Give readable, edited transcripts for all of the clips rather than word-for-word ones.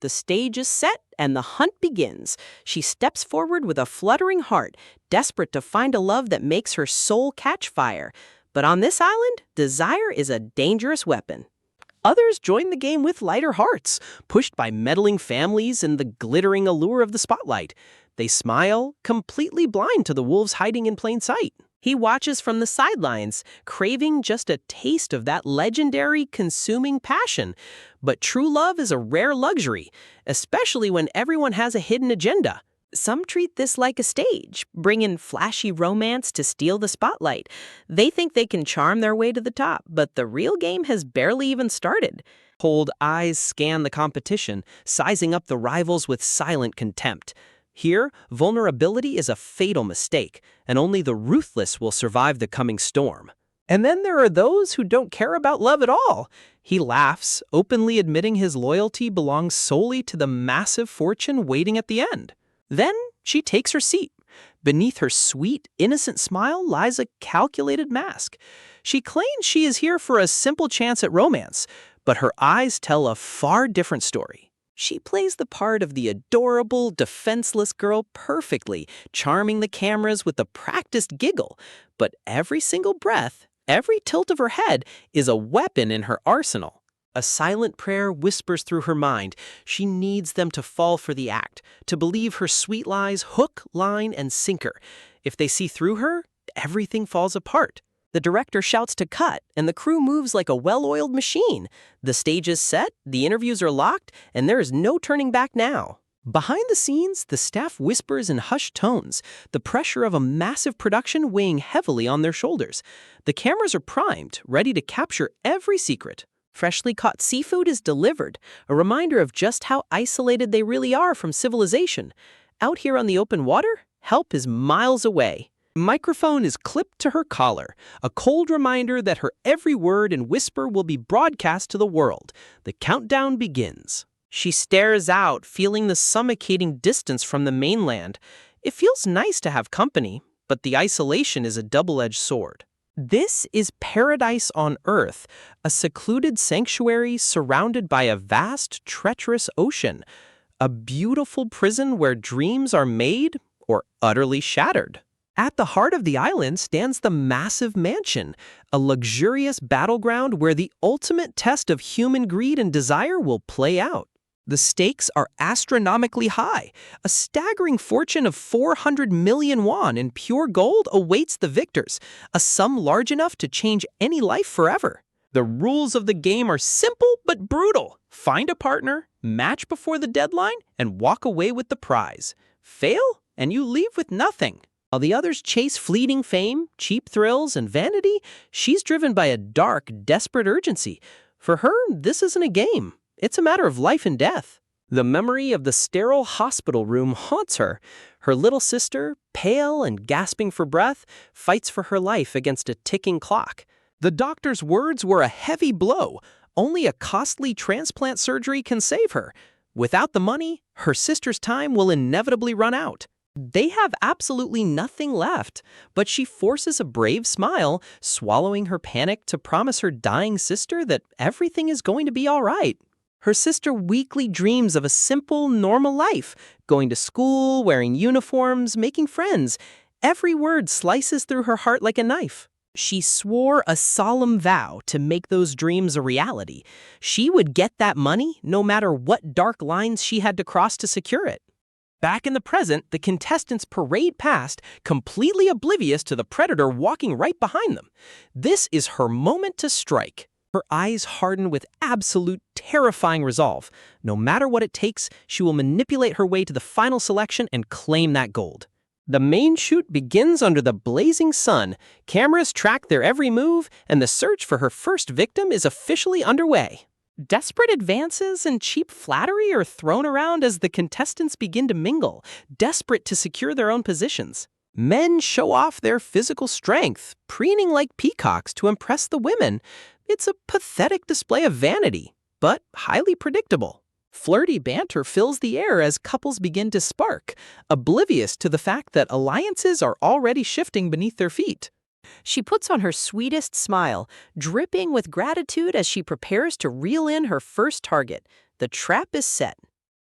The stage is set and the hunt begins. She steps forward with a fluttering heart, desperate to find a love that makes her soul catch fire. But on this island, desire is a dangerous weapon. Others join the game with lighter hearts, pushed by meddling families and the glittering allure of the spotlight. They smile, completely blind to the wolves hiding in plain sight. He watches from the sidelines, craving just a taste of that legendary, consuming passion. But true love is a rare luxury, especially when everyone has a hidden agenda. Some treat this like a stage, bring in flashy romance to steal the spotlight. They think they can charm their way to the top, but the real game has barely even started. Cold eyes scan the competition, sizing up the rivals with silent contempt. Here, vulnerability is a fatal mistake, and only the ruthless will survive the coming storm. And then there are those who don't care about love at all. He laughs, openly admitting his loyalty belongs solely to the massive fortune waiting at the end. Then she takes her seat. Beneath her sweet, innocent smile lies a calculated mask. She claims she is here for a simple chance at romance, but her eyes tell a far different story. She plays the part of the adorable, defenseless girl perfectly, charming the cameras with a practiced giggle. But every single breath, every tilt of her head is a weapon in her arsenal. A silent prayer whispers through her mind. She needs them to fall for the act, to believe her sweet lies hook, line, and sinker. If they see through her, everything falls apart. The director shouts to cut, and the crew moves like a well-oiled machine. The stage is set, the interviews are locked, and there is no turning back now. Behind the scenes, the staff whispers in hushed tones, the pressure of a massive production weighing heavily on their shoulders. The cameras are primed, ready to capture every secret. Freshly caught seafood is delivered, a reminder of just how isolated they really are from civilization. Out here on the open water, help is miles away. Microphone is clipped to her collar, a cold reminder that her every word and whisper will be broadcast to the world. The countdown begins. She stares out, feeling the suffocating distance from the mainland. It feels nice to have company, but the isolation is a double-edged sword. This is paradise on Earth, a secluded sanctuary surrounded by a vast, treacherous ocean. A beautiful prison where dreams are made or utterly shattered. At the heart of the island stands the massive mansion, a luxurious battleground where the ultimate test of human greed and desire will play out. The stakes are astronomically high. A staggering fortune of 400 million won in pure gold awaits the victors, a sum large enough to change any life forever. The rules of the game are simple but brutal. Find a partner, match before the deadline, and walk away with the prize. Fail, and you leave with nothing. While the others chase fleeting fame, cheap thrills, and vanity, she's driven by a dark, desperate urgency. For her, this isn't a game. It's a matter of life and death. The memory of the sterile hospital room haunts her. Her little sister, pale and gasping for breath, fights for her life against a ticking clock. The doctor's words were a heavy blow. Only a costly transplant surgery can save her. Without the money, her sister's time will inevitably run out. They have absolutely nothing left, but she forces a brave smile, swallowing her panic to promise her dying sister that everything is going to be all right. Her sister weakly dreams of a simple, normal life, going to school, wearing uniforms, making friends. Every word slices through her heart like a knife. She swore a solemn vow to make those dreams a reality. She would get that money no matter what dark lines she had to cross to secure it. Back in the present, the contestants parade past, completely oblivious to the predator walking right behind them. This is her moment to strike. Her eyes harden with absolute terrifying resolve. No matter what it takes, she will manipulate her way to the final selection and claim that gold. The main shoot begins under the blazing sun. Cameras track their every move, and the search for her first victim is officially underway. Desperate advances and cheap flattery are thrown around as the contestants begin to mingle, desperate to secure their own positions. Men show off their physical strength, preening like peacocks to impress the women. It's a pathetic display of vanity, but highly predictable. Flirty banter fills the air as couples begin to spark, oblivious to the fact that alliances are already shifting beneath their feet. She puts on her sweetest smile, dripping with gratitude as she prepares to reel in her first target. The trap is set.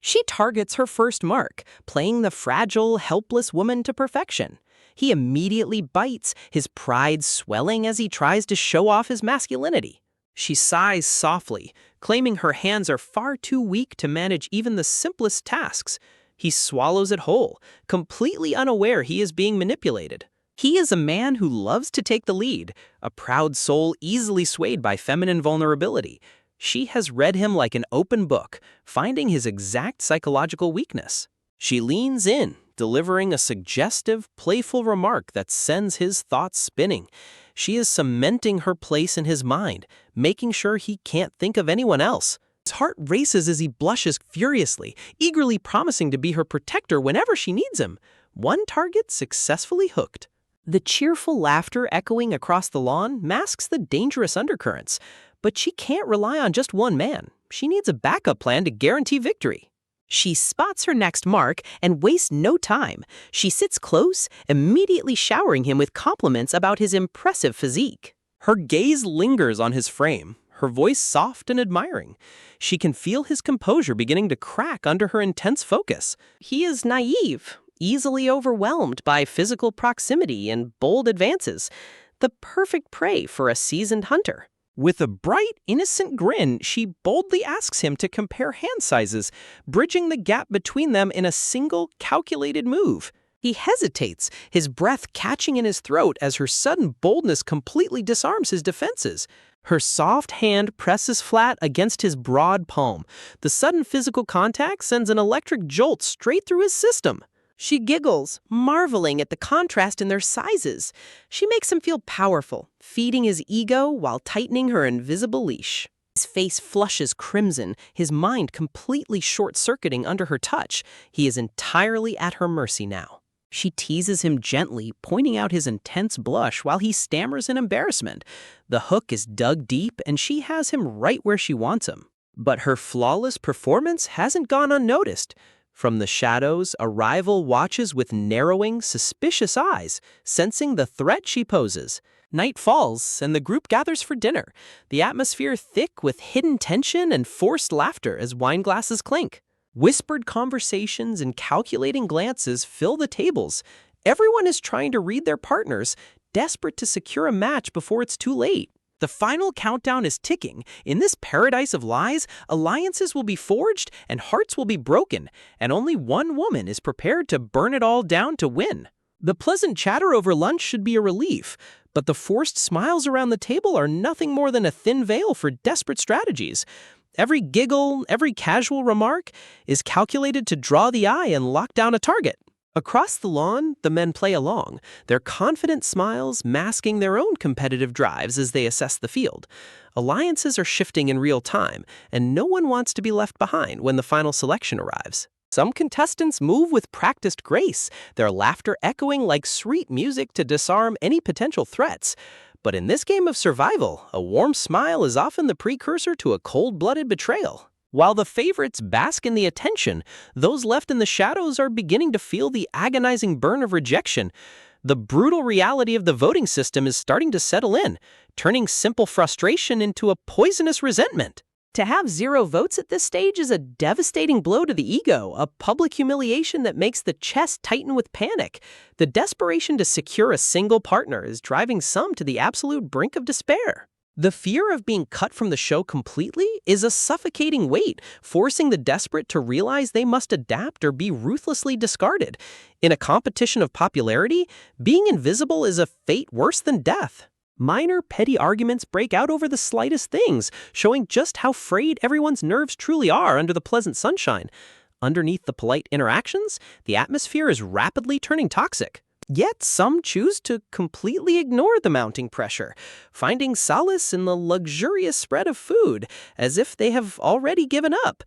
She targets her first mark, playing the fragile, helpless woman to perfection. He immediately bites, his pride swelling as he tries to show off his masculinity. She sighs softly, claiming her hands are far too weak to manage even the simplest tasks. He swallows it whole, completely unaware he is being manipulated. He is a man who loves to take the lead, a proud soul easily swayed by feminine vulnerability. She has read him like an open book, finding his exact psychological weakness. She leans in, delivering a suggestive, playful remark that sends his thoughts spinning. She is cementing her place in his mind, making sure he can't think of anyone else. His heart races as he blushes furiously, eagerly promising to be her protector whenever she needs him. One target successfully hooked. The cheerful laughter echoing across the lawn masks the dangerous undercurrents. But she can't rely on just one man. She needs a backup plan to guarantee victory. She spots her next mark and wastes no time. She sits close, immediately showering him with compliments about his impressive physique. Her gaze lingers on his frame, her voice soft and admiring. She can feel his composure beginning to crack under her intense focus. He is naive, easily overwhelmed by physical proximity and bold advances, the perfect prey for a seasoned hunter. With a bright, innocent grin, she boldly asks him to compare hand sizes, bridging the gap between them in a single, calculated move. He hesitates, his breath catching in his throat as her sudden boldness completely disarms his defenses. Her soft hand presses flat against his broad palm. The sudden physical contact sends an electric jolt straight through his system. She giggles, marveling at the contrast in their sizes. She makes him feel powerful, feeding his ego while tightening her invisible leash. His face flushes crimson, his mind completely short-circuiting under her touch. He is entirely at her mercy now. She teases him gently, pointing out his intense blush while he stammers in embarrassment. The hook is dug deep, and she has him right where she wants him. But her flawless performance hasn't gone unnoticed. From the shadows, a rival watches with narrowing, suspicious eyes, sensing the threat she poses. Night falls, and the group gathers for dinner, the atmosphere thick with hidden tension and forced laughter as wine glasses clink. Whispered conversations and calculating glances fill the tables. Everyone is trying to read their partners, desperate to secure a match before it's too late. The final countdown is ticking. In this paradise of lies, alliances will be forged and hearts will be broken, and only one woman is prepared to burn it all down to win. The pleasant chatter over lunch should be a relief, but the forced smiles around the table are nothing more than a thin veil for desperate strategies. Every giggle, every casual remark is calculated to draw the eye and lock down a target. Across the lawn, the men play along, their confident smiles masking their own competitive drives as they assess the field. Alliances are shifting in real time, and no one wants to be left behind when the final selection arrives. Some contestants move with practiced grace, their laughter echoing like sweet music to disarm any potential threats. But in this game of survival, a warm smile is often the precursor to a cold-blooded betrayal. While the favorites bask in the attention, those left in the shadows are beginning to feel the agonizing burn of rejection. The brutal reality of the voting system is starting to settle in, turning simple frustration into a poisonous resentment. To have 0 votes at this stage is a devastating blow to the ego, a public humiliation that makes the chest tighten with panic. The desperation to secure a single partner is driving some to the absolute brink of despair. The fear of being cut from the show completely is a suffocating weight, forcing the desperate to realize they must adapt or be ruthlessly discarded. In a competition of popularity, being invisible is a fate worse than death. Minor, petty arguments break out over the slightest things, showing just how frayed everyone's nerves truly are under the pleasant sunshine. Underneath the polite interactions, the atmosphere is rapidly turning toxic. Yet some choose to completely ignore the mounting pressure, finding solace in the luxurious spread of food, as if they have already given up.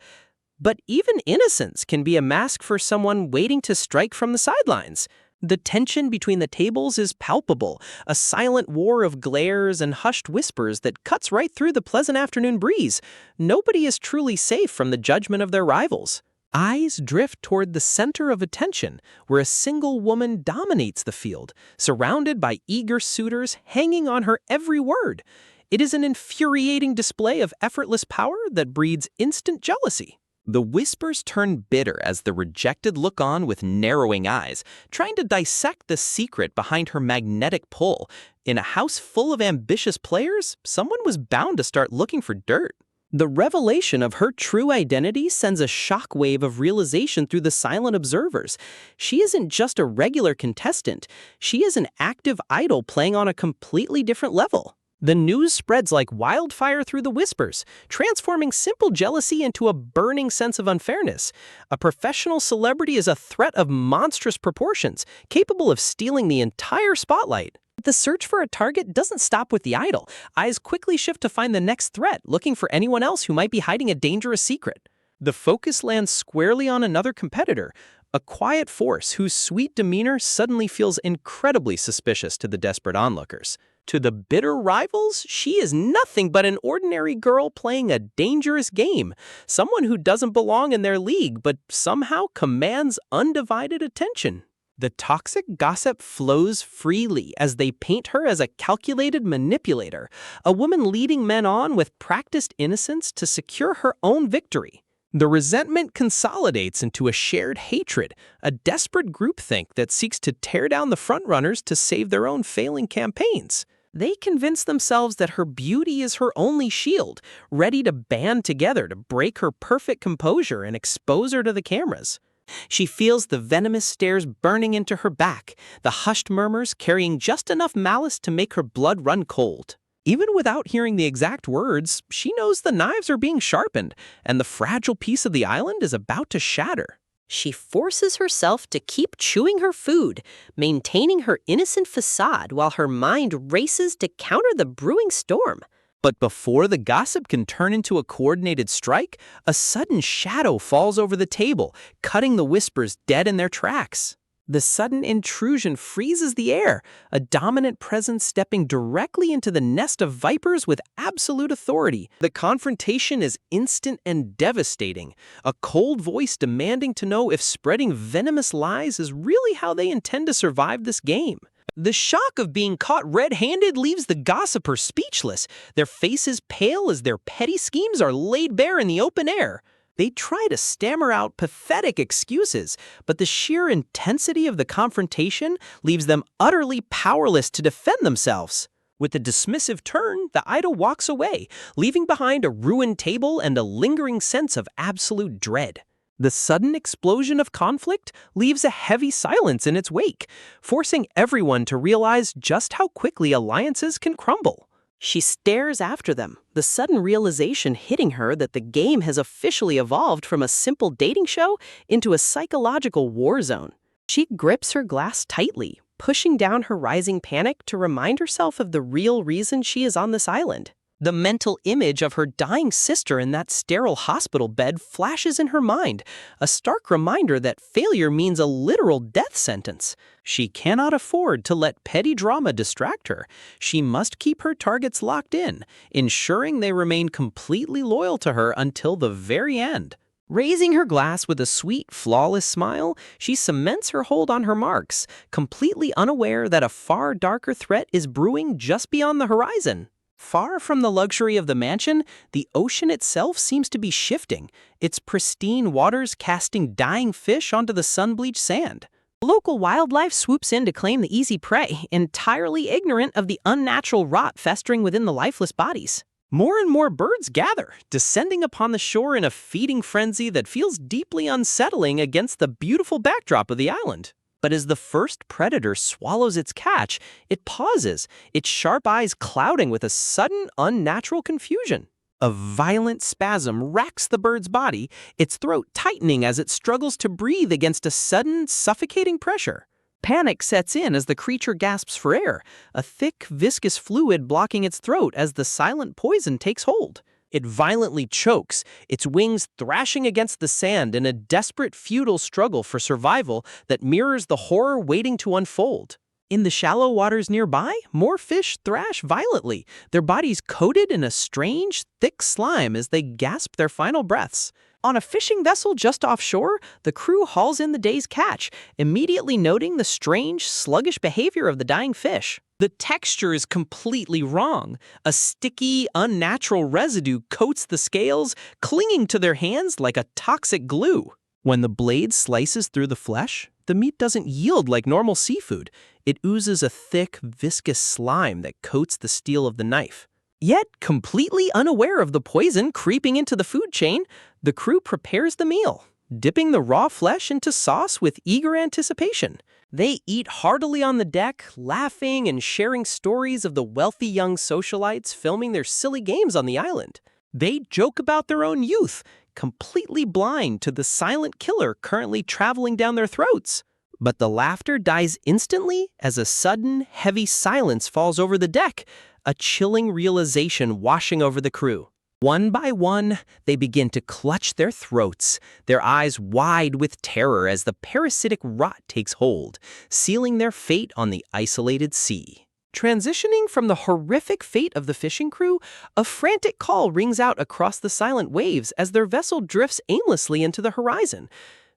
But even innocence can be a mask for someone waiting to strike from the sidelines. The tension between the tables is palpable, a silent war of glares and hushed whispers that cuts right through the pleasant afternoon breeze. Nobody is truly safe from the judgment of their rivals. Eyes drift toward the center of attention, where a single woman dominates the field, surrounded by eager suitors hanging on her every word. It is an infuriating display of effortless power that breeds instant jealousy. The whispers turn bitter as the rejected look on with narrowing eyes, trying to dissect the secret behind her magnetic pull. In a house full of ambitious players, someone was bound to start looking for dirt. The revelation of her true identity sends a shockwave of realization through the silent observers. She isn't just a regular contestant. She is an active idol playing on a completely different level. The news spreads like wildfire through the whispers, transforming simple jealousy into a burning sense of unfairness. A professional celebrity is a threat of monstrous proportions, capable of stealing the entire spotlight. The search for a target doesn't stop with the idol. Eyes quickly shift to find the next threat, looking for anyone else who might be hiding a dangerous secret. The focus lands squarely on another competitor, a quiet force whose sweet demeanor suddenly feels incredibly suspicious to the desperate onlookers. To the bitter rivals, she is nothing but an ordinary girl playing a dangerous game, someone who doesn't belong in their league but somehow commands undivided attention. The toxic gossip flows freely as they paint her as a calculated manipulator, a woman leading men on with practiced innocence to secure her own victory. The resentment consolidates into a shared hatred, a desperate groupthink that seeks to tear down the frontrunners to save their own failing campaigns. They convince themselves that her beauty is her only shield, ready to band together to break her perfect composure and expose her to the cameras. She feels the venomous stares burning into her back, the hushed murmurs carrying just enough malice to make her blood run cold. Even without hearing the exact words, she knows the knives are being sharpened, and the fragile piece of the island is about to shatter. She forces herself to keep chewing her food, maintaining her innocent facade while her mind races to counter the brewing storm. But before the gossip can turn into a coordinated strike, a sudden shadow falls over the table, cutting the whispers dead in their tracks. The sudden intrusion freezes the air, a dominant presence stepping directly into the nest of vipers with absolute authority. The confrontation is instant and devastating, a cold voice demanding to know if spreading venomous lies is really how they intend to survive this game. The shock of being caught red-handed leaves the gossipers speechless, their faces pale as their petty schemes are laid bare in the open air. They try to stammer out pathetic excuses, but the sheer intensity of the confrontation leaves them utterly powerless to defend themselves. With a dismissive turn, the idol walks away, leaving behind a ruined table and a lingering sense of absolute dread. The sudden explosion of conflict leaves a heavy silence in its wake, forcing everyone to realize just how quickly alliances can crumble. She stares after them, the sudden realization hitting her that the game has officially evolved from a simple dating show into a psychological war zone. She grips her glass tightly, pushing down her rising panic to remind herself of the real reason she is on this island. The mental image of her dying sister in that sterile hospital bed flashes in her mind, a stark reminder that failure means a literal death sentence. She cannot afford to let petty drama distract her. She must keep her targets locked in, ensuring they remain completely loyal to her until the very end. Raising her glass with a sweet, flawless smile, she cements her hold on her marks, completely unaware that a far darker threat is brewing just beyond the horizon. Far from the luxury of the mansion, the ocean itself seems to be shifting, its pristine waters casting dying fish onto the sun-bleached sand. Local wildlife swoops in to claim the easy prey, entirely ignorant of the unnatural rot festering within the lifeless bodies. More and more birds gather, descending upon the shore in a feeding frenzy that feels deeply unsettling against the beautiful backdrop of the island. But as the first predator swallows its catch, it pauses, its sharp eyes clouding with a sudden, unnatural confusion. A violent spasm racks the bird's body, its throat tightening as it struggles to breathe against a sudden, suffocating pressure. Panic sets in as the creature gasps for air, a thick, viscous fluid blocking its throat as the silent poison takes hold. It violently chokes, its wings thrashing against the sand in a desperate, futile struggle for survival that mirrors the horror waiting to unfold. In the shallow waters nearby, more fish thrash violently, their bodies coated in a strange, thick slime as they gasp their final breaths. On a fishing vessel just offshore, the crew hauls in the day's catch, immediately noting the strange, sluggish behavior of the dying fish. The texture is completely wrong. A sticky, unnatural residue coats the scales, clinging to their hands like a toxic glue. When the blade slices through the flesh, the meat doesn't yield like normal seafood. It oozes a thick, viscous slime that coats the steel of the knife. Yet, completely unaware of the poison creeping into the food chain, the crew prepares the meal, dipping the raw flesh into sauce with eager anticipation. They eat heartily on the deck, laughing and sharing stories of the wealthy young socialites filming their silly games on the island. They joke about their own youth, completely blind to the silent killer currently traveling down their throats. But the laughter dies instantly as a sudden, heavy silence falls over the deck, a chilling realization washing over the crew. One by one, they begin to clutch their throats, their eyes wide with terror as the parasitic rot takes hold, sealing their fate on the isolated sea. Transitioning from the horrific fate of the fishing crew, a frantic call rings out across the silent waves as their vessel drifts aimlessly into the horizon.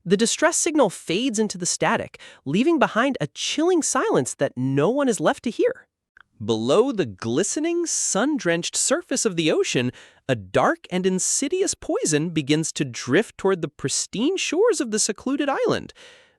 The distress signal fades into the static, leaving behind a chilling silence that no one is left to hear. Below the glistening, sun-drenched surface of the ocean, a dark and insidious poison begins to drift toward the pristine shores of the secluded island.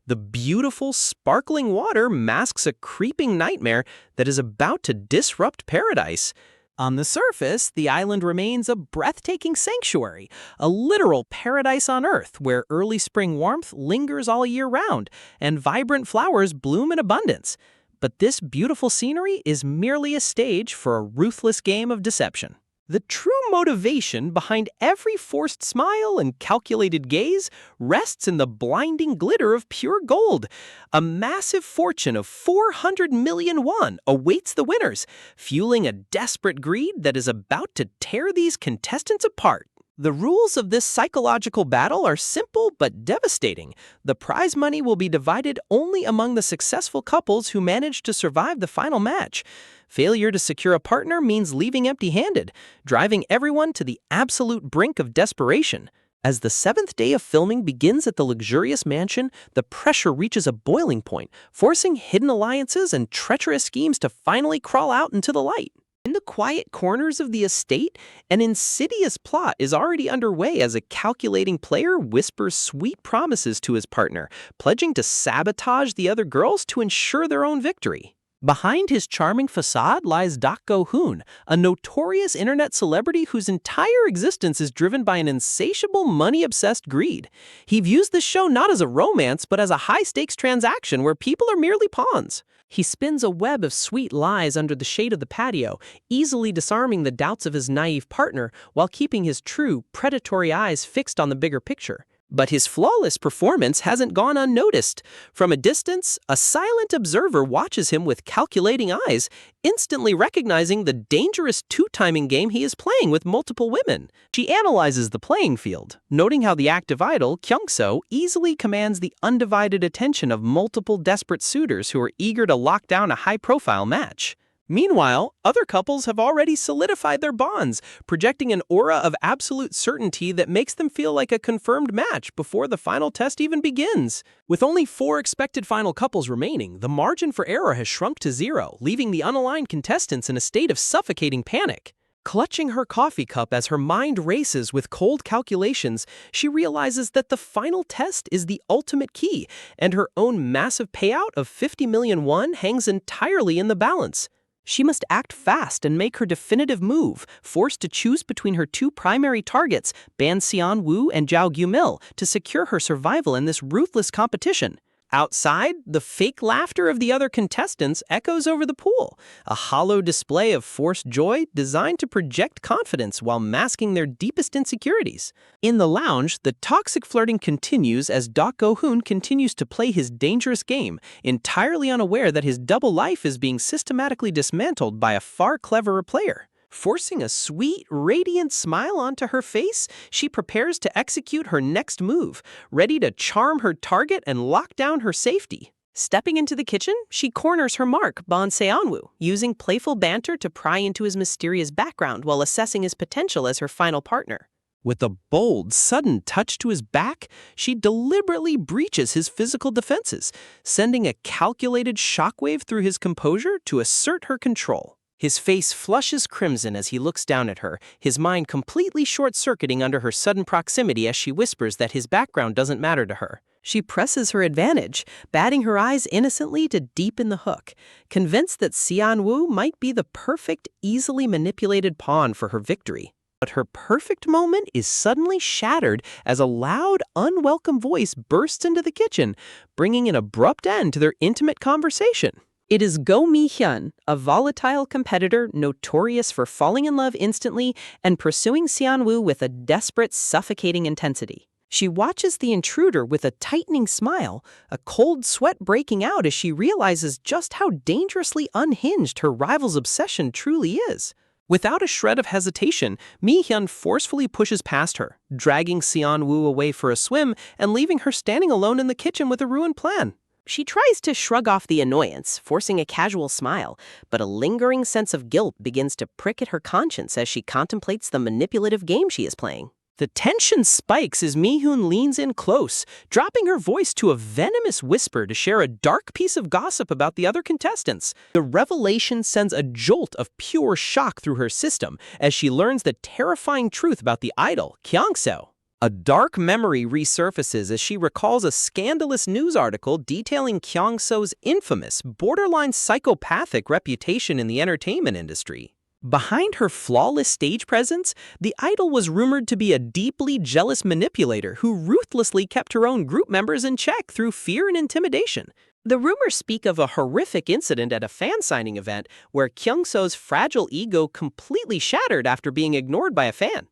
The beautiful, sparkling water masks a creeping nightmare that is about to disrupt paradise. On the surface, the island remains a breathtaking sanctuary, a literal paradise on Earth where early spring warmth lingers all year round and vibrant flowers bloom in abundance. But this beautiful scenery is merely a stage for a ruthless game of deception. The true motivation behind every forced smile and calculated gaze rests in the blinding glitter of pure gold. A massive fortune of 400 million won awaits the winners, fueling a desperate greed that is about to tear these contestants apart. The rules of this psychological battle are simple but devastating. The prize money will be divided only among the successful couples who manage to survive the final match. Failure to secure a partner means leaving empty-handed, driving everyone to the absolute brink of desperation. As the seventh day of filming begins at the luxurious mansion, the pressure reaches a boiling point, forcing hidden alliances and treacherous schemes to finally crawl out into the light. In the quiet corners of the estate, an insidious plot is already underway as a calculating player whispers sweet promises to his partner, pledging to sabotage the other girls to ensure their own victory. Behind his charming facade lies Dak Go-hoon, a notorious internet celebrity whose entire existence is driven by an insatiable money-obsessed greed. He views this show not as a romance, but as a high-stakes transaction where people are merely pawns. He spins a web of sweet lies under the shade of the patio, easily disarming the doubts of his naive partner while keeping his true, predatory eyes fixed on the bigger picture. But his flawless performance hasn't gone unnoticed. From a distance, a silent observer watches him with calculating eyes, instantly recognizing the dangerous two-timing game he is playing with multiple women. She analyzes the playing field, noting how the active idol, Kyung-so, easily commands the undivided attention of multiple desperate suitors who are eager to lock down a high-profile match. Meanwhile, other couples have already solidified their bonds, projecting an aura of absolute certainty that makes them feel like a confirmed match before the final test even begins. With only 4 expected final couples remaining, the margin for error has shrunk to 0, leaving the unaligned contestants in a state of suffocating panic. Clutching her coffee cup as her mind races with cold calculations, she realizes that the final test is the ultimate key, and her own massive payout of 50 million won hangs entirely in the balance. She must act fast and make her definitive move, forced to choose between her 2 primary targets, Ban Seon-woo and Jao Gyu-mil, to secure her survival in this ruthless competition. Outside, the fake laughter of the other contestants echoes over the pool, a hollow display of forced joy designed to project confidence while masking their deepest insecurities. In the lounge, the toxic flirting continues as Dak Go-hoon continues to play his dangerous game, entirely unaware that his double life is being systematically dismantled by a far cleverer player. Forcing a sweet, radiant smile onto her face, she prepares to execute her next move, ready to charm her target and lock down her safety. Stepping into the kitchen, she corners her mark, Ban Seon-woo, using playful banter to pry into his mysterious background while assessing his potential as her final partner. With a bold, sudden touch to his back, she deliberately breaches his physical defenses, sending a calculated shockwave through his composure to assert her control. His face flushes crimson as he looks down at her, his mind completely short-circuiting under her sudden proximity as she whispers that his background doesn't matter to her. She presses her advantage, batting her eyes innocently to deepen the hook, convinced that Xianwu might be the perfect, easily manipulated pawn for her victory. But her perfect moment is suddenly shattered as a loud, unwelcome voice bursts into the kitchen, bringing an abrupt end to their intimate conversation. It is Go Mi-hyun, a volatile competitor notorious for falling in love instantly and pursuing Xianwu with a desperate, suffocating intensity. She watches the intruder with a tightening smile, a cold sweat breaking out as she realizes just how dangerously unhinged her rival's obsession truly is. Without a shred of hesitation, Mi-hyun forcefully pushes past her, dragging Xianwu away for a swim and leaving her standing alone in the kitchen with a ruined plan. She tries to shrug off the annoyance, forcing a casual smile, but a lingering sense of guilt begins to prick at her conscience as she contemplates the manipulative game she is playing. The tension spikes as Mi-hyun leans in close, dropping her voice to a venomous whisper to share a dark piece of gossip about the other contestants. The revelation sends a jolt of pure shock through her system as she learns the terrifying truth about the idol, Kyungseo. A dark memory resurfaces as she recalls a scandalous news article detailing Kyungseo's infamous, borderline psychopathic reputation in the entertainment industry. Behind her flawless stage presence, the idol was rumored to be a deeply jealous manipulator who ruthlessly kept her own group members in check through fear and intimidation. The rumors speak of a horrific incident at a fan signing event where Kyungseo's fragile ego completely shattered after being ignored by a fan.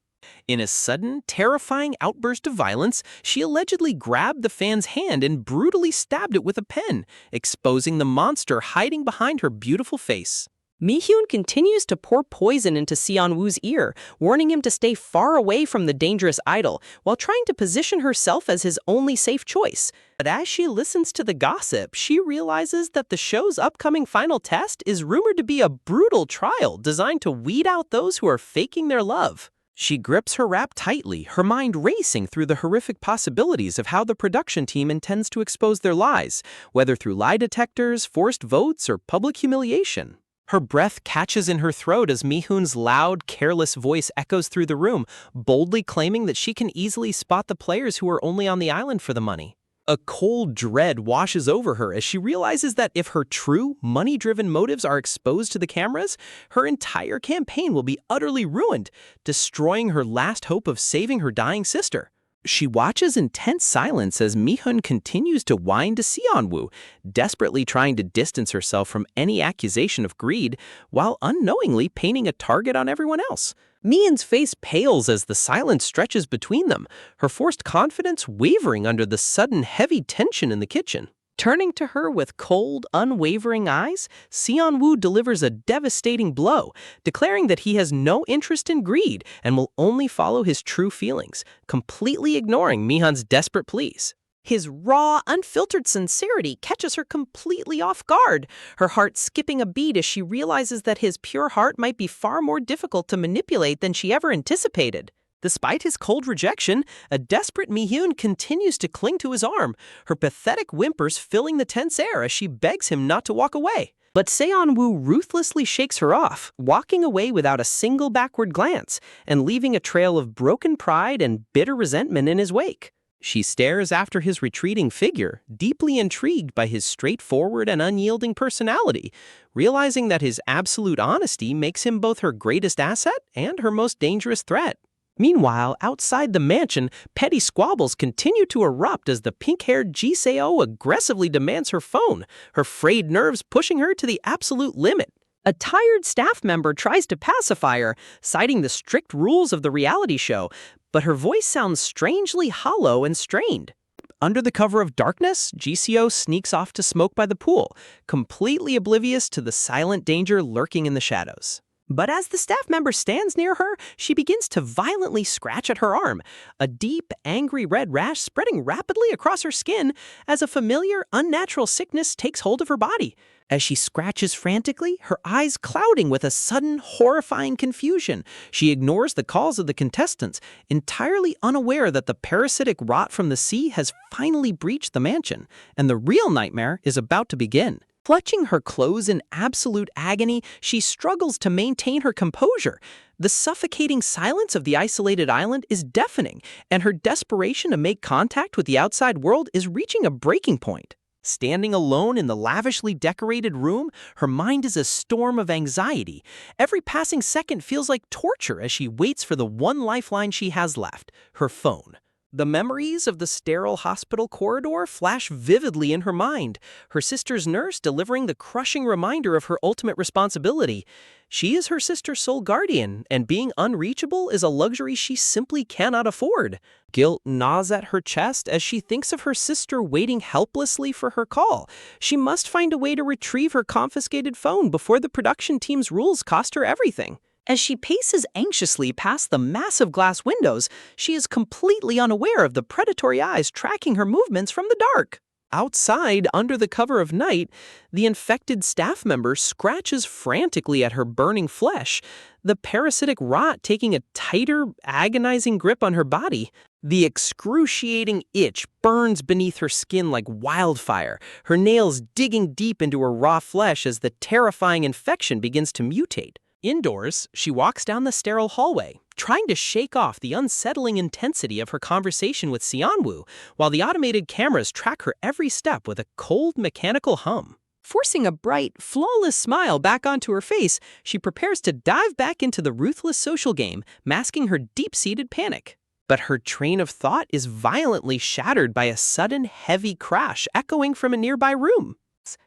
In a sudden, terrifying outburst of violence, she allegedly grabbed the fan's hand and brutally stabbed it with a pen, exposing the monster hiding behind her beautiful face. Mi-hyun continues to pour poison into Xianwu's ear, warning him to stay far away from the dangerous idol, while trying to position herself as his only safe choice. But as she listens to the gossip, she realizes that the show's upcoming final test is rumored to be a brutal trial designed to weed out those who are faking their love. She grips her wrap tightly, her mind racing through the horrific possibilities of how the production team intends to expose their lies, whether through lie detectors, forced votes, or public humiliation. Her breath catches in her throat as Mi-hyun's loud, careless voice echoes through the room, boldly claiming that she can easily spot the players who are only on the island for the money. A cold dread washes over her as she realizes that if her true, money-driven motives are exposed to the cameras, her entire campaign will be utterly ruined, destroying her last hope of saving her dying sister. She watches in tense silence as Mi-hyun continues to whine to Xianwu, desperately trying to distance herself from any accusation of greed, while unknowingly painting a target on everyone else. Mi-hyun's face pales as the silence stretches between them, her forced confidence wavering under the sudden heavy tension in the kitchen. Turning to her with cold, unwavering eyes, Xianwu delivers a devastating blow, declaring that he has no interest in greed and will only follow his true feelings, completely ignoring Mi-hyun's desperate pleas. His raw, unfiltered sincerity catches her completely off guard, her heart skipping a beat as she realizes that his pure heart might be far more difficult to manipulate than she ever anticipated. Despite his cold rejection, a desperate Mi-hyun continues to cling to his arm, her pathetic whimpers filling the tense air as she begs him not to walk away. But Seon-woo ruthlessly shakes her off, walking away without a single backward glance and leaving a trail of broken pride and bitter resentment in his wake. She stares after his retreating figure, deeply intrigued by his straightforward and unyielding personality, realizing that his absolute honesty makes him both her greatest asset and her most dangerous threat. Meanwhile, outside the mansion, petty squabbles continue to erupt as the pink-haired Ji-seo aggressively demands her phone, her frayed nerves pushing her to the absolute limit. A tired staff member tries to pacify her, citing the strict rules of the reality show, but her voice sounds strangely hollow and strained. Under the cover of darkness, Ji-seo sneaks off to smoke by the pool, completely oblivious to the silent danger lurking in the shadows. But as the staff member stands near her, she begins to violently scratch at her arm, a deep, angry red rash spreading rapidly across her skin as a familiar, unnatural sickness takes hold of her body. As she scratches frantically, her eyes clouding with a sudden, horrifying confusion, she ignores the calls of the contestants, entirely unaware that the parasitic rot from the sea has finally breached the mansion, and the real nightmare is about to begin. Clutching her clothes in absolute agony, she struggles to maintain her composure. The suffocating silence of the isolated island is deafening, and her desperation to make contact with the outside world is reaching a breaking point. Standing alone in the lavishly decorated room, her mind is a storm of anxiety. Every passing second feels like torture as she waits for the one lifeline she has left, her phone. The memories of the sterile hospital corridor flash vividly in her mind, her sister's nurse delivering the crushing reminder of her ultimate responsibility. She is her sister's sole guardian, and being unreachable is a luxury she simply cannot afford. Guilt gnaws at her chest as she thinks of her sister waiting helplessly for her call. She must find a way to retrieve her confiscated phone before the production team's rules cost her everything. As she paces anxiously past the massive glass windows, she is completely unaware of the predatory eyes tracking her movements from the dark. Outside, under the cover of night, the infected staff member scratches frantically at her burning flesh, the parasitic rot taking a tighter, agonizing grip on her body. The excruciating itch burns beneath her skin like wildfire, her nails digging deep into her raw flesh as the terrifying infection begins to mutate. Indoors, she walks down the sterile hallway, trying to shake off the unsettling intensity of her conversation with Sianwoo, while the automated cameras track her every step with a cold, mechanical hum. Forcing a bright, flawless smile back onto her face, she prepares to dive back into the ruthless social game, masking her deep-seated panic. But her train of thought is violently shattered by a sudden, heavy crash echoing from a nearby room.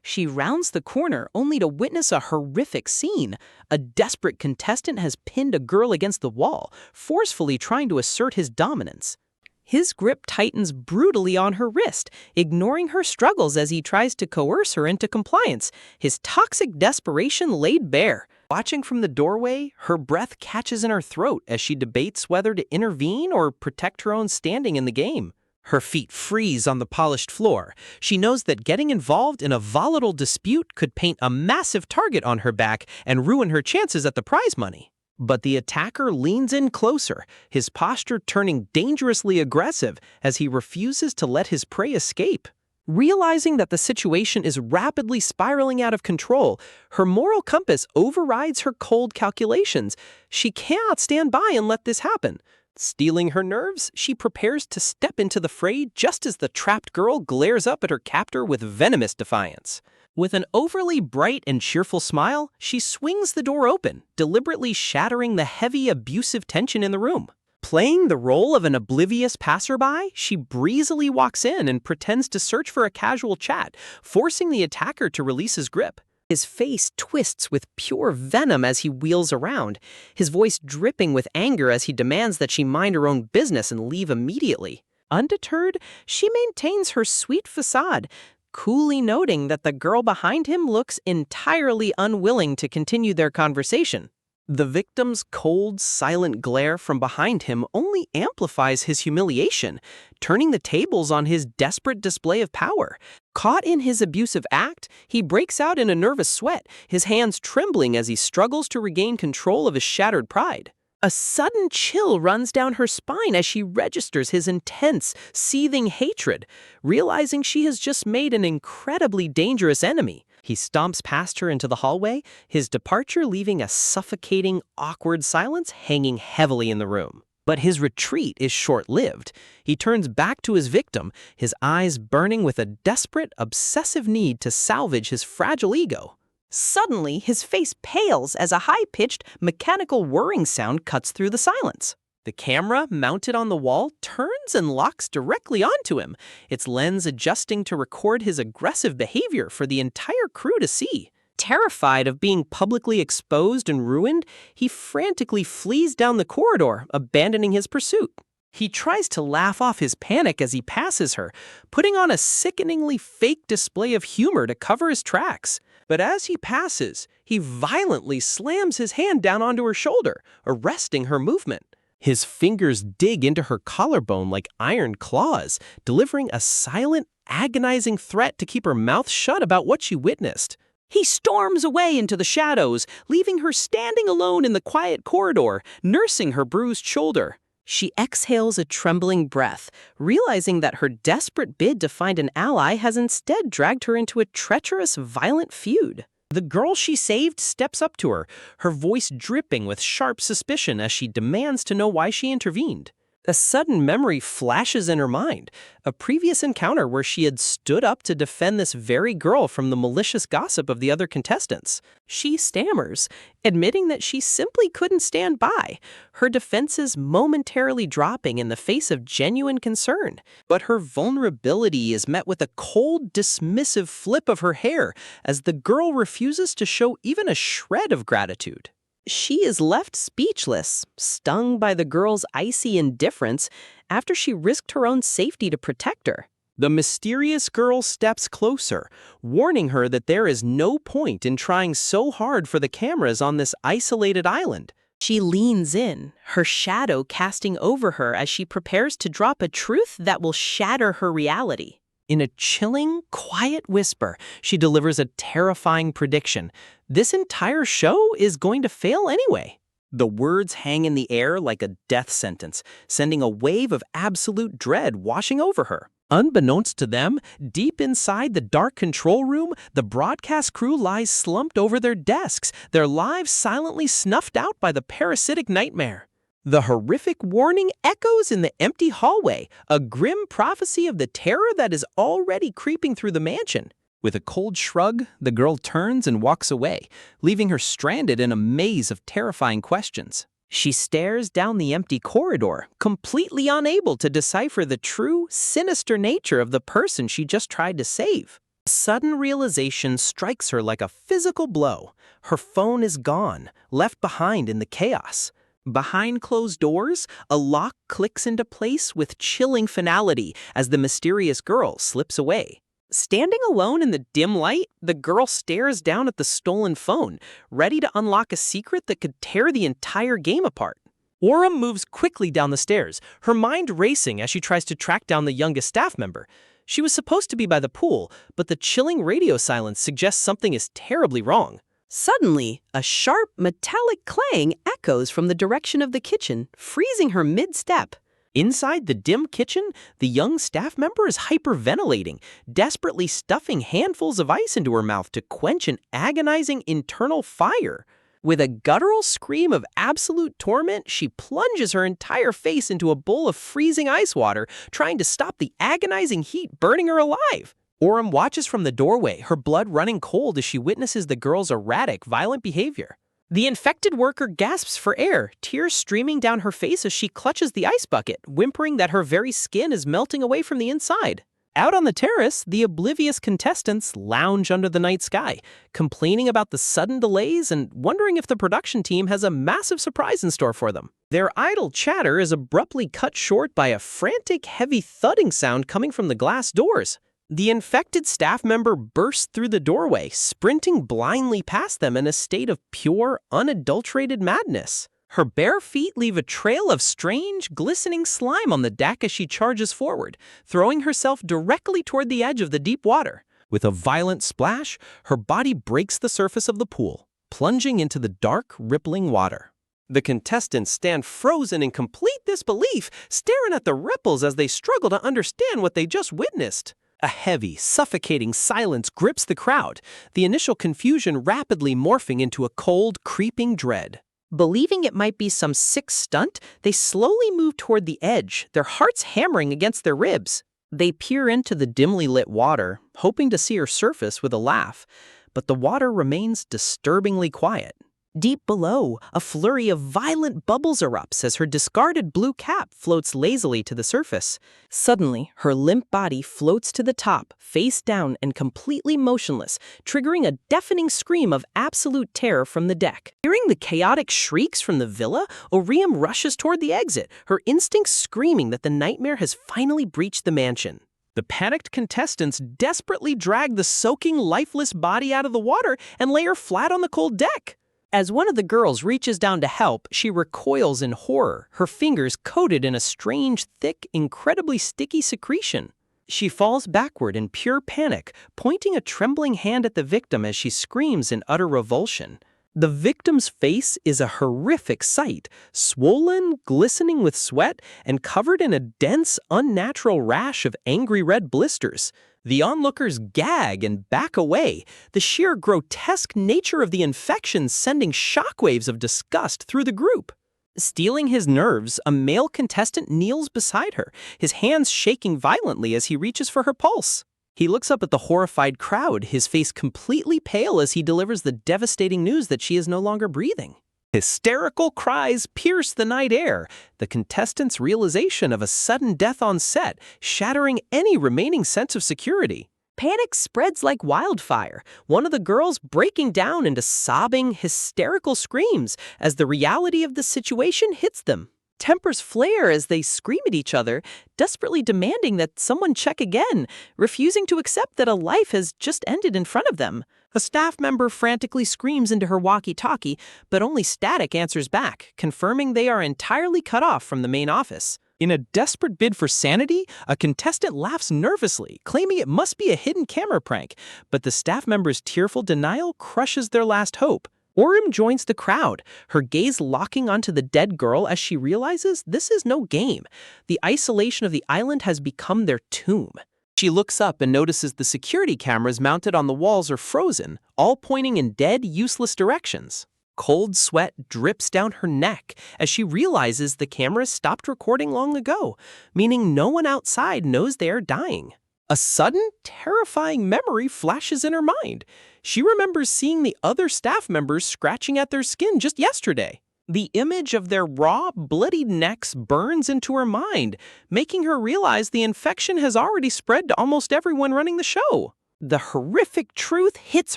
She rounds the corner only to witness a horrific scene. A desperate contestant has pinned a girl against the wall, forcefully trying to assert his dominance. His grip tightens brutally on her wrist, ignoring her struggles as he tries to coerce her into compliance, his toxic desperation laid bare. Watching from the doorway, her breath catches in her throat as she debates whether to intervene or protect her own standing in the game. Her feet freeze on the polished floor. She knows that getting involved in a volatile dispute could paint a massive target on her back and ruin her chances at the prize money. But the attacker leans in closer, his posture turning dangerously aggressive as he refuses to let his prey escape. Realizing that the situation is rapidly spiraling out of control, her moral compass overrides her cold calculations. She cannot stand by and let this happen. Steeling her nerves, she prepares to step into the fray just as the trapped girl glares up at her captor with venomous defiance. With an overly bright and cheerful smile, she swings the door open, deliberately shattering the heavy, abusive tension in the room. Playing the role of an oblivious passerby, she breezily walks in and pretends to search for a casual chat, forcing the attacker to release his grip. His face twists with pure venom as he wheels around, his voice dripping with anger as he demands that she mind her own business and leave immediately. Undeterred, she maintains her sweet facade, coolly noting that the girl behind him looks entirely unwilling to continue their conversation. The victim's cold, silent glare from behind him only amplifies his humiliation, turning the tables on his desperate display of power. Caught in his abusive act, he breaks out in a nervous sweat, his hands trembling as he struggles to regain control of his shattered pride. A sudden chill runs down her spine as she registers his intense, seething hatred, realizing she has just made an incredibly dangerous enemy. He stomps past her into the hallway, his departure leaving a suffocating, awkward silence hanging heavily in the room. But his retreat is short-lived. He turns back to his victim, his eyes burning with a desperate, obsessive need to salvage his fragile ego. Suddenly, his face pales as a high-pitched, mechanical whirring sound cuts through the silence. The camera, mounted on the wall, turns and locks directly onto him, its lens adjusting to record his aggressive behavior for the entire crew to see. Terrified of being publicly exposed and ruined, he frantically flees down the corridor, abandoning his pursuit. He tries to laugh off his panic as he passes her, putting on a sickeningly fake display of humor to cover his tracks. But as he passes, he violently slams his hand down onto her shoulder, arresting her movement. His fingers dig into her collarbone like iron claws, delivering a silent, agonizing threat to keep her mouth shut about what she witnessed. He storms away into the shadows, leaving her standing alone in the quiet corridor, nursing her bruised shoulder. She exhales a trembling breath, realizing that her desperate bid to find an ally has instead dragged her into a treacherous, violent feud. The girl she saved steps up to her, her voice dripping with sharp suspicion as she demands to know why she intervened. A sudden memory flashes in her mind, a previous encounter where she had stood up to defend this very girl from the malicious gossip of the other contestants. She stammers, admitting that she simply couldn't stand by, her defenses momentarily dropping in the face of genuine concern. But her vulnerability is met with a cold, dismissive flip of her hair as the girl refuses to show even a shred of gratitude. She is left speechless, stung by the girl's icy indifference after she risked her own safety to protect her. The mysterious girl steps closer, warning her that there is no point in trying so hard for the cameras on this isolated island. She leans in, her shadow casting over her as she prepares to drop a truth that will shatter her reality. In a chilling, quiet whisper, she delivers a terrifying prediction. This entire show is going to fail anyway. The words hang in the air like a death sentence, sending a wave of absolute dread washing over her. Unbeknownst to them, deep inside the dark control room, the broadcast crew lies slumped over their desks, their lives silently snuffed out by the parasitic nightmare. The horrific warning echoes in the empty hallway, a grim prophecy of the terror that is already creeping through the mansion. With a cold shrug, the girl turns and walks away, leaving her stranded in a maze of terrifying questions. She stares down the empty corridor, completely unable to decipher the true, sinister nature of the person she just tried to save. A sudden realization strikes her like a physical blow. Her phone is gone, left behind in the chaos. Behind closed doors, a lock clicks into place with chilling finality as the mysterious girl slips away. Standing alone in the dim light, the girl stares down at the stolen phone, ready to unlock a secret that could tear the entire game apart. Orem moves quickly down the stairs, her mind racing as she tries to track down the youngest staff member. She was supposed to be by the pool, but the chilling radio silence suggests something is terribly wrong. Suddenly, a sharp, metallic clang echoes from the direction of the kitchen, freezing her mid-step. Inside the dim kitchen, the young staff member is hyperventilating, desperately stuffing handfuls of ice into her mouth to quench an agonizing internal fire. With a guttural scream of absolute torment, she plunges her entire face into a bowl of freezing ice water, trying to stop the agonizing heat burning her alive. Orem watches from the doorway, her blood running cold as she witnesses the girl's erratic, violent behavior. The infected worker gasps for air, tears streaming down her face as she clutches the ice bucket, whimpering that her very skin is melting away from the inside. Out on the terrace, the oblivious contestants lounge under the night sky, complaining about the sudden delays and wondering if the production team has a massive surprise in store for them. Their idle chatter is abruptly cut short by a frantic, heavy thudding sound coming from the glass doors. The infected staff member bursts through the doorway, sprinting blindly past them in a state of pure, unadulterated madness. Her bare feet leave a trail of strange, glistening slime on the deck as she charges forward, throwing herself directly toward the edge of the deep water. With a violent splash, her body breaks the surface of the pool, plunging into the dark, rippling water. The contestants stand frozen in complete disbelief, staring at the ripples as they struggle to understand what they just witnessed. A heavy, suffocating silence grips the crowd, the initial confusion rapidly morphing into a cold, creeping dread. Believing it might be some sick stunt, they slowly move toward the edge, their hearts hammering against their ribs. They peer into the dimly lit water, hoping to see her surface with a laugh, but the water remains disturbingly quiet. Deep below, a flurry of violent bubbles erupts as her discarded blue cap floats lazily to the surface. Suddenly, her limp body floats to the top, face down and completely motionless, triggering a deafening scream of absolute terror from the deck. Hearing the chaotic shrieks from the villa, Orem rushes toward the exit, her instincts screaming that the nightmare has finally breached the mansion. The panicked contestants desperately drag the soaking, lifeless body out of the water and lay her flat on the cold deck. As one of the girls reaches down to help, she recoils in horror, her fingers coated in a strange, thick, incredibly sticky secretion. She falls backward in pure panic, pointing a trembling hand at the victim as she screams in utter revulsion. The victim's face is a horrific sight, swollen, glistening with sweat, and covered in a dense, unnatural rash of angry red blisters. The onlookers gag and back away, the sheer grotesque nature of the infection sending shockwaves of disgust through the group. Stealing his nerves, a male contestant kneels beside her, his hands shaking violently as he reaches for her pulse. He looks up at the horrified crowd, his face completely pale as he delivers the devastating news that she is no longer breathing. Hysterical cries pierce the night air, the contestants' realization of a sudden death on set, shattering any remaining sense of security. Panic spreads like wildfire, one of the girls breaking down into sobbing, hysterical screams as the reality of the situation hits them. Tempers flare as they scream at each other, desperately demanding that someone check again, refusing to accept that a life has just ended in front of them. A staff member frantically screams into her walkie-talkie, but only static answers back, confirming they are entirely cut off from the main office. In a desperate bid for sanity, a contestant laughs nervously, claiming it must be a hidden camera prank, but the staff member's tearful denial crushes their last hope. Orim joins the crowd, her gaze locking onto the dead girl as she realizes this is no game. The isolation of the island has become their tomb. She looks up and notices the security cameras mounted on the walls are frozen, all pointing in dead, useless directions. Cold sweat drips down her neck as she realizes the cameras stopped recording long ago, meaning no one outside knows they are dying. A sudden, terrifying memory flashes in her mind. She remembers seeing the other staff members scratching at their skin just yesterday. The image of their raw, bloodied necks burns into her mind, making her realize the infection has already spread to almost everyone running the show. The horrific truth hits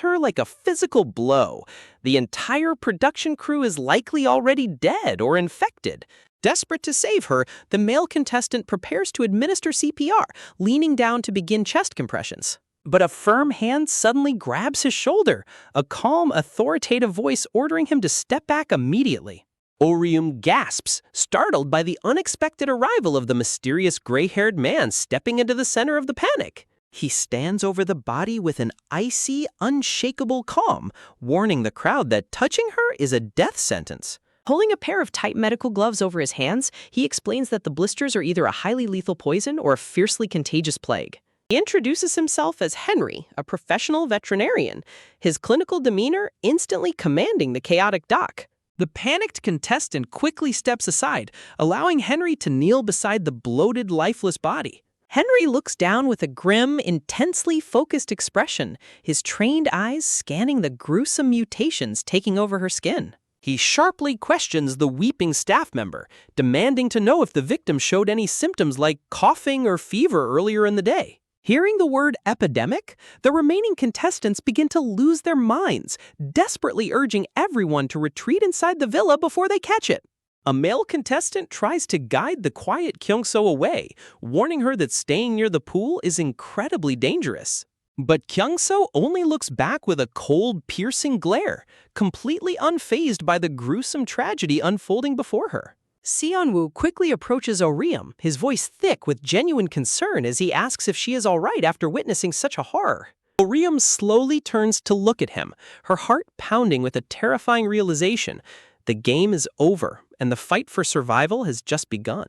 her like a physical blow. The entire production crew is likely already dead or infected. Desperate to save her, the male contestant prepares to administer CPR, leaning down to begin chest compressions. But a firm hand suddenly grabs his shoulder, a calm, authoritative voice ordering him to step back immediately. Orium gasps, startled by the unexpected arrival of the mysterious gray-haired man stepping into the center of the panic. He stands over the body with an icy, unshakable calm, warning the crowd that touching her is a death sentence. Pulling a pair of tight medical gloves over his hands, he explains that the blisters are either a highly lethal poison or a fiercely contagious plague. He introduces himself as Henry, a professional veterinarian, his clinical demeanor instantly commanding the chaotic doc. The panicked contestant quickly steps aside, allowing Henry to kneel beside the bloated, lifeless body. Henry looks down with a grim, intensely focused expression, his trained eyes scanning the gruesome mutations taking over her skin. He sharply questions the weeping staff member, demanding to know if the victim showed any symptoms like coughing or fever earlier in the day. Hearing the word epidemic, the remaining contestants begin to lose their minds, desperately urging everyone to retreat inside the villa before they catch it. A male contestant tries to guide the quiet Kyung-so away, warning her that staying near the pool is incredibly dangerous. But Kyung-so only looks back with a cold, piercing glare, completely unfazed by the gruesome tragedy unfolding before her. Seon-woo quickly approaches Orium, his voice thick with genuine concern as he asks if she is all right after witnessing such a horror. Orium slowly turns to look at him, her heart pounding with a terrifying realization. The game is over, and the fight for survival has just begun.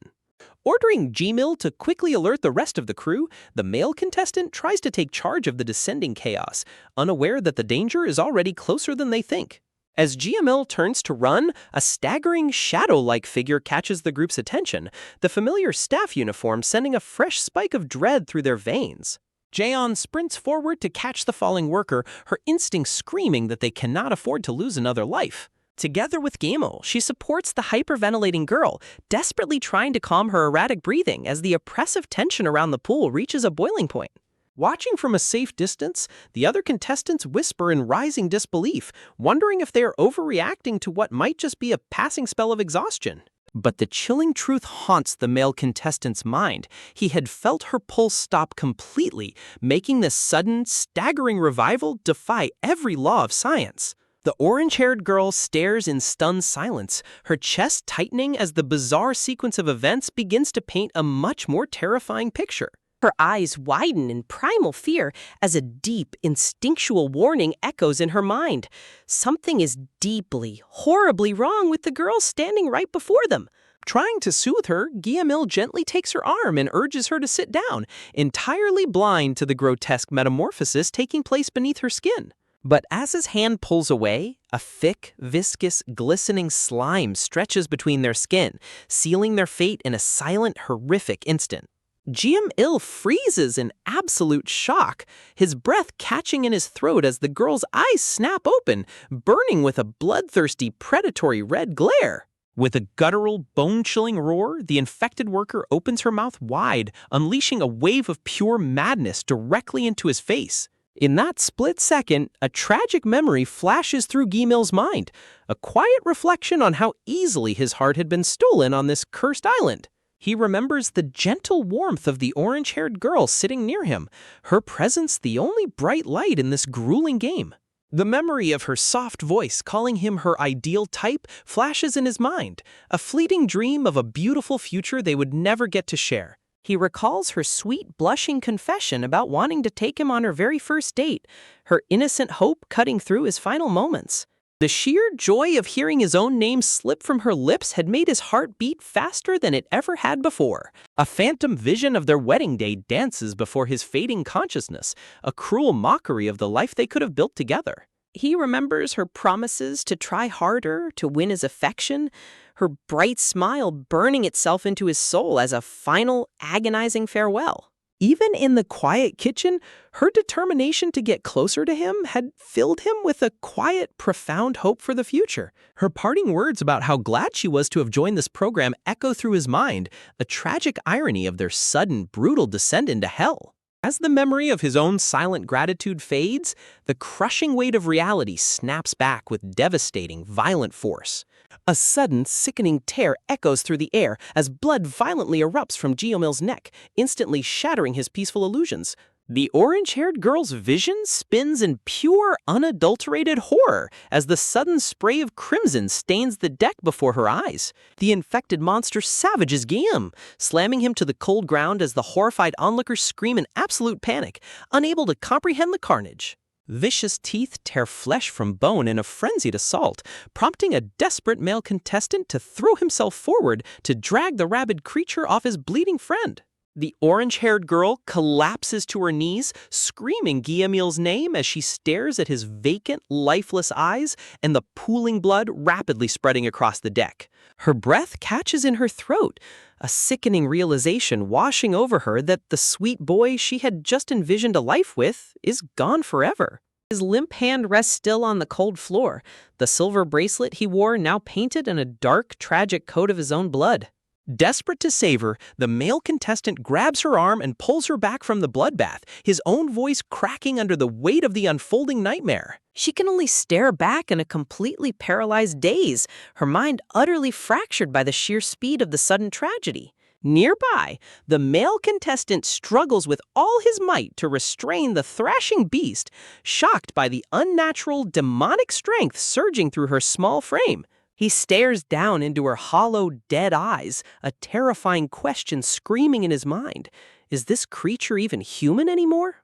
Ordering G-Mill to quickly alert the rest of the crew, the male contestant tries to take charge of the descending chaos, unaware that the danger is already closer than they think. As GML turns to run, a staggering, shadow-like figure catches the group's attention, the familiar staff uniform sending a fresh spike of dread through their veins. Jaeon sprints forward to catch the falling worker, her instincts screaming that they cannot afford to lose another life. Together with Gamel, she supports the hyperventilating girl, desperately trying to calm her erratic breathing as the oppressive tension around the pool reaches a boiling point. Watching from a safe distance, the other contestants whisper in rising disbelief, wondering if they are overreacting to what might just be a passing spell of exhaustion. But the chilling truth haunts the male contestant's mind. He had felt her pulse stop completely, making this sudden, staggering revival defy every law of science. The orange-haired girl stares in stunned silence, her chest tightening as the bizarre sequence of events begins to paint a much more terrifying picture. Her eyes widen in primal fear as a deep, instinctual warning echoes in her mind. Something is deeply, horribly wrong with the girl standing right before them. Trying to soothe her, Guillemil gently takes her arm and urges her to sit down, entirely blind to the grotesque metamorphosis taking place beneath her skin. But as his hand pulls away, a thick, viscous, glistening slime stretches between their skin, sealing their fate in a silent, horrific instant. Guillemil freezes in absolute shock, his breath catching in his throat as the girl's eyes snap open, burning with a bloodthirsty, predatory red glare. With a guttural, bone-chilling roar, the infected worker opens her mouth wide, unleashing a wave of pure madness directly into his face. In that split second, a tragic memory flashes through Guillemil's mind, a quiet reflection on how easily his heart had been stolen on this cursed island. He remembers the gentle warmth of the orange-haired girl sitting near him, her presence the only bright light in this grueling game. The memory of her soft voice calling him her ideal type flashes in his mind, a fleeting dream of a beautiful future they would never get to share. He recalls her sweet, blushing confession about wanting to take him on her very first date, her innocent hope cutting through his final moments. The sheer joy of hearing his own name slip from her lips had made his heart beat faster than it ever had before. A phantom vision of their wedding day dances before his fading consciousness, a cruel mockery of the life they could have built together. He remembers her promises to try harder, to win his affection, her bright smile burning itself into his soul as a final, agonizing farewell. Even in the quiet kitchen, her determination to get closer to him had filled him with a quiet, profound hope for the future. Her parting words about how glad she was to have joined this program echo through his mind, a tragic irony of their sudden, brutal descent into hell. As the memory of his own silent gratitude fades, the crushing weight of reality snaps back with devastating, violent force. A sudden, sickening tear echoes through the air as blood violently erupts from Guillemil's neck, instantly shattering his peaceful illusions. The orange-haired girl's vision spins in pure, unadulterated horror as the sudden spray of crimson stains the deck before her eyes. The infected monster savages Guillem, slamming him to the cold ground as the horrified onlookers scream in absolute panic, unable to comprehend the carnage. Vicious teeth tear flesh from bone in a frenzied assault, prompting a desperate male contestant to throw himself forward to drag the rabid creature off his bleeding friend. The orange-haired girl collapses to her knees, screaming Guillemil's name as she stares at his vacant, lifeless eyes and the pooling blood rapidly spreading across the deck. Her breath catches in her throat, a sickening realization washing over her that the sweet boy she had just envisioned a life with is gone forever. His limp hand rests still on the cold floor, the silver bracelet he wore now painted in a dark, tragic coat of his own blood. Desperate to save her, the male contestant grabs her arm and pulls her back from the bloodbath, his own voice cracking under the weight of the unfolding nightmare. She can only stare back in a completely paralyzed daze, her mind utterly fractured by the sheer speed of the sudden tragedy. Nearby, the male contestant struggles with all his might to restrain the thrashing beast, shocked by the unnatural, demonic strength surging through her small frame. He stares down into her hollow, dead eyes, a terrifying question screaming in his mind. Is this creature even human anymore?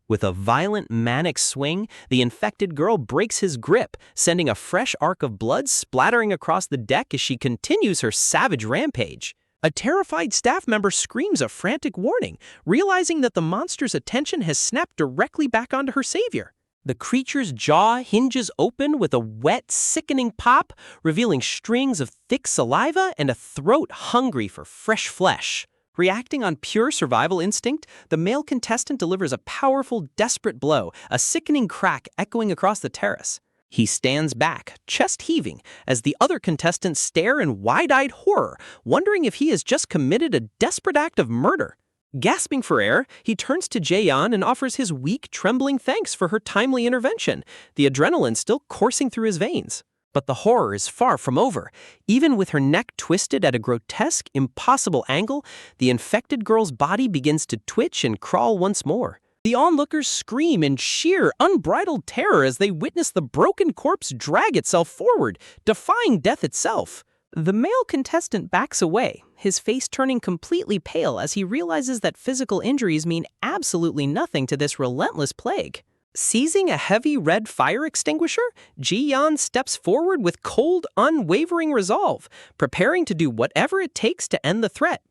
With a violent, manic swing, the infected girl breaks his grip, sending a fresh arc of blood splattering across the deck as she continues her savage rampage. A terrified staff member screams a frantic warning, realizing that the monster's attention has snapped directly back onto her savior. The creature's jaw hinges open with a wet, sickening pop, revealing strings of thick saliva and a throat hungry for fresh flesh. Reacting on pure survival instinct, the male contestant delivers a powerful, desperate blow, a sickening crack echoing across the terrace. He stands back, chest heaving, as the other contestants stare in wide-eyed horror, wondering if he has just committed a desperate act of murder. Gasping for air, he turns to Jaeyeon and offers his weak, trembling thanks for her timely intervention, the adrenaline still coursing through his veins. But the horror is far from over. Even with her neck twisted at a grotesque, impossible angle, the infected girl's body begins to twitch and crawl once more. The onlookers scream in sheer, unbridled terror as they witness the broken corpse drag itself forward, defying death itself. The male contestant backs away, his face turning completely pale as he realizes that physical injuries mean absolutely nothing to this relentless plague. Seizing a heavy red fire extinguisher, Ji-yeon steps forward with cold, unwavering resolve, preparing to do whatever it takes to end the threat.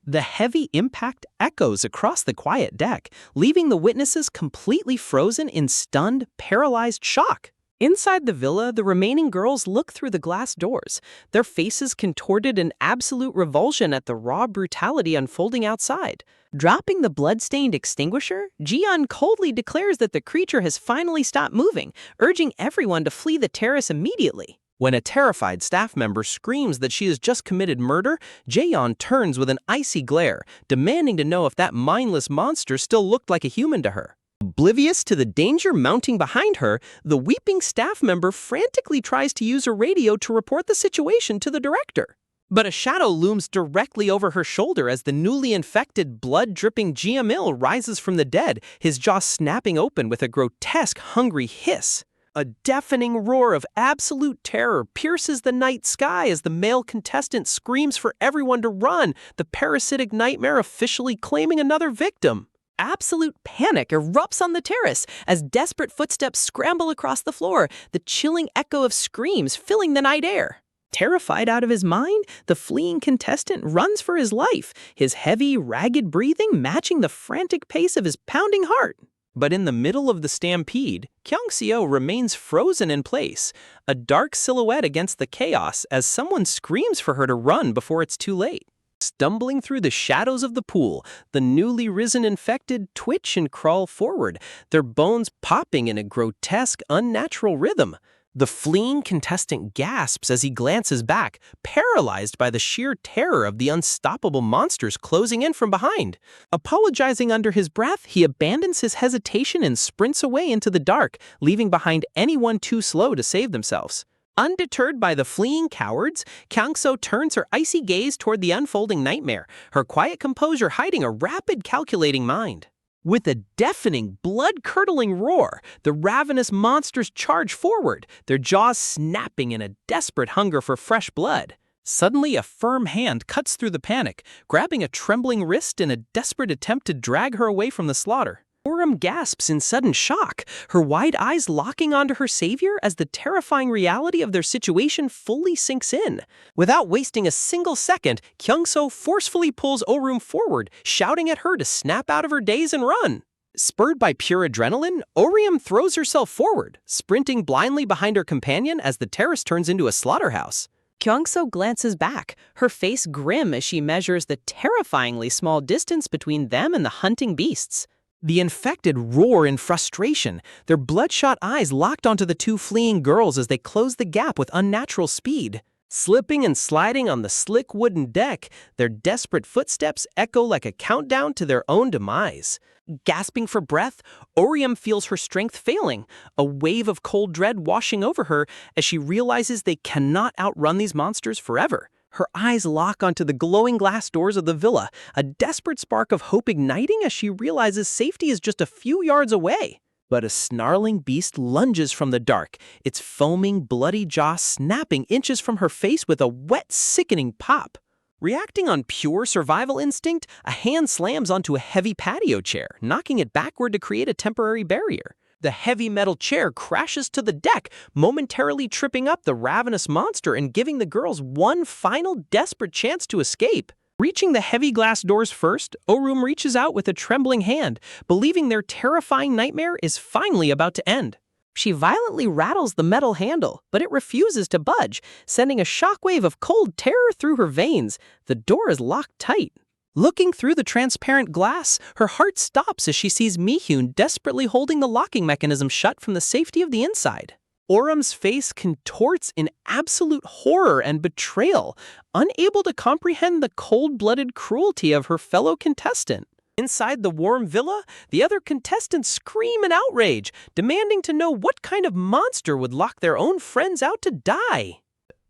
The heavy impact echoes across the quiet deck, leaving the witnesses completely frozen in stunned, paralyzed shock. Inside the villa, the remaining girls look through the glass doors, their faces contorted in absolute revulsion at the raw brutality unfolding outside. Dropping the blood-stained extinguisher, Ji-yeon coldly declares that the creature has finally stopped moving, urging everyone to flee the terrace immediately. When a terrified staff member screams that she has just committed murder, Jaeyeon turns with an icy glare, demanding to know if that mindless monster still looked like a human to her. Oblivious to the danger mounting behind her, the weeping staff member frantically tries to use her radio to report the situation to the director. But a shadow looms directly over her shoulder as the newly infected, blood-dripping Ji-yeon rises from the dead, his jaw snapping open with a grotesque, hungry hiss. A deafening roar of absolute terror pierces the night sky as the male contestant screams for everyone to run, the parasitic nightmare officially claiming another victim. Absolute panic erupts on the terrace as desperate footsteps scramble across the floor, the chilling echo of screams filling the night air. Terrified out of his mind, the fleeing contestant runs for his life, his heavy, ragged breathing matching the frantic pace of his pounding heart. But in the middle of the stampede, Kyung-seo remains frozen in place, a dark silhouette against the chaos as someone screams for her to run before it's too late. Stumbling through the shadows of the pool, the newly risen infected twitch and crawl forward, their bones popping in a grotesque, unnatural rhythm. The fleeing contestant gasps as he glances back, paralyzed by the sheer terror of the unstoppable monsters closing in from behind. Apologizing under his breath, he abandons his hesitation and sprints away into the dark, leaving behind anyone too slow to save themselves. Undeterred by the fleeing cowards, Kyung-seo turns her icy gaze toward the unfolding nightmare, her quiet composure hiding a rapid, calculating mind. With a deafening, blood-curdling roar, the ravenous monsters charge forward, their jaws snapping in a desperate hunger for fresh blood. Suddenly, a firm hand cuts through the panic, grabbing a trembling wrist in a desperate attempt to drag her away from the slaughter. Orim gasps in sudden shock, her wide eyes locking onto her savior as the terrifying reality of their situation fully sinks in. Without wasting a single second, Kyung-seo forcefully pulls Orim forward, shouting at her to snap out of her daze and run. Spurred by pure adrenaline, Orim throws herself forward, sprinting blindly behind her companion as the terrace turns into a slaughterhouse. Kyung-seo glances back, her face grim as she measures the terrifyingly small distance between them and the hunting beasts. The infected roar in frustration, their bloodshot eyes locked onto the two fleeing girls as they close the gap with unnatural speed. Slipping and sliding on the slick wooden deck, their desperate footsteps echo like a countdown to their own demise. Gasping for breath, Orim feels her strength failing, a wave of cold dread washing over her as she realizes they cannot outrun these monsters forever. Her eyes lock onto the glowing glass doors of the villa, a desperate spark of hope igniting as she realizes safety is just a few yards away. But a snarling beast lunges from the dark, its foaming, bloody jaw snapping inches from her face with a wet, sickening pop. Reacting on pure survival instinct, a hand slams onto a heavy patio chair, knocking it backward to create a temporary barrier. The heavy metal chair crashes to the deck, momentarily tripping up the ravenous monster and giving the girls one final desperate chance to escape. Reaching the heavy glass doors first, Orim reaches out with a trembling hand, believing their terrifying nightmare is finally about to end. She violently rattles the metal handle, but it refuses to budge, sending a shockwave of cold terror through her veins. The door is locked tight. Looking through the transparent glass, her heart stops as she sees Mi-hyun desperately holding the locking mechanism shut from the safety of the inside. Orim's face contorts in absolute horror and betrayal, unable to comprehend the cold-blooded cruelty of her fellow contestant. Inside the warm villa, the other contestants scream in outrage, demanding to know what kind of monster would lock their own friends out to die.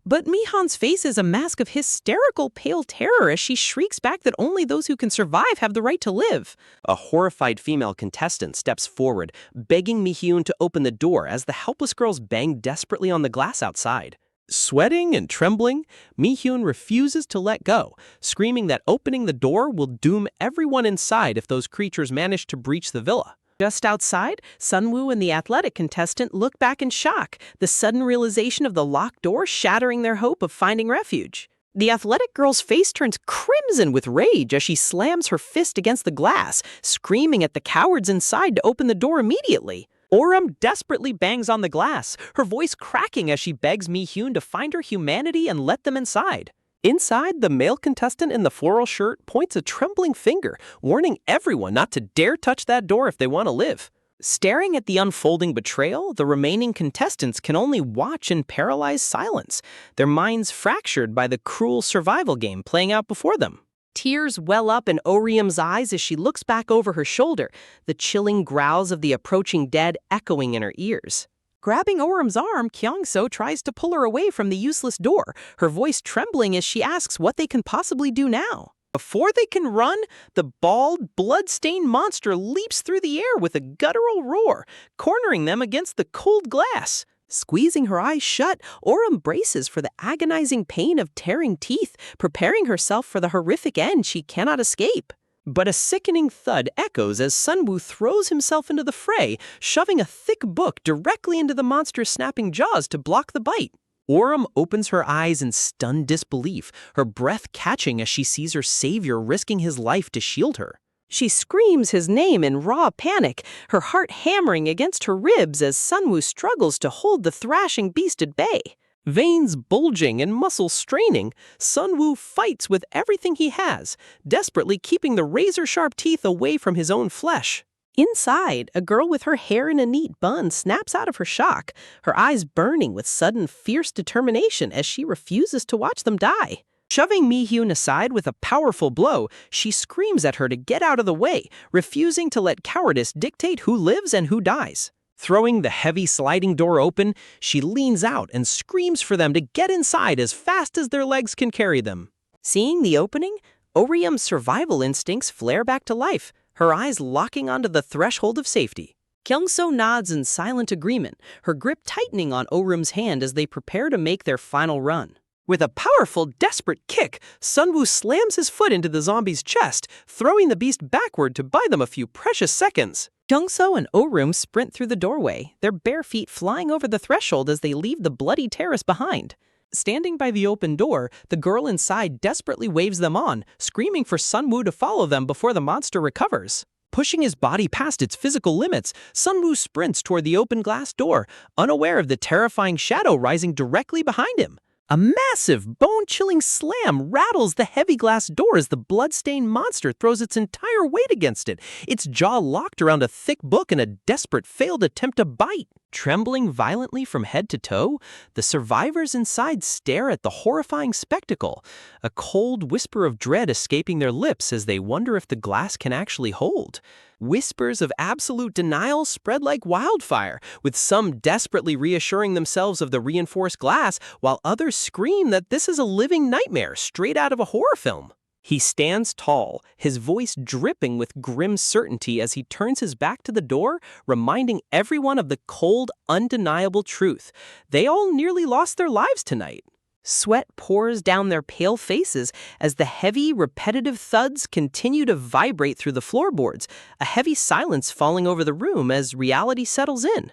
But Mihan's face is a mask of hysterical pale terror as she shrieks back that only those who can survive have the right to live. A horrified female contestant steps forward, begging Mi-hyun to open the door as the helpless girls bang desperately on the glass outside. Sweating and trembling, Mi-hyun refuses to let go, screaming that opening the door will doom everyone inside if those creatures manage to breach the villa. Just outside, Sunwoo and the athletic contestant look back in shock, the sudden realization of the locked door shattering their hope of finding refuge. The athletic girl's face turns crimson with rage as she slams her fist against the glass, screaming at the cowards inside to open the door immediately. Oram desperately bangs on the glass, her voice cracking as she begs Mi-hyun to find her humanity and let them inside. Inside, the male contestant in the floral shirt points a trembling finger, warning everyone not to dare touch that door if they want to live. Staring at the unfolding betrayal, the remaining contestants can only watch in paralyzed silence, their minds fractured by the cruel survival game playing out before them. Tears well up in Orium's eyes as she looks back over her shoulder, the chilling growls of the approaching dead echoing in her ears. Grabbing Orum's arm, Kyung-so tries to pull her away from the useless door, her voice trembling as she asks what they can possibly do now. Before they can run, the bald, blood-stained monster leaps through the air with a guttural roar, cornering them against the cold glass. Squeezing her eyes shut, Orum braces for the agonizing pain of tearing teeth, preparing herself for the horrific end she cannot escape. But a sickening thud echoes as Sunwoo throws himself into the fray, shoving a thick book directly into the monster's snapping jaws to block the bite. Orum opens her eyes in stunned disbelief, her breath catching as she sees her savior risking his life to shield her. She screams his name in raw panic, her heart hammering against her ribs as Sunwoo struggles to hold the thrashing beast at bay. Veins bulging and muscles straining, Sunwoo fights with everything he has, desperately keeping the razor-sharp teeth away from his own flesh. Inside, a girl with her hair in a neat bun snaps out of her shock, her eyes burning with sudden, fierce determination as she refuses to watch them die. Shoving Mi-hyun aside with a powerful blow, she screams at her to get out of the way, refusing to let cowardice dictate who lives and who dies. Throwing the heavy sliding door open, she leans out and screams for them to get inside as fast as their legs can carry them. Seeing the opening, Orium's survival instincts flare back to life, her eyes locking onto the threshold of safety. Kyung-so nods in silent agreement, her grip tightening on Orum's hand as they prepare to make their final run. With a powerful, desperate kick, Sunwoo slams his foot into the zombie's chest, throwing the beast backward to buy them a few precious seconds. Kyung-so and Orum sprint through the doorway, their bare feet flying over the threshold as they leave the bloody terrace behind. Standing by the open door, the girl inside desperately waves them on, screaming for Sunwoo to follow them before the monster recovers. Pushing his body past its physical limits, Sunwoo sprints toward the open glass door, unaware of the terrifying shadow rising directly behind him. A massive, bone-chilling slam rattles the heavy glass door as the blood-stained monster throws its entire weight against it, its jaw locked around a thick book in a desperate failed attempt to bite. Trembling violently from head to toe, the survivors inside stare at the horrifying spectacle, a cold whisper of dread escaping their lips as they wonder if the glass can actually hold. Whispers of absolute denial spread like wildfire, with some desperately reassuring themselves of the reinforced glass, while others scream that this is a living nightmare straight out of a horror film. He stands tall, his voice dripping with grim certainty as he turns his back to the door, reminding everyone of the cold, undeniable truth. They all nearly lost their lives tonight. Sweat pours down their pale faces as the heavy, repetitive thuds continue to vibrate through the floorboards, a heavy silence falling over the room as reality settles in.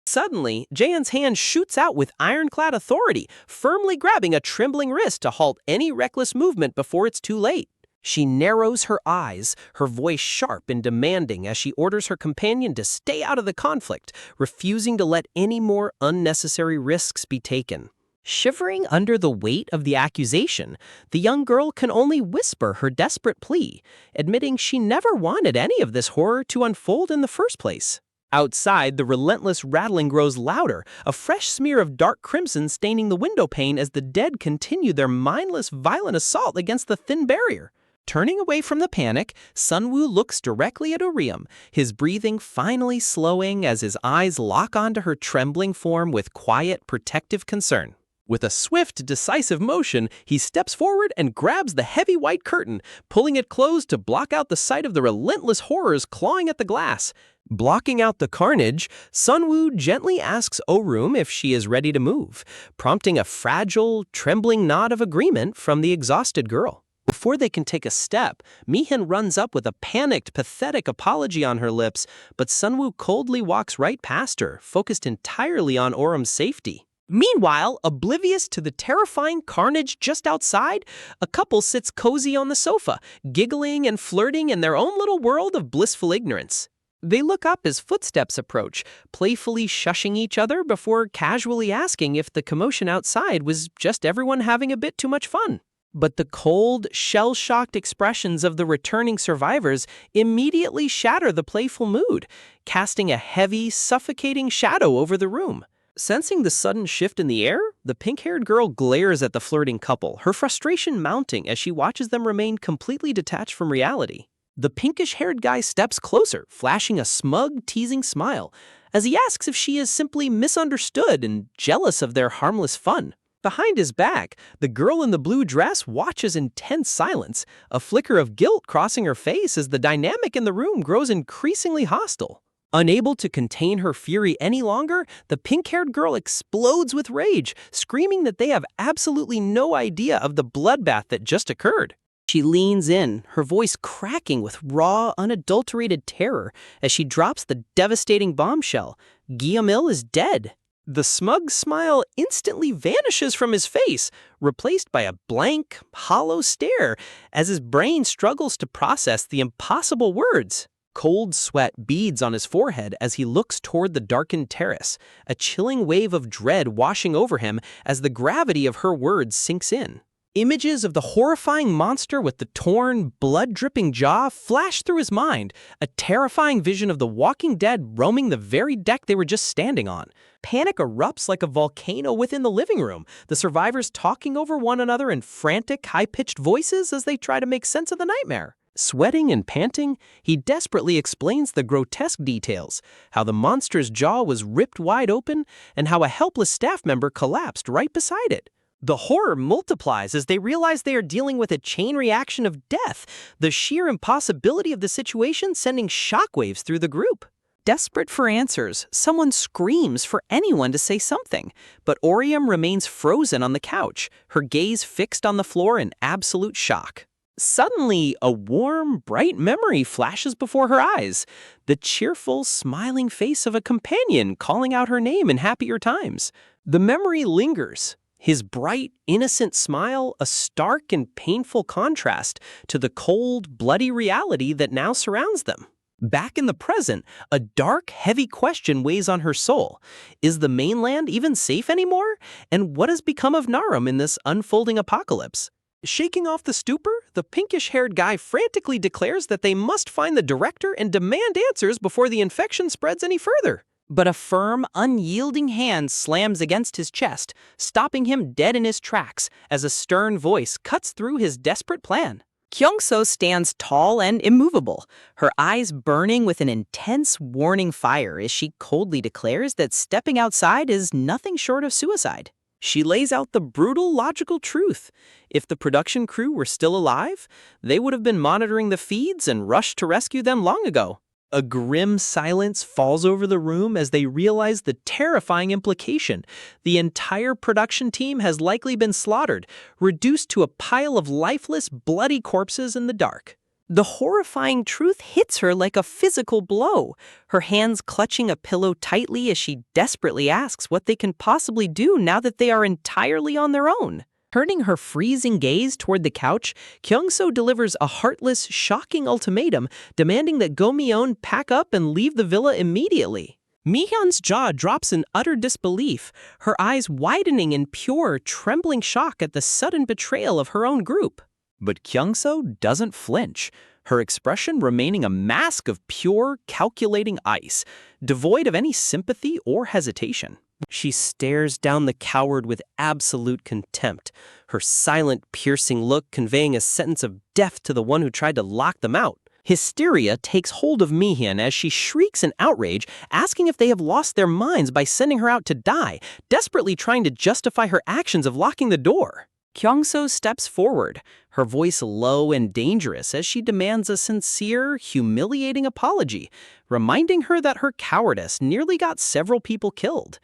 Suddenly, Jaehyun's hand shoots out with ironclad authority, firmly grabbing a trembling wrist to halt any reckless movement before it's too late. She narrows her eyes, her voice sharp and demanding as she orders her companion to stay out of the conflict, refusing to let any more unnecessary risks be taken. Shivering under the weight of the accusation, the young girl can only whisper her desperate plea, admitting she never wanted any of this horror to unfold in the first place. Outside, the relentless rattling grows louder, a fresh smear of dark crimson staining the window pane as the dead continue their mindless, violent assault against the thin barrier. Turning away from the panic, Sunwoo looks directly at Orium, his breathing finally slowing as his eyes lock onto her trembling form with quiet, protective concern. With a swift, decisive motion, he steps forward and grabs the heavy white curtain, pulling it closed to block out the sight of the relentless horrors clawing at the glass. Blocking out the carnage, Sunwoo gently asks Orium if she is ready to move, prompting a fragile, trembling nod of agreement from the exhausted girl. Before they can take a step, Mihyun runs up with a panicked, pathetic apology on her lips, but Sunwoo coldly walks right past her, focused entirely on Orium's safety. Meanwhile, oblivious to the terrifying carnage just outside, a couple sits cozy on the sofa, giggling and flirting in their own little world of blissful ignorance. They look up as footsteps approach, playfully shushing each other before casually asking if the commotion outside was just everyone having a bit too much fun. But the cold, shell-shocked expressions of the returning survivors immediately shatter the playful mood, casting a heavy, suffocating shadow over the room. Sensing the sudden shift in the air, the pink-haired girl glares at the flirting couple, her frustration mounting as she watches them remain completely detached from reality. The pinkish-haired guy steps closer, flashing a smug, teasing smile, as he asks if she is simply misunderstood and jealous of their harmless fun. Behind his back, the girl in the blue dress watches in tense silence, a flicker of guilt crossing her face as the dynamic in the room grows increasingly hostile. Unable to contain her fury any longer, the pink-haired girl explodes with rage, screaming that they have absolutely no idea of the bloodbath that just occurred. She leans in, her voice cracking with raw, unadulterated terror as she drops the devastating bombshell. Guillemil is dead. The smug smile instantly vanishes from his face, replaced by a blank, hollow stare as his brain struggles to process the impossible words. Cold sweat beads on his forehead as he looks toward the darkened terrace, a chilling wave of dread washing over him as the gravity of her words sinks in. Images of the horrifying monster with the torn, blood-dripping jaw flash through his mind, a terrifying vision of the walking dead roaming the very deck they were just standing on. Panic erupts like a volcano within the living room, the survivors talking over one another in frantic, high-pitched voices as they try to make sense of the nightmare. Sweating and panting, he desperately explains the grotesque details, how the monster's jaw was ripped wide open and how a helpless staff member collapsed right beside it. The horror multiplies as they realize they are dealing with a chain reaction of death, the sheer impossibility of the situation sending shockwaves through the group. Desperate for answers, someone screams for anyone to say something, but Orium remains frozen on the couch, her gaze fixed on the floor in absolute shock. Suddenly, a warm, bright memory flashes before her eyes, the cheerful, smiling face of a companion calling out her name in happier times. The memory lingers. His bright, innocent smile, a stark and painful contrast to the cold, bloody reality that now surrounds them. Back in the present, a dark, heavy question weighs on her soul. Is the mainland even safe anymore? And what has become of Narum in this unfolding apocalypse? Shaking off the stupor, the pinkish-haired guy frantically declares that they must find the director and demand answers before the infection spreads any further. But a firm, unyielding hand slams against his chest, stopping him dead in his tracks as a stern voice cuts through his desperate plan. Kyung-so stands tall and immovable, her eyes burning with an intense, warning fire as she coldly declares that stepping outside is nothing short of suicide. She lays out the brutal, logical truth. If the production crew were still alive, they would have been monitoring the feeds and rushed to rescue them long ago. A grim silence falls over the room as they realize the terrifying implication. The entire production team has likely been slaughtered, reduced to a pile of lifeless, bloody corpses in the dark. The horrifying truth hits her like a physical blow, her hands clutching a pillow tightly as she desperately asks what they can possibly do now that they are entirely on their own. Turning her freezing gaze toward the couch, Kyung-so delivers a heartless, shocking ultimatum demanding that Go-myeon pack up and leave the villa immediately. Mi-hyun's jaw drops in utter disbelief, her eyes widening in pure, trembling shock at the sudden betrayal of her own group. But Kyung-so doesn't flinch, her expression remaining a mask of pure, calculating ice. devoid of any sympathy or hesitation. She stares down the coward with absolute contempt, her silent, piercing look conveying a sentence of death to the one who tried to lock them out. Hysteria takes hold of Mihyun as she shrieks in outrage, asking if they have lost their minds by sending her out to die, desperately trying to justify her actions of locking the door. Kyungso steps forward, her voice low and dangerous as she demands a sincere, humiliating apology, reminding her that her cowardice nearly got several people killed.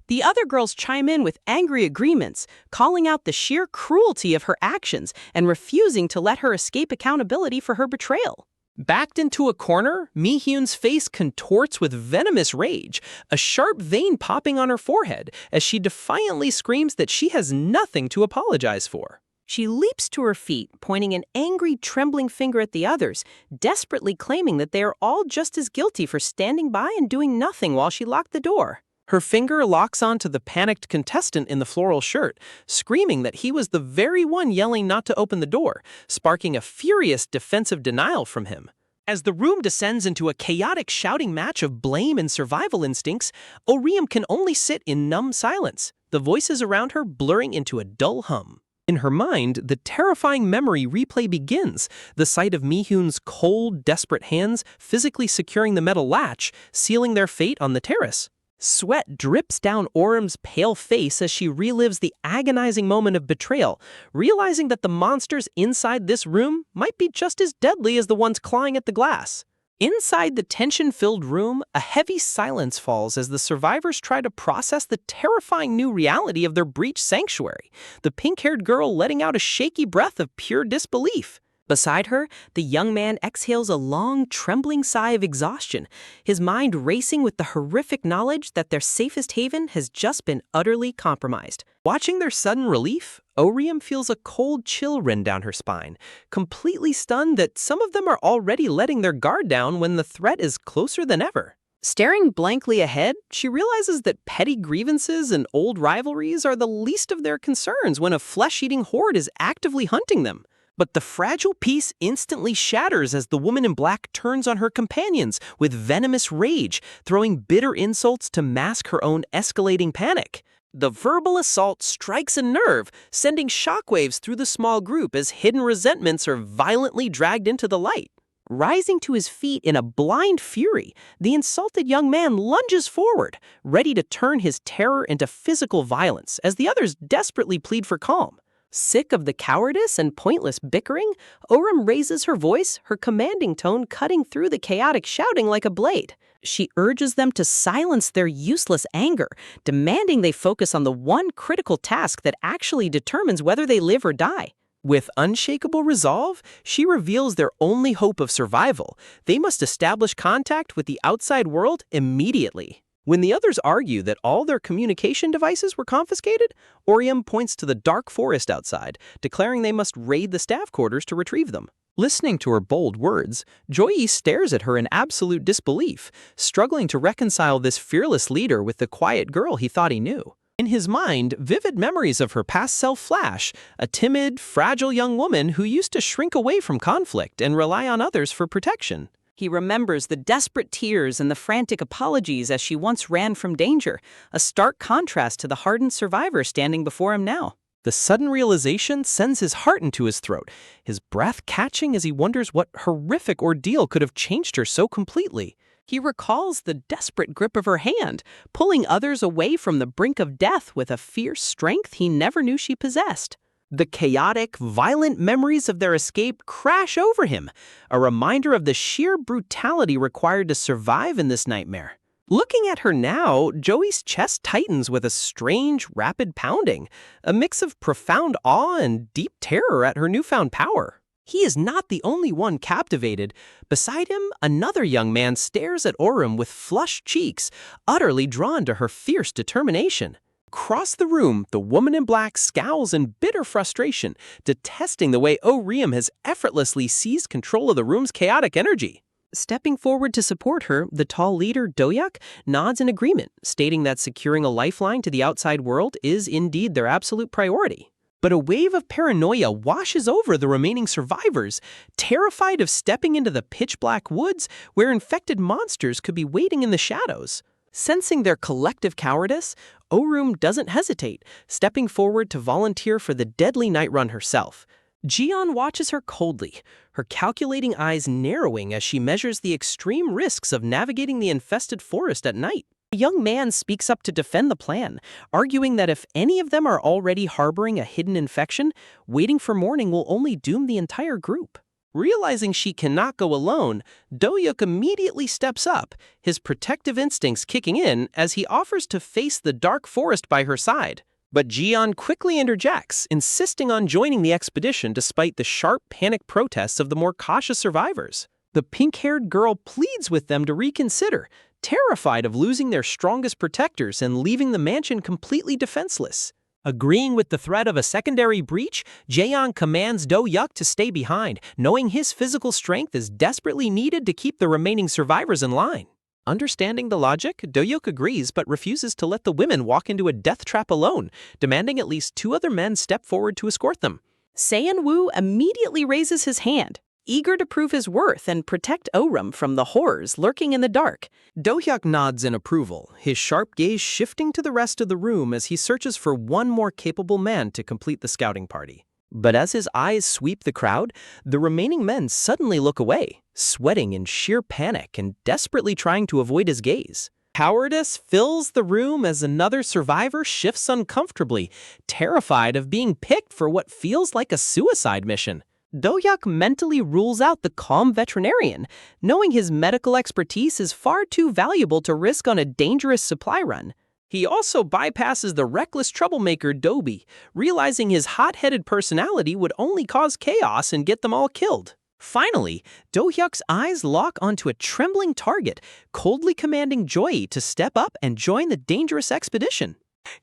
The other girls chime in with angry agreements, calling out the sheer cruelty of her actions and refusing to let her escape accountability for her betrayal. Backed into a corner, Mihyun's face contorts with venomous rage, a sharp vein popping on her forehead as she defiantly screams that she has nothing to apologize for. She leaps to her feet, pointing an angry, trembling finger at the others, desperately claiming that they are all just as guilty for standing by and doing nothing while she locked the door. Her finger locks onto the panicked contestant in the floral shirt, screaming that he was the very one yelling not to open the door, sparking a furious defensive denial from him. As the room descends into a chaotic shouting match of blame and survival instincts, Orium can only sit in numb silence, the voices around her blurring into a dull hum. In her mind, the terrifying memory replay begins, the sight of Mihyun's cold, desperate hands physically securing the metal latch, sealing their fate on the terrace. Sweat drips down Orum's pale face as she relives the agonizing moment of betrayal, realizing that the monsters inside this room might be just as deadly as the ones clawing at the glass. Inside the tension-filled room, a heavy silence falls as the survivors try to process the terrifying new reality of their breached sanctuary, the pink-haired girl letting out a shaky breath of pure disbelief. Beside her, the young man exhales a long, trembling sigh of exhaustion, his mind racing with the horrific knowledge that their safest haven has just been utterly compromised. Watching their sudden relief, Orium feels a cold chill run down her spine, completely stunned that some of them are already letting their guard down when the threat is closer than ever. Staring blankly ahead, she realizes that petty grievances and old rivalries are the least of their concerns when a flesh-eating horde is actively hunting them. But the fragile peace instantly shatters as the woman in black turns on her companions with venomous rage, throwing bitter insults to mask her own escalating panic. The verbal assault strikes a nerve, sending shockwaves through the small group as hidden resentments are violently dragged into the light. Rising to his feet in a blind fury, the insulted young man lunges forward, ready to turn his terror into physical violence as the others desperately plead for calm. Sick of the cowardice and pointless bickering, Oram raises her voice, her commanding tone cutting through the chaotic shouting like a blade. She urges them to silence their useless anger, demanding they focus on the one critical task that actually determines whether they live or die. With unshakable resolve, she reveals their only hope of survival. They must establish contact with the outside world immediately. When the others argue that all their communication devices were confiscated, Orium points to the dark forest outside, declaring they must raid the staff quarters to retrieve them. Listening to her bold words, Joyi stares at her in absolute disbelief, struggling to reconcile this fearless leader with the quiet girl he thought he knew. In his mind, vivid memories of her past self flash, a timid, fragile young woman who used to shrink away from conflict and rely on others for protection. He remembers the desperate tears and the frantic apologies as she once ran from danger, a stark contrast to the hardened survivor standing before him now. The sudden realization sends his heart into his throat, his breath catching as he wonders what horrific ordeal could have changed her so completely. He recalls the desperate grip of her hand, pulling others away from the brink of death with a fierce strength he never knew she possessed. The chaotic, violent memories of their escape crash over him, a reminder of the sheer brutality required to survive in this nightmare. Looking at her now, Joey's chest tightens with a strange, rapid pounding, a mix of profound awe and deep terror at her newfound power. He is not the only one captivated. Beside him, another young man stares at Orum with flushed cheeks, utterly drawn to her fierce determination. Across the room, the woman in black scowls in bitter frustration, detesting the way Orium has effortlessly seized control of the room's chaotic energy. Stepping forward to support her, the tall leader, Doyak, nods in agreement, stating that securing a lifeline to the outside world is indeed their absolute priority. But a wave of paranoia washes over the remaining survivors, terrified of stepping into the pitch-black woods where infected monsters could be waiting in the shadows. Sensing their collective cowardice, Orum doesn't hesitate, stepping forward to volunteer for the deadly night run herself. Jian watches her coldly, her calculating eyes narrowing as she measures the extreme risks of navigating the infested forest at night. A young man speaks up to defend the plan, arguing that if any of them are already harboring a hidden infection, waiting for morning will only doom the entire group. Realizing she cannot go alone, Do-hyuk immediately steps up, his protective instincts kicking in as he offers to face the dark forest by her side. But Jian quickly interjects, insisting on joining the expedition despite the sharp panic protests of the more cautious survivors. The pink-haired girl pleads with them to reconsider, terrified of losing their strongest protectors and leaving the mansion completely defenseless. Agreeing with the threat of a secondary breach, Jaeon commands Do-hyuk to stay behind, knowing his physical strength is desperately needed to keep the remaining survivors in line. Understanding the logic, Do-hyuk agrees but refuses to let the women walk into a death trap alone, demanding at least 2 other men step forward to escort them. Seon-woo immediately raises his hand, eager to prove his worth and protect Orum from the horrors lurking in the dark. Do-hyuk nods in approval, his sharp gaze shifting to the rest of the room as he searches for one more capable man to complete the scouting party. But as his eyes sweep the crowd, the remaining men suddenly look away, sweating in sheer panic and desperately trying to avoid his gaze. Cowardice fills the room as another survivor shifts uncomfortably, terrified of being picked for what feels like a suicide mission. Do-hyuk mentally rules out the calm veterinarian, knowing his medical expertise is far too valuable to risk on a dangerous supply run. He also bypasses the reckless troublemaker Doby, realizing his hot-headed personality would only cause chaos and get them all killed. Finally, Do-hyuk's eyes lock onto a trembling target, coldly commanding Joy to step up and join the dangerous expedition.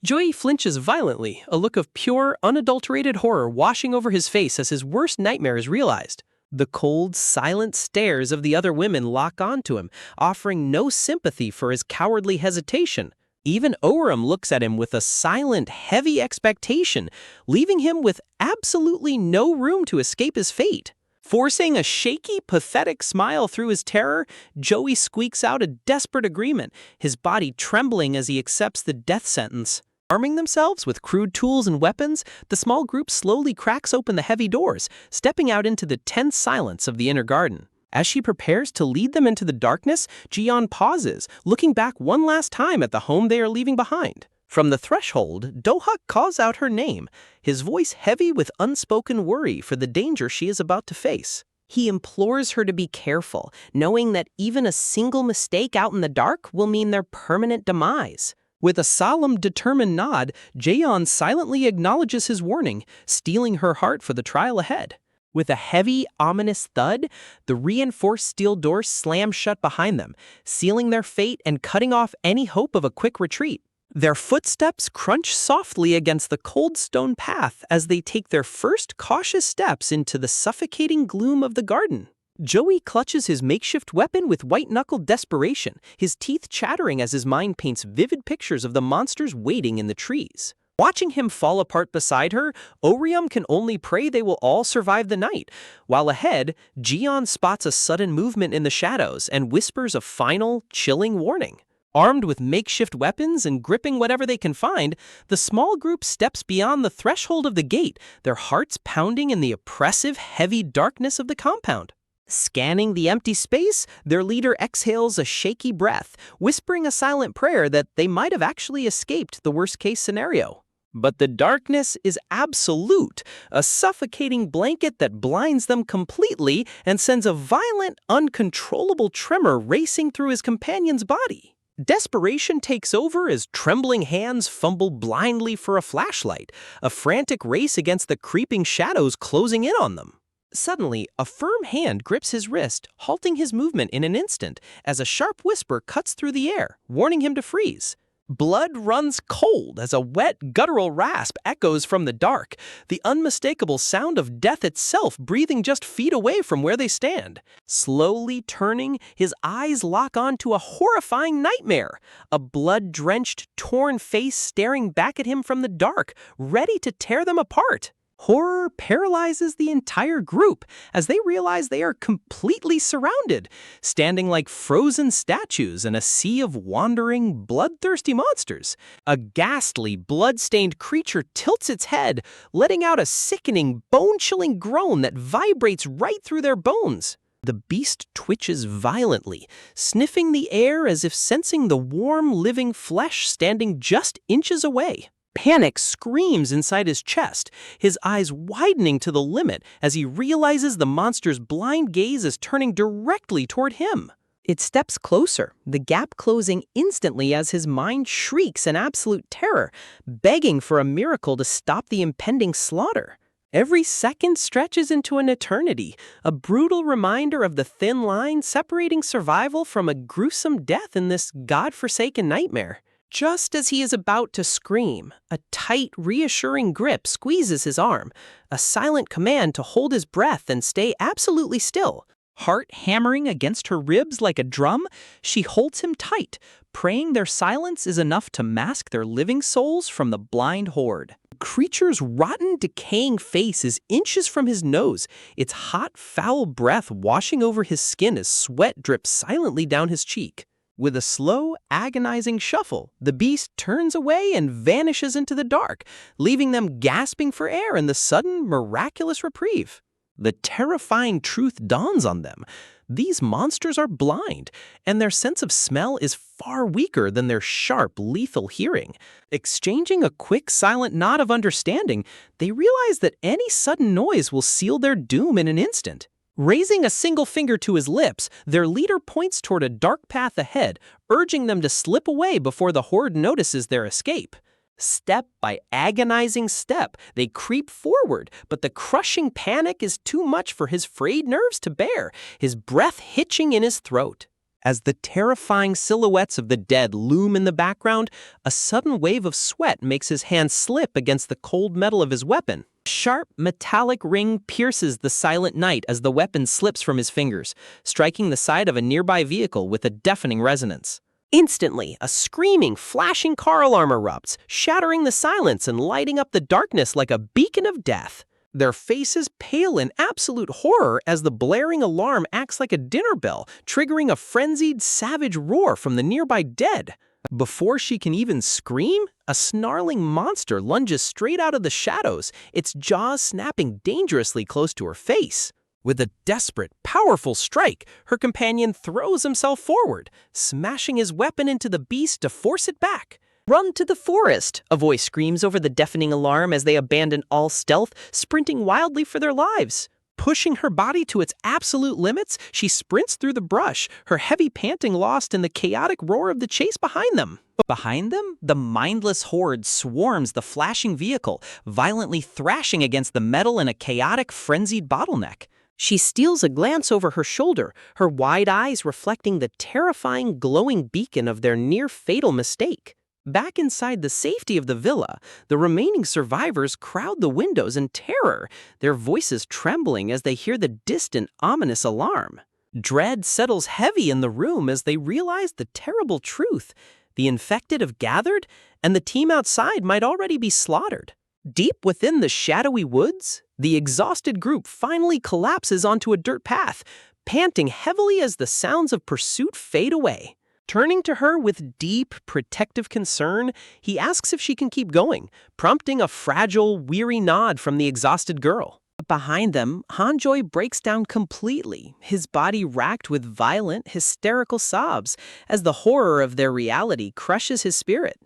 Joy flinches violently, a look of pure, unadulterated horror washing over his face as his worst nightmare is realized. The cold, silent stares of the other women lock onto him, offering no sympathy for his cowardly hesitation. Even Orum looks at him with a silent, heavy expectation, leaving him with absolutely no room to escape his fate. Forcing a shaky, pathetic smile through his terror, Joey squeaks out a desperate agreement, his body trembling as he accepts the death sentence. Arming themselves with crude tools and weapons, the small group slowly cracks open the heavy doors, stepping out into the tense silence of the inner garden. As she prepares to lead them into the darkness, Jian pauses, looking back one last time at the home they are leaving behind. From the threshold, Do-hyuk calls out her name, his voice heavy with unspoken worry for the danger she is about to face. He implores her to be careful, knowing that even a single mistake out in the dark will mean their permanent demise. With a solemn, determined nod, Jaeon silently acknowledges his warning, steeling her heart for the trial ahead. With a heavy, ominous thud, the reinforced steel doors slam shut behind them, sealing their fate and cutting off any hope of a quick retreat. Their footsteps crunch softly against the cold stone path as they take their first cautious steps into the suffocating gloom of the garden. Joey clutches his makeshift weapon with white-knuckled desperation, his teeth chattering as his mind paints vivid pictures of the monsters waiting in the trees. Watching him fall apart beside her, Orium can only pray they will all survive the night, while ahead, Jian spots a sudden movement in the shadows and whispers a final, chilling warning. Armed with makeshift weapons and gripping whatever they can find, the small group steps beyond the threshold of the gate, their hearts pounding in the oppressive, heavy darkness of the compound. Scanning the empty space, their leader exhales a shaky breath, whispering a silent prayer that they might have actually escaped the worst-case scenario. But the darkness is absolute, a suffocating blanket that blinds them completely and sends a violent, uncontrollable tremor racing through his companion's body. Desperation takes over as trembling hands fumble blindly for a flashlight, a frantic race against the creeping shadows closing in on them. Suddenly, a firm hand grips his wrist, halting his movement in an instant as a sharp whisper cuts through the air, warning him to freeze. Blood runs cold as a wet, guttural rasp echoes from the dark, the unmistakable sound of death itself breathing just feet away from where they stand. Slowly turning, his eyes lock onto a horrifying nightmare, a blood-drenched, torn face staring back at him from the dark, ready to tear them apart. Horror paralyzes the entire group as they realize they are completely surrounded, standing like frozen statues in a sea of wandering, bloodthirsty monsters. A ghastly, blood-stained creature tilts its head, letting out a sickening, bone-chilling groan that vibrates right through their bones. The beast twitches violently, sniffing the air as if sensing the warm, living flesh standing just inches away. Panic screams inside his chest, his eyes widening to the limit as he realizes the monster's blind gaze is turning directly toward him. It steps closer, the gap closing instantly as his mind shrieks in absolute terror, begging for a miracle to stop the impending slaughter. Every second stretches into an eternity, a brutal reminder of the thin line separating survival from a gruesome death in this God-forsaken nightmare. Just as he is about to scream, a tight, reassuring grip squeezes his arm, a silent command to hold his breath and stay absolutely still. Heart hammering against her ribs like a drum, she holds him tight, praying their silence is enough to mask their living souls from the blind horde. The creature's rotten, decaying face is inches from his nose, its hot, foul breath washing over his skin as sweat drips silently down his cheek. With a slow, agonizing shuffle, the beast turns away and vanishes into the dark, leaving them gasping for air in the sudden, miraculous reprieve. The terrifying truth dawns on them. These monsters are blind, and their sense of smell is far weaker than their sharp, lethal hearing. Exchanging a quick, silent nod of understanding, they realize that any sudden noise will seal their doom in an instant. Raising a single finger to his lips, their leader points toward a dark path ahead, urging them to slip away before the horde notices their escape. Step by agonizing step, they creep forward, but the crushing panic is too much for his frayed nerves to bear, his breath hitching in his throat. As the terrifying silhouettes of the dead loom in the background, a sudden wave of sweat makes his hand slip against the cold metal of his weapon. A sharp, metallic ring pierces the silent night as the weapon slips from his fingers, striking the side of a nearby vehicle with a deafening resonance. Instantly, a screaming, flashing car alarm erupts, shattering the silence and lighting up the darkness like a beacon of death. Their faces pale in absolute horror as the blaring alarm acts like a dinner bell, triggering a frenzied, savage roar from the nearby dead. Before she can even scream, a snarling monster lunges straight out of the shadows, its jaws snapping dangerously close to her face. With a desperate, powerful strike, her companion throws himself forward, smashing his weapon into the beast to force it back. "Run to the forest!" a voice screams over the deafening alarm as they abandon all stealth, sprinting wildly for their lives. Pushing her body to its absolute limits, she sprints through the brush, her heavy panting lost in the chaotic roar of the chase behind them. Behind them, the mindless horde swarms the flashing vehicle, violently thrashing against the metal in a chaotic, frenzied bottleneck. She steals a glance over her shoulder, her wide eyes reflecting the terrifying, glowing beacon of their near-fatal mistake. Back inside the safety of the villa, the remaining survivors crowd the windows in terror, their voices trembling as they hear the distant, ominous alarm. Dread settles heavy in the room as they realize the terrible truth. The infected have gathered, and the team outside might already be slaughtered. Deep within the shadowy woods, the exhausted group finally collapses onto a dirt path, panting heavily as the sounds of pursuit fade away. Turning to her with deep, protective concern, he asks if she can keep going, prompting a fragile, weary nod from the exhausted girl. Behind them, Hanjoy breaks down completely, his body racked with violent, hysterical sobs as the horror of their reality crushes his spirit.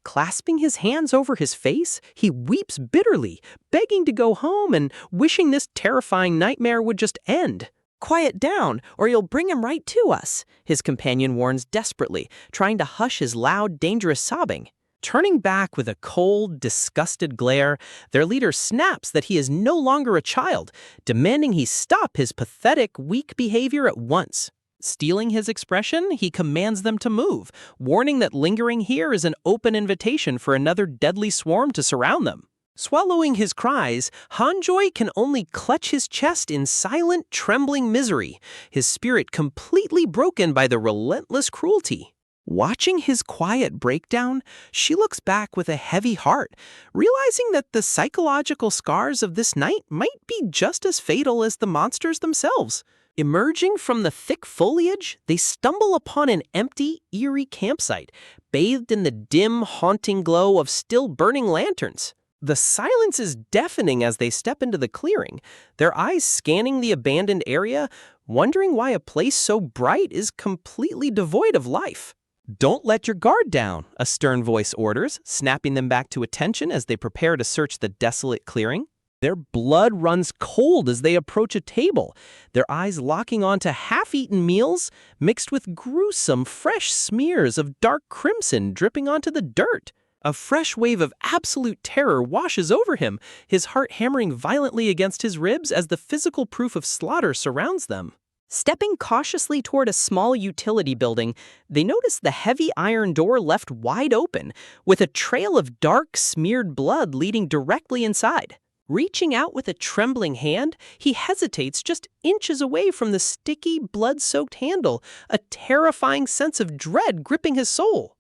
Clasping his hands over his face, he weeps bitterly, begging to go home and wishing this terrifying nightmare would just end. "Quiet down, or you'll bring him right to us," his companion warns desperately, trying to hush his loud, dangerous sobbing. Turning back with a cold, disgusted glare, their leader snaps that he is no longer a child, demanding he stop his pathetic, weak behavior at once. Stealing his expression, he commands them to move, warning that lingering here is an open invitation for another deadly swarm to surround them. Swallowing his cries, Hanjoy can only clutch his chest in silent, trembling misery, his spirit completely broken by the relentless cruelty. Watching his quiet breakdown, she looks back with a heavy heart, realizing that the psychological scars of this night might be just as fatal as the monsters themselves. Emerging from the thick foliage, they stumble upon an empty, eerie campsite, bathed in the dim, haunting glow of still burning lanterns. The silence is deafening as they step into the clearing, their eyes scanning the abandoned area, wondering why a place so bright is completely devoid of life. "Don't let your guard down," a stern voice orders, snapping them back to attention as they prepare to search the desolate clearing. Their blood runs cold as they approach a table, their eyes locking onto half-eaten meals mixed with gruesome, fresh smears of dark crimson dripping onto the dirt. A fresh wave of absolute terror washes over him, his heart hammering violently against his ribs as the physical proof of slaughter surrounds them. Stepping cautiously toward a small utility building, they notice the heavy iron door left wide open, with a trail of dark, smeared blood leading directly inside. Reaching out with a trembling hand, he hesitates just inches away from the sticky, blood-soaked handle, a terrifying sense of dread gripping his soul.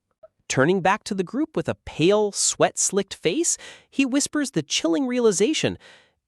Turning back to the group with a pale, sweat-slicked face, he whispers the chilling realization: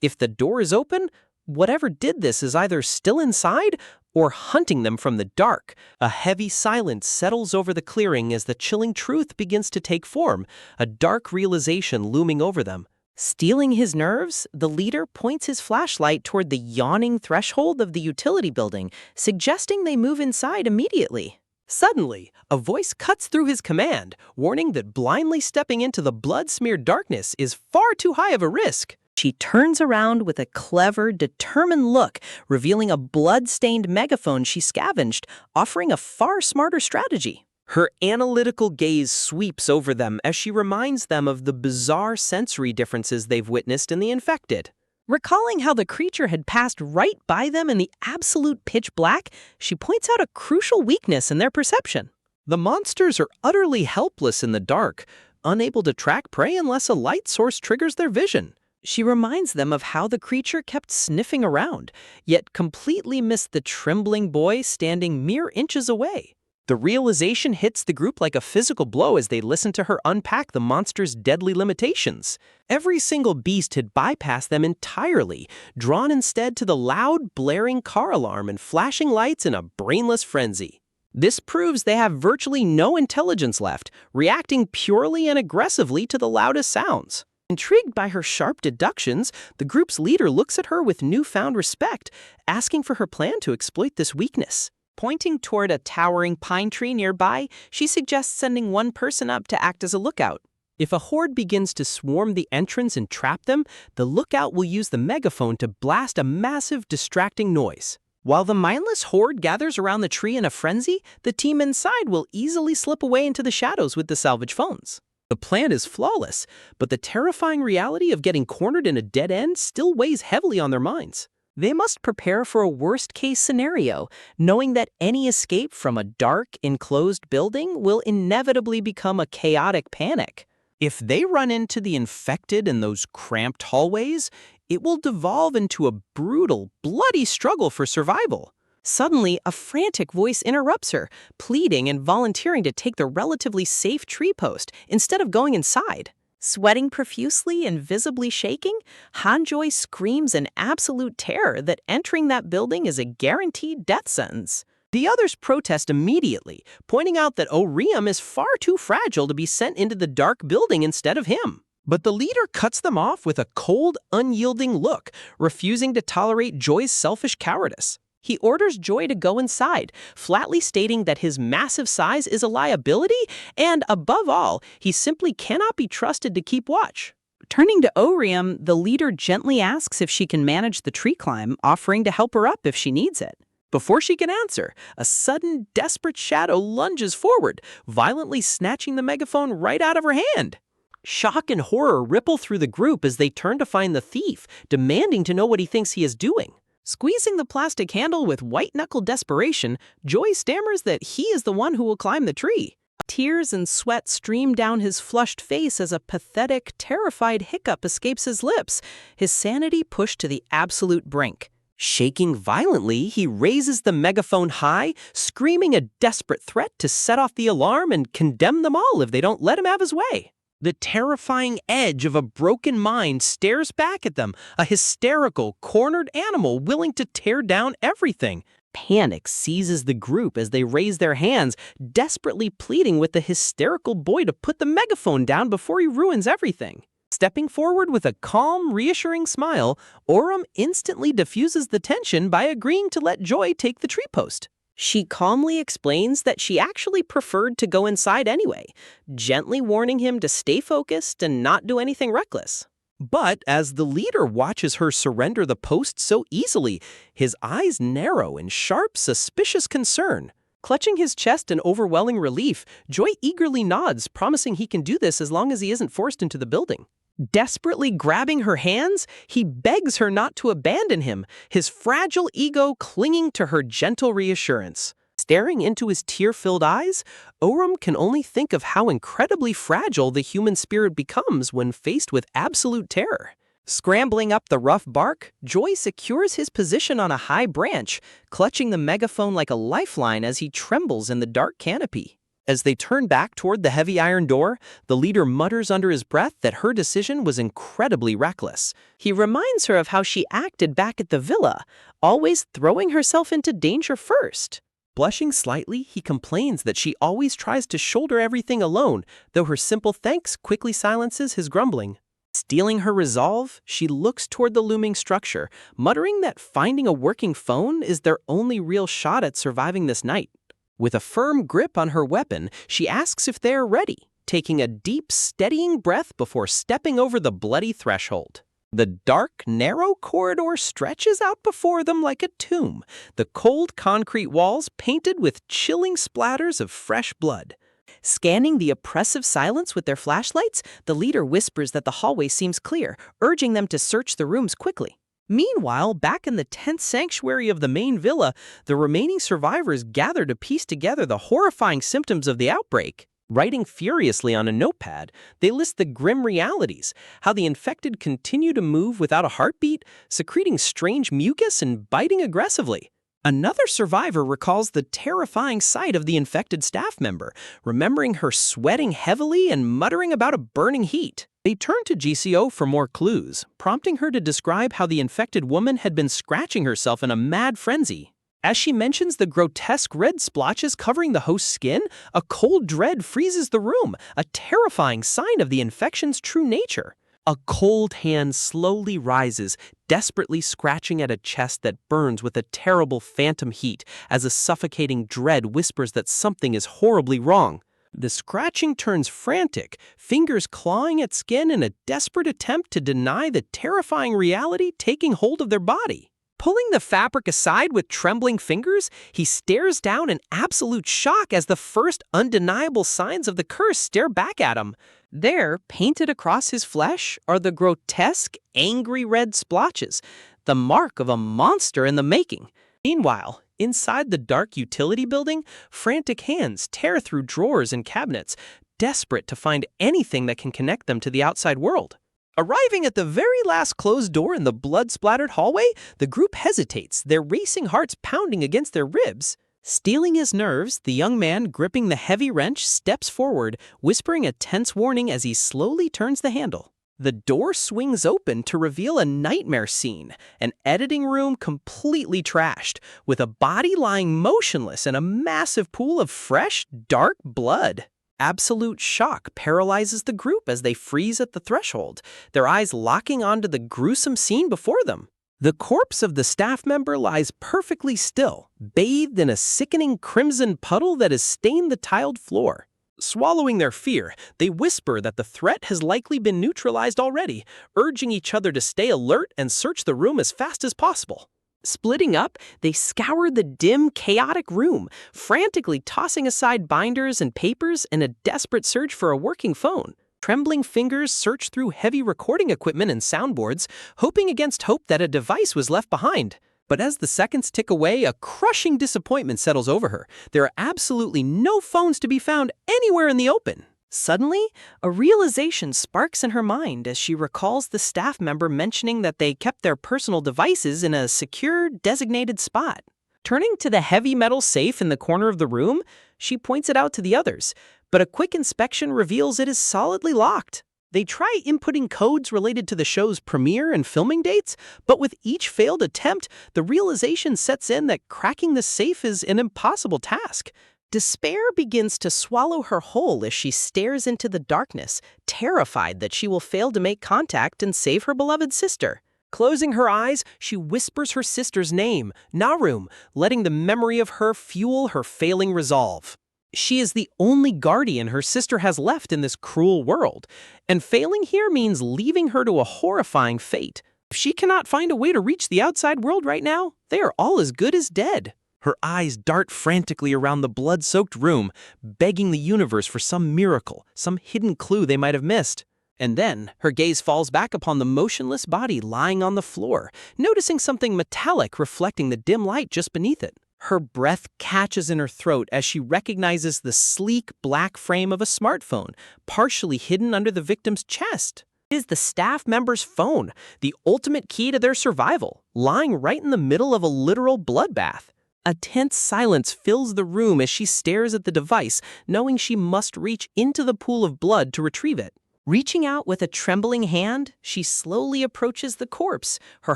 if the door is open, whatever did this is either still inside or hunting them from the dark. A heavy silence settles over the clearing as the chilling truth begins to take form, a dark realization looming over them. Stealing his nerves, the leader points his flashlight toward the yawning threshold of the utility building, suggesting they move inside immediately. Suddenly, a voice cuts through his command, warning that blindly stepping into the blood-smeared darkness is far too high of a risk. She turns around with a clever, determined look, revealing a blood-stained megaphone she scavenged, offering a far smarter strategy. Her analytical gaze sweeps over them as she reminds them of the bizarre sensory differences they've witnessed in the infected. Recalling how the creature had passed right by them in the absolute pitch black, she points out a crucial weakness in their perception. The monsters are utterly helpless in the dark, unable to track prey unless a light source triggers their vision. She reminds them of how the creature kept sniffing around, yet completely missed the trembling boy standing mere inches away. The realization hits the group like a physical blow as they listen to her unpack the monster's deadly limitations. Every single beast had bypassed them entirely, drawn instead to the loud, blaring car alarm and flashing lights in a brainless frenzy. This proves they have virtually no intelligence left, reacting purely and aggressively to the loudest sounds. Intrigued by her sharp deductions, the group's leader looks at her with newfound respect, asking for her plan to exploit this weakness. Pointing toward a towering pine tree nearby, she suggests sending one person up to act as a lookout. If a horde begins to swarm the entrance and trap them, the lookout will use the megaphone to blast a massive, distracting noise. While the mindless horde gathers around the tree in a frenzy, the team inside will easily slip away into the shadows with the salvage phones. The plan is flawless, but the terrifying reality of getting cornered in a dead end still weighs heavily on their minds. They must prepare for a worst-case scenario, knowing that any escape from a dark, enclosed building will inevitably become a chaotic panic. If they run into the infected in those cramped hallways, it will devolve into a brutal, bloody struggle for survival. Suddenly, a frantic voice interrupts her, pleading and volunteering to take the relatively safe tree post instead of going inside. Sweating profusely and visibly shaking, Hanjoy screams in absolute terror that entering that building is a guaranteed death sentence. The others protest immediately, pointing out that Orium is far too fragile to be sent into the dark building instead of him. But the leader cuts them off with a cold, unyielding look, refusing to tolerate Joy's selfish cowardice. He orders Joy to go inside, flatly stating that his massive size is a liability, and above all, he simply cannot be trusted to keep watch. Turning to Orium, the leader gently asks if she can manage the tree climb, offering to help her up if she needs it. Before she can answer, a sudden, desperate shadow lunges forward, violently snatching the megaphone right out of her hand. Shock and horror ripple through the group as they turn to find the thief, demanding to know what he thinks he is doing. Squeezing the plastic handle with white-knuckle desperation, Joy stammers that he is the one who will climb the tree. Tears and sweat stream down his flushed face as a pathetic, terrified hiccup escapes his lips, his sanity pushed to the absolute brink. Shaking violently, he raises the megaphone high, screaming a desperate threat to set off the alarm and condemn them all if they don't let him have his way. The terrifying edge of a broken mind stares back at them, a hysterical, cornered animal willing to tear down everything. Panic seizes the group as they raise their hands, desperately pleading with the hysterical boy to put the megaphone down before he ruins everything. Stepping forward with a calm, reassuring smile, Oram instantly diffuses the tension by agreeing to let Joy take the tree post. She calmly explains that she actually preferred to go inside anyway, gently warning him to stay focused and not do anything reckless. But as the leader watches her surrender the post so easily, his eyes narrow in sharp, suspicious concern. Clutching his chest in overwhelming relief, Joy eagerly nods, promising he can do this as long as he isn't forced into the building. Desperately grabbing her hands, he begs her not to abandon him, his fragile ego clinging to her gentle reassurance. Staring into his tear-filled eyes, Oram can only think of how incredibly fragile the human spirit becomes when faced with absolute terror. Scrambling up the rough bark, Joy secures his position on a high branch, clutching the megaphone like a lifeline as he trembles in the dark canopy. As they turn back toward the heavy iron door, the leader mutters under his breath that her decision was incredibly reckless. He reminds her of how she acted back at the villa, always throwing herself into danger first. Blushing slightly, he complains that she always tries to shoulder everything alone, though her simple thanks quickly silences his grumbling. Stealing her resolve, she looks toward the looming structure, muttering that finding a working phone is their only real shot at surviving this night. With a firm grip on her weapon, she asks if they are ready, taking a deep, steadying breath before stepping over the bloody threshold. The dark, narrow corridor stretches out before them like a tomb, the cold concrete walls painted with chilling splatters of fresh blood. Scanning the oppressive silence with their flashlights, the leader whispers that the hallway seems clear, urging them to search the rooms quickly. Meanwhile, back in the tense sanctuary of the main villa, the remaining survivors gather to piece together the horrifying symptoms of the outbreak. Writing furiously on a notepad, they list the grim realities, how the infected continue to move without a heartbeat, secreting strange mucus and biting aggressively. Another survivor recalls the terrifying sight of the infected staff member, remembering her sweating heavily and muttering about a burning heat. They turn to GCO for more clues, prompting her to describe how the infected woman had been scratching herself in a mad frenzy. As she mentions the grotesque red splotches covering the host's skin, a cold dread freezes the room, a terrifying sign of the infection's true nature. A cold hand slowly rises, desperately scratching at a chest that burns with a terrible phantom heat as a suffocating dread whispers that something is horribly wrong. The scratching turns frantic, fingers clawing at skin in a desperate attempt to deny the terrifying reality taking hold of their body. Pulling the fabric aside with trembling fingers, he stares down in absolute shock as the first undeniable signs of the curse stare back at him. There, painted across his flesh, are the grotesque, angry red splotches, the mark of a monster in the making. Meanwhile, inside the dark utility building, frantic hands tear through drawers and cabinets, desperate to find anything that can connect them to the outside world. Arriving at the very last closed door in the blood-splattered hallway, the group hesitates, their racing hearts pounding against their ribs. Steeling his nerves, the young man gripping the heavy wrench steps forward, whispering a tense warning as he slowly turns the handle. The door swings open to reveal a nightmare scene, an editing room completely trashed, with a body lying motionless in a massive pool of fresh, dark blood. Absolute shock paralyzes the group as they freeze at the threshold, their eyes locking onto the gruesome scene before them. The corpse of the staff member lies perfectly still, bathed in a sickening crimson puddle that has stained the tiled floor. Swallowing their fear, they whisper that the threat has likely been neutralized already, urging each other to stay alert and search the room as fast as possible. Splitting up, they scour the dim, chaotic room, frantically tossing aside binders and papers in a desperate search for a working phone. Trembling fingers search through heavy recording equipment and soundboards, hoping against hope that a device was left behind. But as the seconds tick away, a crushing disappointment settles over her. There are absolutely no phones to be found anywhere in the open. Suddenly, a realization sparks in her mind as she recalls the staff member mentioning that they kept their personal devices in a secure, designated spot. Turning to the heavy metal safe in the corner of the room, she points it out to the others, but a quick inspection reveals it is solidly locked. They try inputting codes related to the show's premiere and filming dates, but with each failed attempt, the realization sets in that cracking the safe is an impossible task. Despair begins to swallow her whole as she stares into the darkness, terrified that she will fail to make contact and save her beloved sister. Closing her eyes, she whispers her sister's name, Narum, letting the memory of her fuel her failing resolve. She is the only guardian her sister has left in this cruel world, and failing here means leaving her to a horrifying fate. If she cannot find a way to reach the outside world right now, they are all as good as dead. Her eyes dart frantically around the blood-soaked room, begging the universe for some miracle, some hidden clue they might have missed. And then, her gaze falls back upon the motionless body lying on the floor, noticing something metallic reflecting the dim light just beneath it. Her breath catches in her throat as she recognizes the sleek black frame of a smartphone, partially hidden under the victim's chest. It is the staff member's phone, the ultimate key to their survival, lying right in the middle of a literal bloodbath. A tense silence fills the room as she stares at the device, knowing she must reach into the pool of blood to retrieve it. Reaching out with a trembling hand, she slowly approaches the corpse, her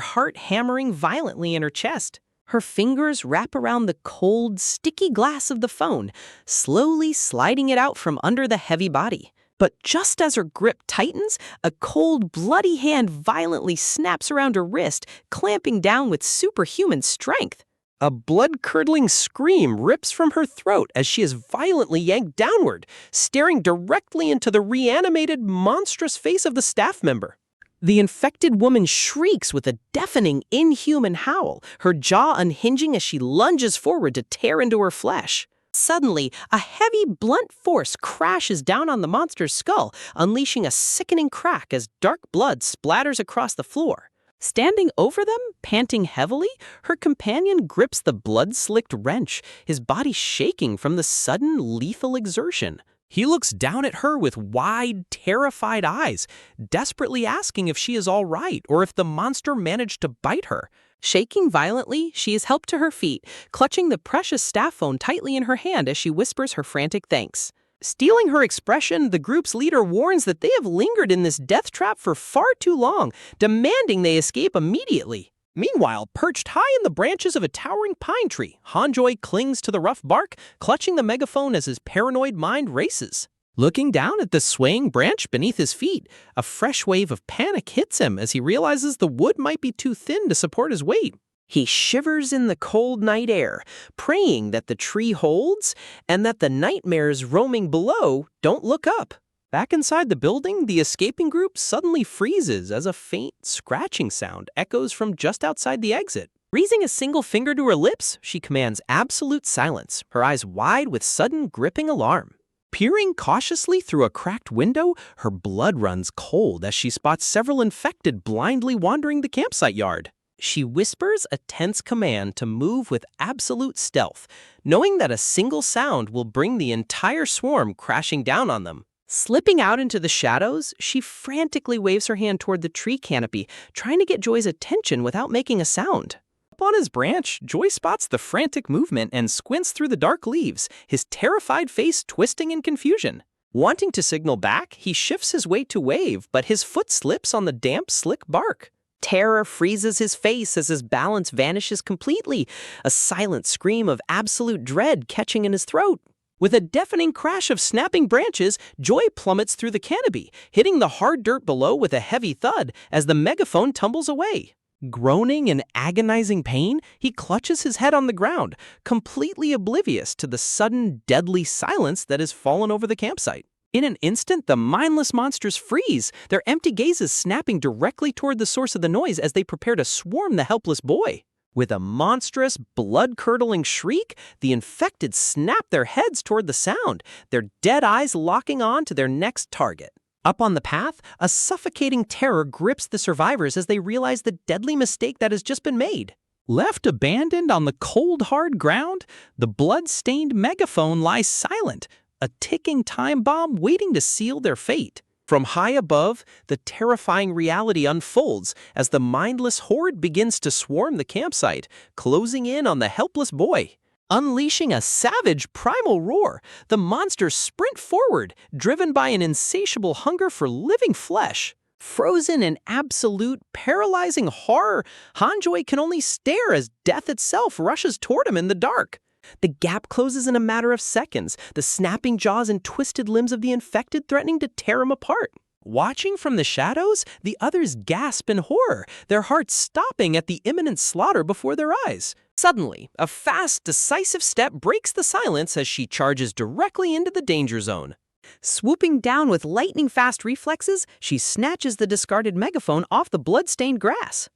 heart hammering violently in her chest. Her fingers wrap around the cold, sticky glass of the phone, slowly sliding it out from under the heavy body. But just as her grip tightens, a cold, bloody hand violently snaps around her wrist, clamping down with superhuman strength. A blood-curdling scream rips from her throat as she is violently yanked downward, staring directly into the reanimated, monstrous face of the staff member. The infected woman shrieks with a deafening, inhuman howl, her jaw unhinging as she lunges forward to tear into her flesh. Suddenly, a heavy, blunt force crashes down on the monster's skull, unleashing a sickening crack as dark blood splatters across the floor. Standing over them, panting heavily, her companion grips the blood-slicked wrench, his body shaking from the sudden, lethal exertion. He looks down at her with wide, terrified eyes, desperately asking if she is all right or if the monster managed to bite her. Shaking violently, she is helped to her feet, clutching the precious staff phone tightly in her hand as she whispers her frantic thanks. Stealing her expression, the group's leader warns that they have lingered in this death trap for far too long, demanding they escape immediately. Meanwhile, perched high in the branches of a towering pine tree, Hanjoy clings to the rough bark, clutching the megaphone as his paranoid mind races. Looking down at the swaying branch beneath his feet, a fresh wave of panic hits him as he realizes the wood might be too thin to support his weight. He shivers in the cold night air, praying that the tree holds and that the nightmares roaming below don't look up. Back inside the building, the escaping group suddenly freezes as a faint scratching sound echoes from just outside the exit. Raising a single finger to her lips, she commands absolute silence, her eyes wide with sudden gripping alarm. Peering cautiously through a cracked window, her blood runs cold as she spots several infected blindly wandering the campsite yard. She whispers a tense command to move with absolute stealth, knowing that a single sound will bring the entire swarm crashing down on them. Slipping out into the shadows, she frantically waves her hand toward the tree canopy, trying to get Joy's attention without making a sound. Up on his branch, Joy spots the frantic movement and squints through the dark leaves, his terrified face twisting in confusion. Wanting to signal back, he shifts his weight to wave, but his foot slips on the damp, slick bark. Terror freezes his face as his balance vanishes completely, a silent scream of absolute dread catching in his throat. With a deafening crash of snapping branches, Joy plummets through the canopy, hitting the hard dirt below with a heavy thud as the megaphone tumbles away. Groaning in agonizing pain, he clutches his head on the ground, completely oblivious to the sudden, deadly silence that has fallen over the campsite. In an instant, the mindless monsters freeze, their empty gazes snapping directly toward the source of the noise as they prepare to swarm the helpless boy. With a monstrous, blood-curdling shriek, the infected snap their heads toward the sound, their dead eyes locking on to their next target. Up on the path, a suffocating terror grips the survivors as they realize the deadly mistake that has just been made. Left abandoned on the cold, hard ground, the blood-stained megaphone lies silent, a ticking time bomb waiting to seal their fate. From high above, the terrifying reality unfolds as the mindless horde begins to swarm the campsite, closing in on the helpless boy. Unleashing a savage primal roar, the monsters sprint forward, driven by an insatiable hunger for living flesh. Frozen in absolute, paralyzing horror, Hanjoy can only stare as death itself rushes toward him in the dark. The gap closes in a matter of seconds, the snapping jaws and twisted limbs of the infected threatening to tear him apart. Watching from the shadows, the others gasp in horror, their hearts stopping at the imminent slaughter before their eyes. Suddenly, a fast, decisive step breaks the silence as she charges directly into the danger zone. Swooping down with lightning-fast reflexes, she snatches the discarded megaphone off the blood-stained grass.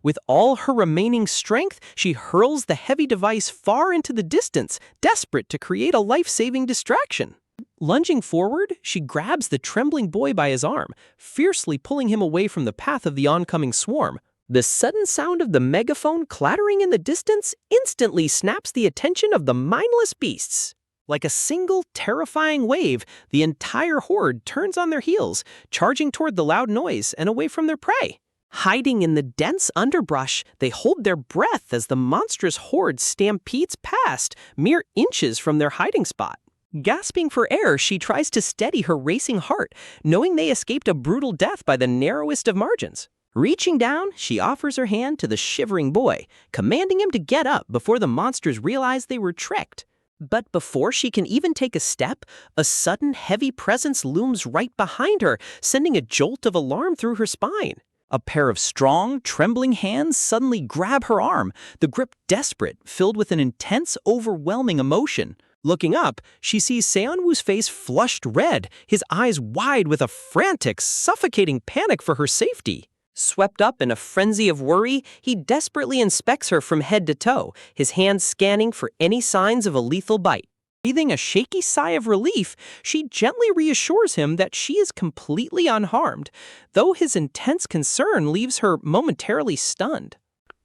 With all her remaining strength, she hurls the heavy device far into the distance, desperate to create a life-saving distraction. Lunging forward, she grabs the trembling boy by his arm, fiercely pulling him away from the path of the oncoming swarm. The sudden sound of the megaphone clattering in the distance instantly snaps the attention of the mindless beasts. Like a single, terrifying wave, the entire horde turns on their heels, charging toward the loud noise and away from their prey. Hiding in the dense underbrush, they hold their breath as the monstrous horde stampedes past, mere inches from their hiding spot. Gasping for air, she tries to steady her racing heart, knowing they escaped a brutal death by the narrowest of margins. Reaching down, she offers her hand to the shivering boy, commanding him to get up before the monsters realize they were tricked. But before she can even take a step, a sudden heavy presence looms right behind her, sending a jolt of alarm through her spine. A pair of strong, trembling hands suddenly grab her arm, the grip desperate, filled with an intense, overwhelming emotion. Looking up, she sees Seonwoo's face flushed red, his eyes wide with a frantic, suffocating panic for her safety. Swept up in a frenzy of worry, he desperately inspects her from head to toe, his hands scanning for any signs of a lethal bite. Breathing a shaky sigh of relief, she gently reassures him that she is completely unharmed, though his intense concern leaves her momentarily stunned.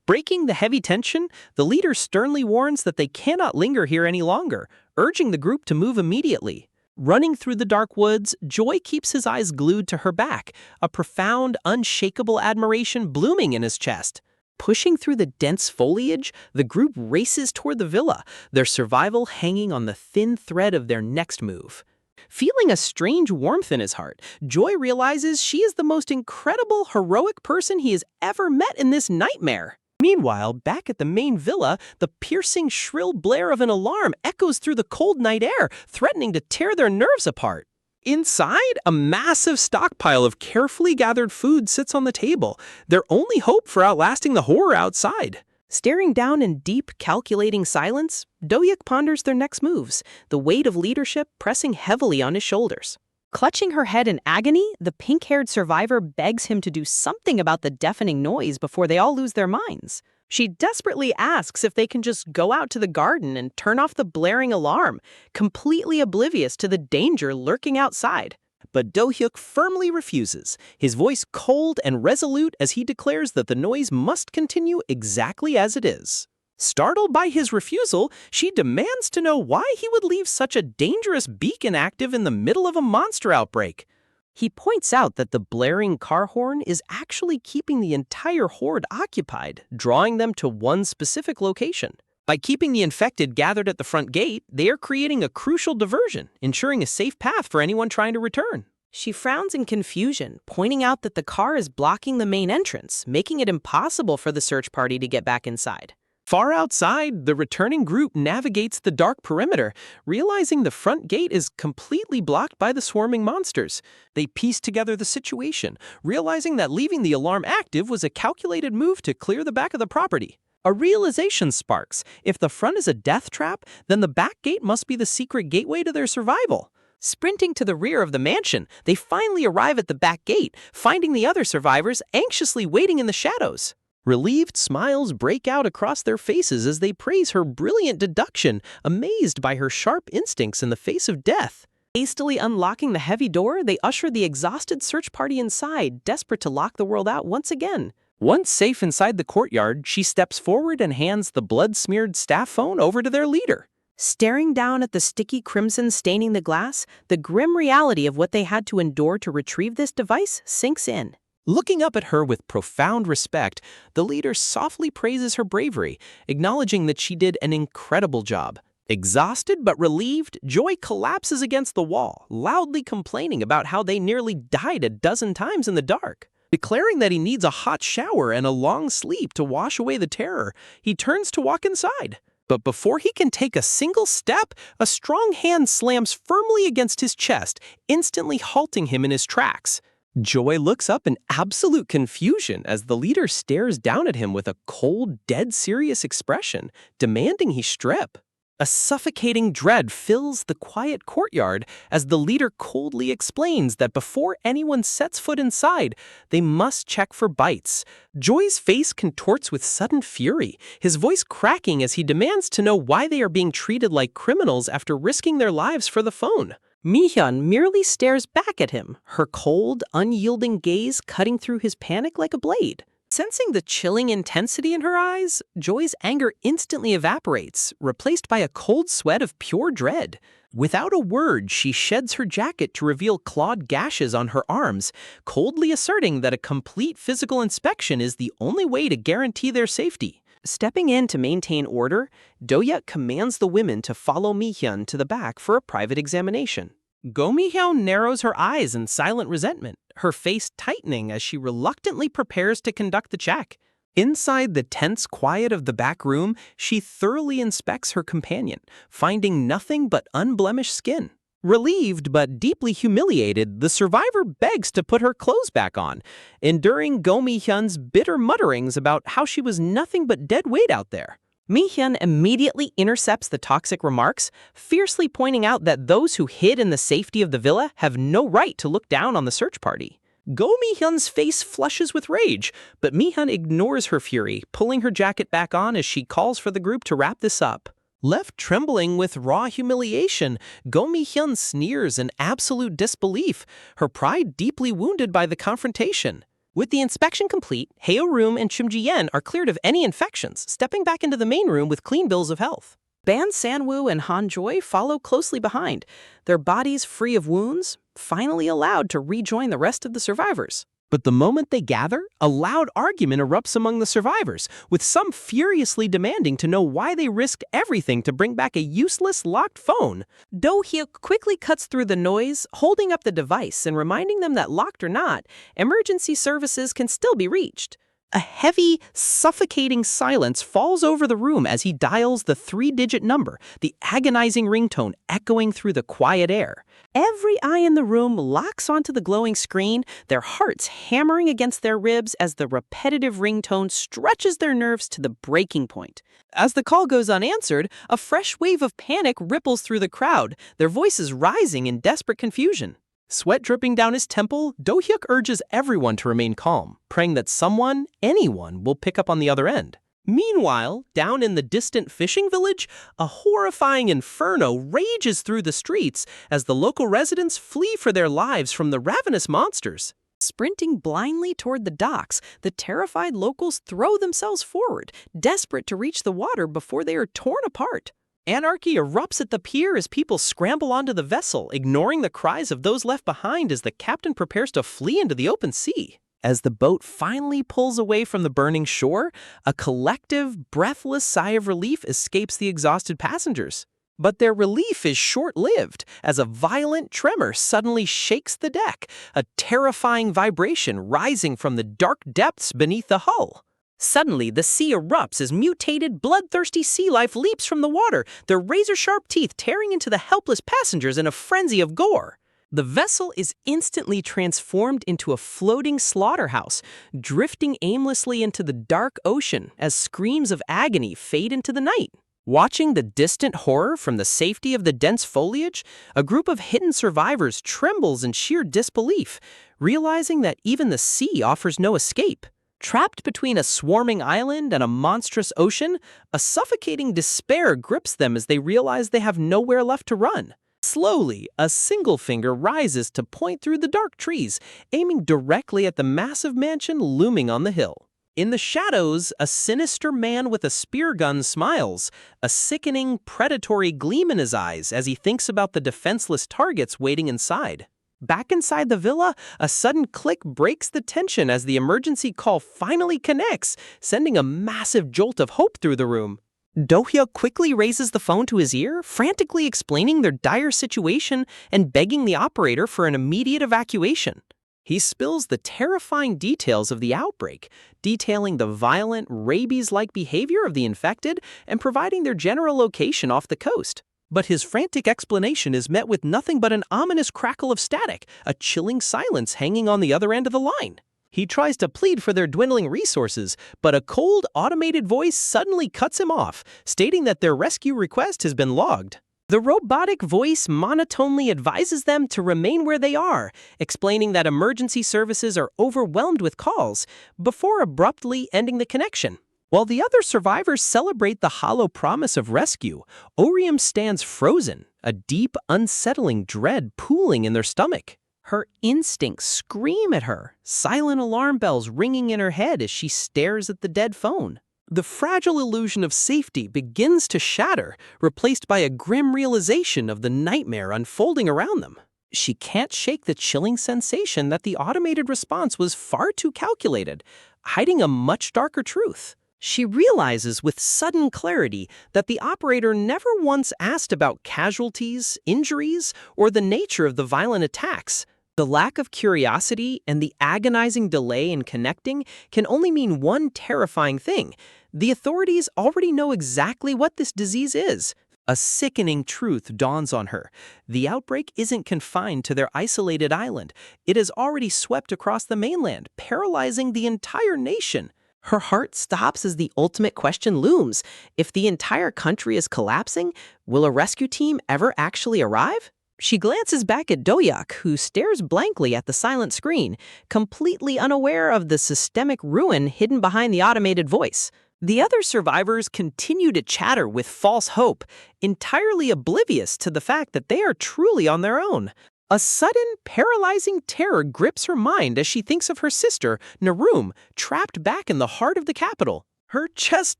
Breaking the heavy tension, the leader sternly warns that they cannot linger here any longer, urging the group to move immediately. Running through the dark woods, Joy keeps his eyes glued to her back, a profound, unshakable admiration blooming in his chest. Pushing through the dense foliage, the group races toward the villa, their survival hanging on the thin thread of their next move. Feeling a strange warmth in his heart, Joy realizes she is the most incredible, heroic person he has ever met in this nightmare. Meanwhile, back at the main villa, the piercing, shrill blare of an alarm echoes through the cold night air, threatening to tear their nerves apart. Inside, a massive stockpile of carefully gathered food sits on the table, their only hope for outlasting the horror outside. Staring down in deep, calculating silence, Do-hyuk ponders their next moves, the weight of leadership pressing heavily on his shoulders. Clutching her head in agony, the pink-haired survivor begs him to do something about the deafening noise before they all lose their minds. She desperately asks if they can just go out to the garden and turn off the blaring alarm, completely oblivious to the danger lurking outside. But Do-hyuk firmly refuses, his voice cold and resolute as he declares that the noise must continue exactly as it is. Startled by his refusal, she demands to know why he would leave such a dangerous beacon active in the middle of a monster outbreak. He points out that the blaring car horn is actually keeping the entire horde occupied, drawing them to one specific location. By keeping the infected gathered at the front gate, they are creating a crucial diversion, ensuring a safe path for anyone trying to return. She frowns in confusion, pointing out that the car is blocking the main entrance, making it impossible for the search party to get back inside. Far outside, the returning group navigates the dark perimeter, realizing the front gate is completely blocked by the swarming monsters. They piece together the situation, realizing that leaving the alarm active was a calculated move to clear the back of the property. A realization sparks. If the front is a death trap, then the back gate must be the secret gateway to their survival. Sprinting to the rear of the mansion, they finally arrive at the back gate, finding the other survivors anxiously waiting in the shadows. Relieved smiles break out across their faces as they praise her brilliant deduction, amazed by her sharp instincts in the face of death. Hastily unlocking the heavy door, they usher the exhausted search party inside, desperate to lock the world out once again. Once safe inside the courtyard, she steps forward and hands the blood-smeared staff phone over to their leader. Staring down at the sticky crimson staining the glass, the grim reality of what they had to endure to retrieve this device sinks in. Looking up at her with profound respect, the leader softly praises her bravery, acknowledging that she did an incredible job. Exhausted but relieved, Joy collapses against the wall, loudly complaining about how they nearly died a dozen times in the dark. Declaring that he needs a hot shower and a long sleep to wash away the terror, he turns to walk inside. But before he can take a single step, a strong hand slams firmly against his chest, instantly halting him in his tracks. Joy looks up in absolute confusion as the leader stares down at him with a cold, dead serious expression, demanding he strip. A suffocating dread fills the quiet courtyard as the leader coldly explains that before anyone sets foot inside, they must check for bites. Joy's face contorts with sudden fury, his voice cracking as he demands to know why they are being treated like criminals after risking their lives for the phone. Mi-hyun merely stares back at him, her cold, unyielding gaze cutting through his panic like a blade. Sensing the chilling intensity in her eyes, Joy's anger instantly evaporates, replaced by a cold sweat of pure dread. Without a word, she sheds her jacket to reveal clawed gashes on her arms, coldly asserting that a complete physical inspection is the only way to guarantee their safety. Stepping in to maintain order, Do-hyuk commands the women to follow Mi-hyun to the back for a private examination. Go Mi-hyun narrows her eyes in silent resentment, her face tightening as she reluctantly prepares to conduct the check. Inside the tense quiet of the back room, she thoroughly inspects her companion, finding nothing but unblemished skin. Relieved but deeply humiliated, the survivor begs to put her clothes back on, enduring Go Mi-hyun's bitter mutterings about how she was nothing but dead weight out there. Mi-hyun immediately intercepts the toxic remarks, fiercely pointing out that those who hid in the safety of the villa have no right to look down on the search party. Go Mi-hyun's face flushes with rage, but Mi-hyun ignores her fury, pulling her jacket back on as she calls for the group to wrap this up. Left trembling with raw humiliation, Go Mi-hyun sneers in absolute disbelief, her pride deeply wounded by the confrontation. With the inspection complete, Hae-room and Chum Ji-yen are cleared of any infections, stepping back into the main room with clean bills of health. Ban San-woo and Han Joy follow closely behind, their bodies free of wounds, finally allowed to rejoin the rest of the survivors. But the moment they gather, a loud argument erupts among the survivors, with some furiously demanding to know why they risked everything to bring back a useless locked phone. Do-hyuk quickly cuts through the noise, holding up the device and reminding them that locked or not, emergency services can still be reached. A heavy, suffocating silence falls over the room as he dials the 3-digit number, the agonizing ringtone echoing through the quiet air. Every eye in the room locks onto the glowing screen, their hearts hammering against their ribs as the repetitive ringtone stretches their nerves to the breaking point. As the call goes unanswered, a fresh wave of panic ripples through the crowd, their voices rising in desperate confusion. Sweat dripping down his temple, Do-hyuk urges everyone to remain calm, praying that someone, anyone, will pick up on the other end. Meanwhile, down in the distant fishing village, a horrifying inferno rages through the streets as the local residents flee for their lives from the ravenous monsters. Sprinting blindly toward the docks, the terrified locals throw themselves forward, desperate to reach the water before they are torn apart. Anarchy erupts at the pier as people scramble onto the vessel, ignoring the cries of those left behind as the captain prepares to flee into the open sea. As the boat finally pulls away from the burning shore, a collective, breathless sigh of relief escapes the exhausted passengers. But their relief is short-lived, as a violent tremor suddenly shakes the deck, a terrifying vibration rising from the dark depths beneath the hull. Suddenly, the sea erupts as mutated, bloodthirsty sea life leaps from the water, their razor-sharp teeth tearing into the helpless passengers in a frenzy of gore. The vessel is instantly transformed into a floating slaughterhouse, drifting aimlessly into the dark ocean as screams of agony fade into the night. Watching the distant horror from the safety of the dense foliage, a group of hidden survivors trembles in sheer disbelief, realizing that even the sea offers no escape. Trapped between a swarming island and a monstrous ocean, a suffocating despair grips them as they realize they have nowhere left to run. Slowly, a single finger rises to point through the dark trees, aiming directly at the massive mansion looming on the hill. In the shadows, a sinister man with a spear gun smiles, a sickening, predatory gleam in his eyes as he thinks about the defenseless targets waiting inside. Back inside the villa, a sudden click breaks the tension as the emergency call finally connects, sending a massive jolt of hope through the room. Do-hyo quickly raises the phone to his ear, frantically explaining their dire situation and begging the operator for an immediate evacuation. He spills the terrifying details of the outbreak, detailing the violent, rabies-like behavior of the infected and providing their general location off the coast. But his frantic explanation is met with nothing but an ominous crackle of static, a chilling silence hanging on the other end of the line. He tries to plead for their dwindling resources, but a cold, automated voice suddenly cuts him off, stating that their rescue request has been logged. The robotic voice monotonely advises them to remain where they are, explaining that emergency services are overwhelmed with calls, before abruptly ending the connection. While the other survivors celebrate the hollow promise of rescue, Orium stands frozen, a deep, unsettling dread pooling in their stomach. Her instincts scream at her, silent alarm bells ringing in her head as she stares at the dead phone. The fragile illusion of safety begins to shatter, replaced by a grim realization of the nightmare unfolding around them. She can't shake the chilling sensation that the automated response was far too calculated, hiding a much darker truth. She realizes with sudden clarity that the operator never once asked about casualties, injuries, or the nature of the violent attacks. The lack of curiosity and the agonizing delay in connecting can only mean one terrifying thing. The authorities already know exactly what this disease is. A sickening truth dawns on her. The outbreak isn't confined to their isolated island. It has already swept across the mainland, paralyzing the entire nation. Her heart stops as the ultimate question looms. If the entire country is collapsing, will a rescue team ever actually arrive? She glances back at Do-hyuk, who stares blankly at the silent screen, completely unaware of the systemic ruin hidden behind the automated voice. The other survivors continue to chatter with false hope, entirely oblivious to the fact that they are truly on their own. A sudden, paralyzing terror grips her mind as she thinks of her sister, Narum, trapped back in the heart of the capital. Her chest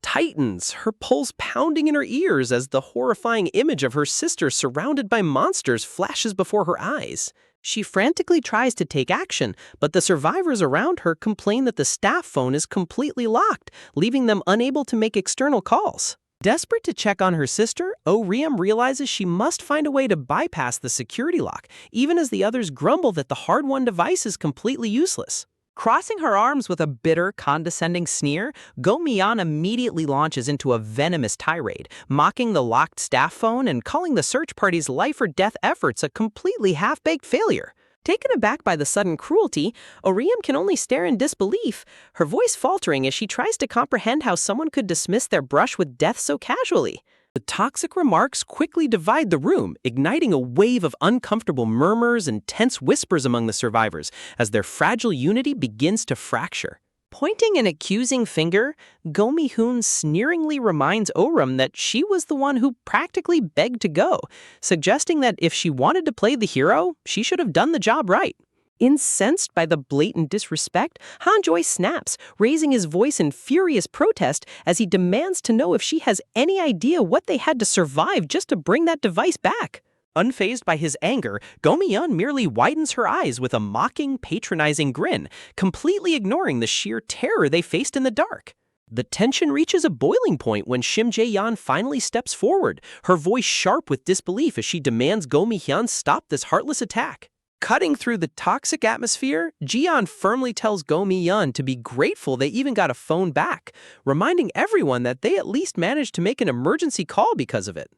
tightens, her pulse pounding in her ears as the horrifying image of her sister surrounded by monsters flashes before her eyes. She frantically tries to take action, but the survivors around her complain that the staff phone is completely locked, leaving them unable to make external calls. Desperate to check on her sister, Orium realizes she must find a way to bypass the security lock, even as the others grumble that the hard-won device is completely useless. Crossing her arms with a bitter, condescending sneer, Go Mi-yeon immediately launches into a venomous tirade, mocking the locked staff phone and calling the search party's life-or-death efforts a completely half-baked failure. Taken aback by the sudden cruelty, Orium can only stare in disbelief, her voice faltering as she tries to comprehend how someone could dismiss their brush with death so casually. The toxic remarks quickly divide the room, igniting a wave of uncomfortable murmurs and tense whispers among the survivors as their fragile unity begins to fracture. Pointing an accusing finger, Go Mi-hoon sneeringly reminds Orium that she was the one who practically begged to go, suggesting that if she wanted to play the hero, she should have done the job right. Incensed by the blatant disrespect, Han-joy snaps, raising his voice in furious protest as he demands to know if she has any idea what they had to survive just to bring that device back. Unfazed by his anger, Go Mi-yeon merely widens her eyes with a mocking, patronizing grin, completely ignoring the sheer terror they faced in the dark. The tension reaches a boiling point when Shim Jae-yeon finally steps forward, her voice sharp with disbelief as she demands Go Mi-hyun stop this heartless attack. Cutting through the toxic atmosphere, Ji-yeon firmly tells Go Mi-yeon to be grateful they even got a phone back, reminding everyone that they at least managed to make an emergency call because of it.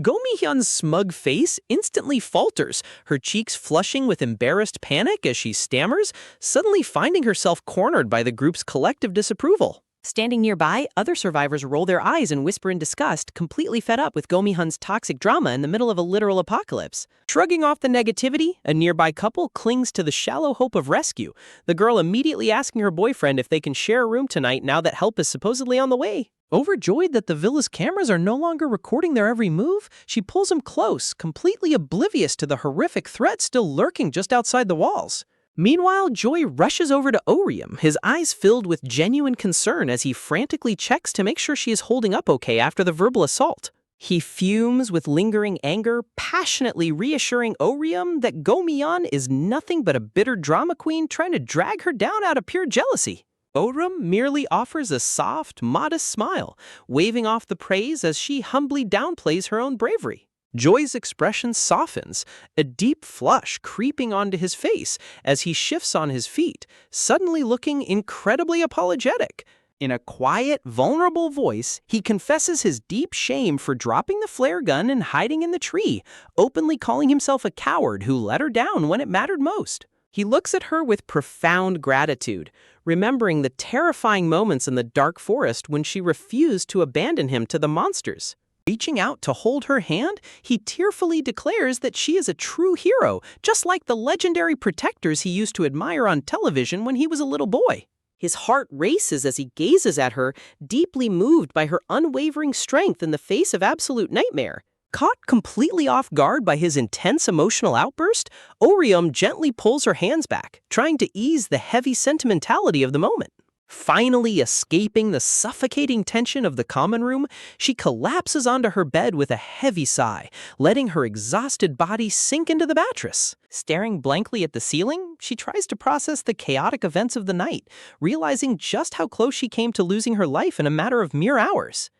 Go Mi-hyun's smug face instantly falters, her cheeks flushing with embarrassed panic as she stammers, suddenly finding herself cornered by the group's collective disapproval. Standing nearby, other survivors roll their eyes and whisper in disgust, completely fed up with Go Mi-hyun's toxic drama in the middle of a literal apocalypse. Shrugging off the negativity, a nearby couple clings to the shallow hope of rescue, the girl immediately asking her boyfriend if they can share a room tonight now that help is supposedly on the way. Overjoyed that the villa's cameras are no longer recording their every move, she pulls him close, completely oblivious to the horrific threat still lurking just outside the walls. Meanwhile, Joy rushes over to Orium, his eyes filled with genuine concern as he frantically checks to make sure she is holding up okay after the verbal assault. He fumes with lingering anger, passionately reassuring Orium that Go-myeon is nothing but a bitter drama queen trying to drag her down out of pure jealousy. Orium merely offers a soft, modest smile, waving off the praise as she humbly downplays her own bravery. Joy's expression softens, a deep flush creeping onto his face as he shifts on his feet, suddenly looking incredibly apologetic. In a quiet, vulnerable voice, he confesses his deep shame for dropping the flare gun and hiding in the tree, openly calling himself a coward who let her down when it mattered most. He looks at her with profound gratitude, remembering the terrifying moments in the dark forest when she refused to abandon him to the monsters. Reaching out to hold her hand, he tearfully declares that she is a true hero, just like the legendary protectors he used to admire on television when he was a little boy. His heart races as he gazes at her, deeply moved by her unwavering strength in the face of absolute nightmare. Caught completely off guard by his intense emotional outburst, Orium gently pulls her hands back, trying to ease the heavy sentimentality of the moment. Finally escaping the suffocating tension of the common room, she collapses onto her bed with a heavy sigh, letting her exhausted body sink into the mattress. Staring blankly at the ceiling, she tries to process the chaotic events of the night, realizing just how close she came to losing her life in a matter of mere hours.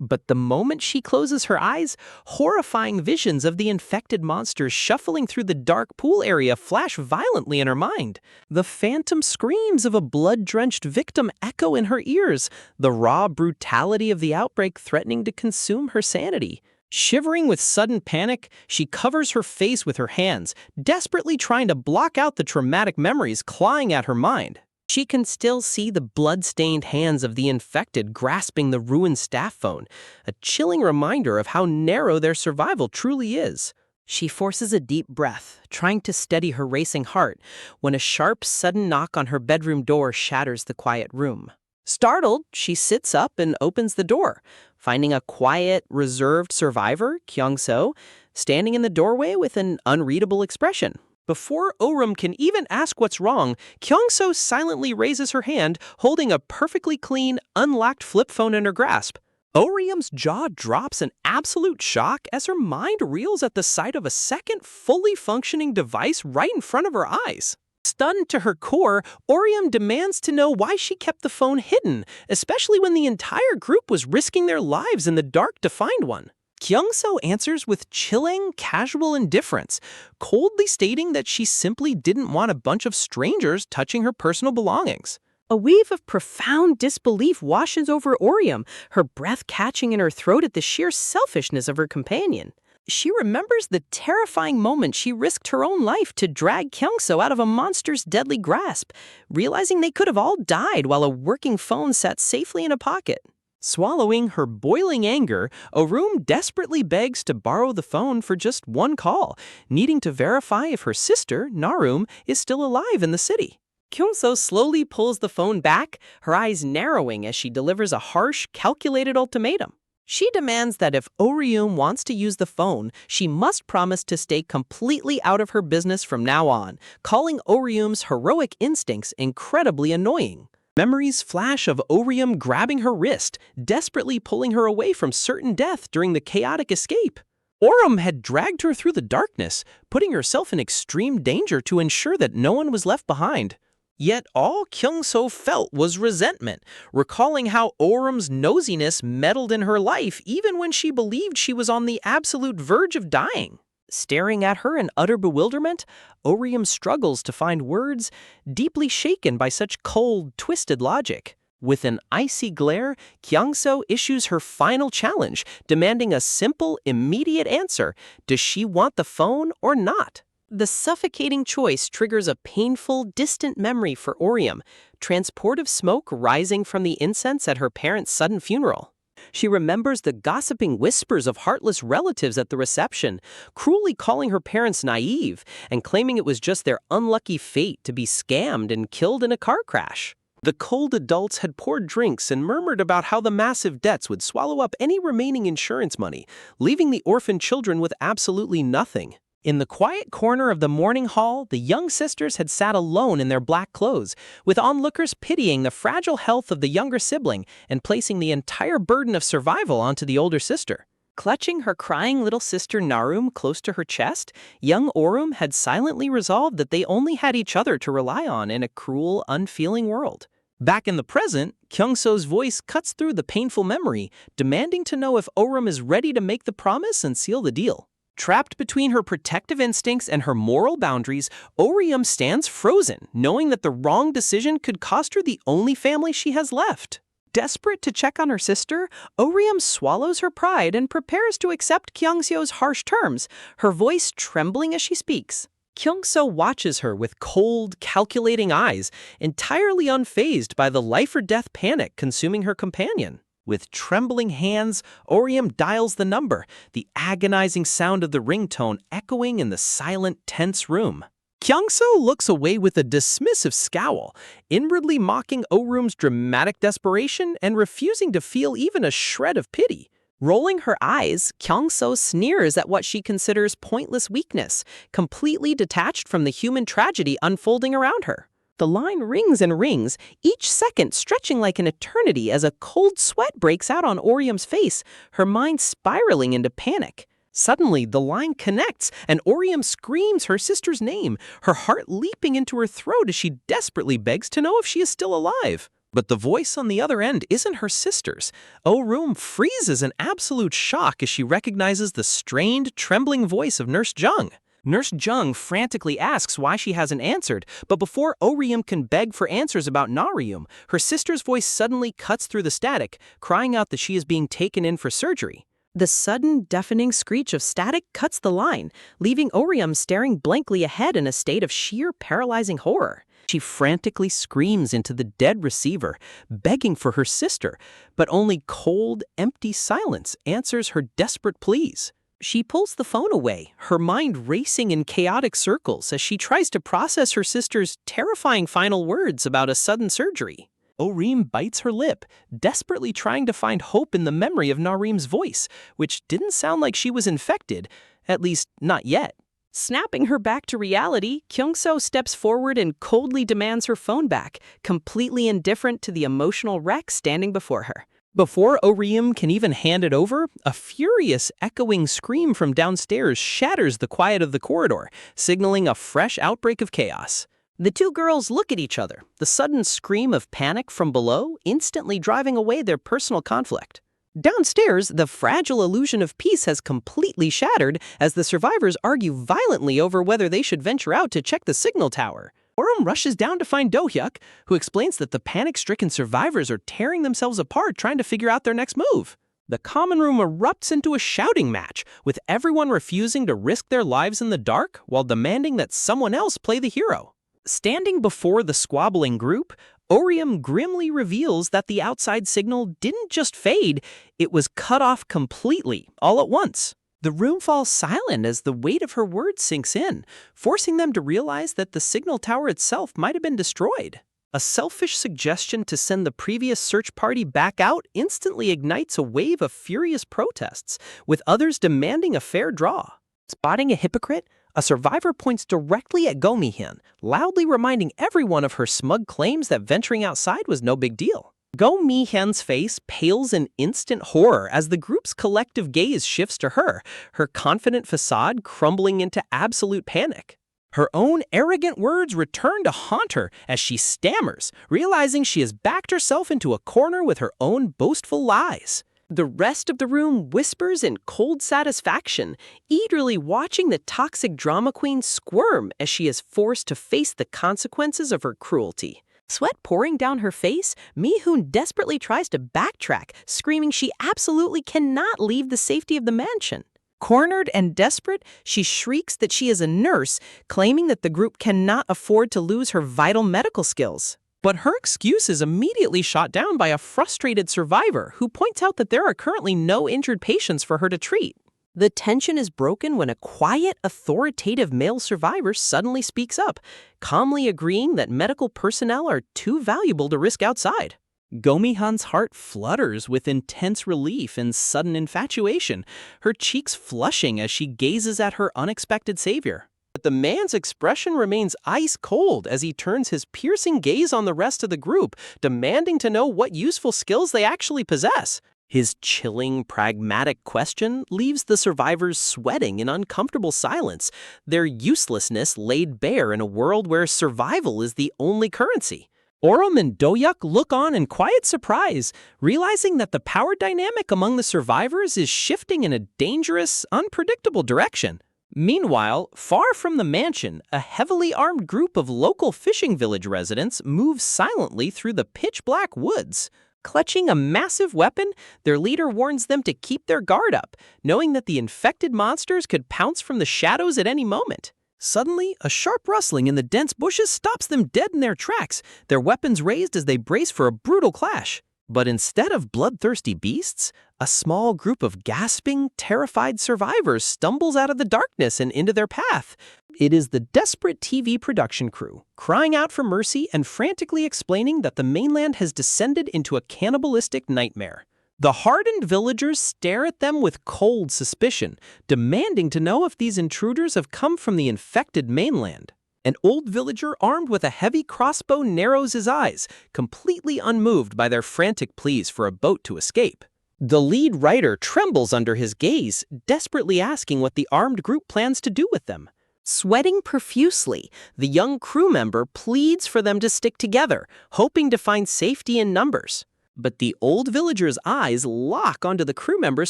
But the moment she closes her eyes, horrifying visions of the infected monsters shuffling through the dark pool area flash violently in her mind. The phantom screams of a blood-drenched victim echo in her ears, the raw brutality of the outbreak threatening to consume her sanity. Shivering with sudden panic, she covers her face with her hands, desperately trying to block out the traumatic memories clawing at her mind. She can still see the blood-stained hands of the infected grasping the ruined staff phone, a chilling reminder of how narrow their survival truly is. She forces a deep breath, trying to steady her racing heart, when a sharp, sudden knock on her bedroom door shatters the quiet room. Startled, she sits up and opens the door, finding a quiet, reserved survivor, Kyung-so, standing in the doorway with an unreadable expression. Before Orium can even ask what's wrong, Kyung-so silently raises her hand, holding a perfectly clean, unlocked flip phone in her grasp. Orium's jaw drops in absolute shock as her mind reels at the sight of a second, fully functioning device right in front of her eyes. Stunned to her core, Orium demands to know why she kept the phone hidden, especially when the entire group was risking their lives in the dark to find one. Kyung-so answers with chilling, casual indifference, coldly stating that she simply didn't want a bunch of strangers touching her personal belongings. A wave of profound disbelief washes over Orium, her breath catching in her throat at the sheer selfishness of her companion. She remembers the terrifying moment she risked her own life to drag Kyung-so out of a monster's deadly grasp, realizing they could have all died while a working phone sat safely in a pocket. Swallowing her boiling anger, Orium desperately begs to borrow the phone for just one call, needing to verify if her sister, Narum, is still alive in the city. Kyung-so slowly pulls the phone back, her eyes narrowing as she delivers a harsh, calculated ultimatum. She demands that if Orium wants to use the phone, she must promise to stay completely out of her business from now on, calling Orium's heroic instincts incredibly annoying. Memories flash of Orium grabbing her wrist, desperately pulling her away from certain death during the chaotic escape. Orium had dragged her through the darkness, putting herself in extreme danger to ensure that no one was left behind. Yet all Kyung-so felt was resentment, recalling how Orium's nosiness meddled in her life even when she believed she was on the absolute verge of dying. Staring at her in utter bewilderment, Orium struggles to find words, deeply shaken by such cold, twisted logic. With an icy glare, Kyung-so issues her final challenge, demanding a simple, immediate answer. Does she want the phone or not? The suffocating choice triggers a painful, distant memory for Orium, transportive smoke rising from the incense at her parents' sudden funeral. She remembers the gossiping whispers of heartless relatives at the reception, cruelly calling her parents naive and claiming it was just their unlucky fate to be scammed and killed in a car crash. The cold adults had poured drinks and murmured about how the massive debts would swallow up any remaining insurance money, leaving the orphan children with absolutely nothing. In the quiet corner of the morning hall, the young sisters had sat alone in their black clothes, with onlookers pitying the fragile health of the younger sibling and placing the entire burden of survival onto the older sister. Clutching her crying little sister Narum close to her chest, young Orum had silently resolved that they only had each other to rely on in a cruel, unfeeling world. Back in the present, Kyungso's voice cuts through the painful memory, demanding to know if Orum is ready to make the promise and seal the deal. Trapped between her protective instincts and her moral boundaries, Orium stands frozen, knowing that the wrong decision could cost her the only family she has left. Desperate to check on her sister, Orium swallows her pride and prepares to accept Kyungseo's harsh terms, her voice trembling as she speaks. Kyungseo watches her with cold, calculating eyes, entirely unfazed by the life-or-death panic consuming her companion. With trembling hands, Orium dials the number, the agonizing sound of the ringtone echoing in the silent, tense room. Kyungseo looks away with a dismissive scowl, inwardly mocking Orum's dramatic desperation and refusing to feel even a shred of pity. Rolling her eyes, Kyungseo sneers at what she considers pointless weakness, completely detached from the human tragedy unfolding around her. The line rings and rings, each second stretching like an eternity as a cold sweat breaks out on Orium's face, her mind spiraling into panic. Suddenly, the line connects, and Orium screams her sister's name, her heart leaping into her throat as she desperately begs to know if she is still alive. But the voice on the other end isn't her sister's. Orum freezes in absolute shock as she recognizes the strained, trembling voice of Nurse Jung. Nurse Jung frantically asks why she hasn't answered, but before Orium can beg for answers about Narium, her sister's voice suddenly cuts through the static, crying out that she is being taken in for surgery. The sudden, deafening screech of static cuts the line, leaving Orium staring blankly ahead in a state of sheer, paralyzing horror. She frantically screams into the dead receiver, begging for her sister, but only cold, empty silence answers her desperate pleas. She pulls the phone away, her mind racing in chaotic circles as she tries to process her sister's terrifying final words about a sudden surgery. Orim bites her lip, desperately trying to find hope in the memory of Narim's voice, which didn't sound like she was infected, at least not yet. Snapping her back to reality, Kyungseo steps forward and coldly demands her phone back, completely indifferent to the emotional wreck standing before her. Before Orium can even hand it over, a furious, echoing scream from downstairs shatters the quiet of the corridor, signaling a fresh outbreak of chaos. The two girls look at each other, the sudden scream of panic from below instantly driving away their personal conflict. Downstairs, the fragile illusion of peace has completely shattered as the survivors argue violently over whether they should venture out to check the signal tower. Orum rushes down to find Do-hyuk, who explains that the panic-stricken survivors are tearing themselves apart trying to figure out their next move. The common room erupts into a shouting match, with everyone refusing to risk their lives in the dark while demanding that someone else play the hero. Standing before the squabbling group, Orium grimly reveals that the outside signal didn't just fade, it was cut off completely, all at once. The room falls silent as the weight of her words sinks in, forcing them to realize that the signal tower itself might have been destroyed. A selfish suggestion to send the previous search party back out instantly ignites a wave of furious protests, with others demanding a fair draw. Spotting a hypocrite, a survivor points directly at Go Mi-hyun, loudly reminding everyone of her smug claims that venturing outside was no big deal. Go Mi-hyun's face pales in instant horror as the group's collective gaze shifts to her, her confident facade crumbling into absolute panic. Her own arrogant words return to haunt her as she stammers, realizing she has backed herself into a corner with her own boastful lies. The rest of the room whispers in cold satisfaction, eagerly watching the toxic drama queen squirm as she is forced to face the consequences of her cruelty. Sweat pouring down her face, Mi-hyun desperately tries to backtrack, screaming she absolutely cannot leave the safety of the mansion. Cornered and desperate, she shrieks that she is a nurse, claiming that the group cannot afford to lose her vital medical skills. But her excuse is immediately shot down by a frustrated survivor who points out that there are currently no injured patients for her to treat. The tension is broken when a quiet, authoritative male survivor suddenly speaks up, calmly agreeing that medical personnel are too valuable to risk outside. Gomihan's heart flutters with intense relief and sudden infatuation, her cheeks flushing as she gazes at her unexpected savior. But the man's expression remains ice cold as he turns his piercing gaze on the rest of the group, demanding to know what useful skills they actually possess. His chilling, pragmatic question leaves the survivors sweating in uncomfortable silence, their uselessness laid bare in a world where survival is the only currency. Orum and Doyuk look on in quiet surprise, realizing that the power dynamic among the survivors is shifting in a dangerous, unpredictable direction. Meanwhile, far from the mansion, a heavily armed group of local fishing village residents moves silently through the pitch-black woods. Clutching a massive weapon, their leader warns them to keep their guard up, knowing that the infected monsters could pounce from the shadows at any moment. Suddenly, a sharp rustling in the dense bushes stops them dead in their tracks, their weapons raised as they brace for a brutal clash. But instead of bloodthirsty beasts, a small group of gasping, terrified survivors stumbles out of the darkness and into their path. It is the desperate TV production crew, crying out for mercy and frantically explaining that the mainland has descended into a cannibalistic nightmare. The hardened villagers stare at them with cold suspicion, demanding to know if these intruders have come from the infected mainland. An old villager armed with a heavy crossbow narrows his eyes, completely unmoved by their frantic pleas for a boat to escape. The lead writer trembles under his gaze, desperately asking what the armed group plans to do with them. Sweating profusely, the young crew member pleads for them to stick together, hoping to find safety in numbers. But the old villager's eyes lock onto the crew member's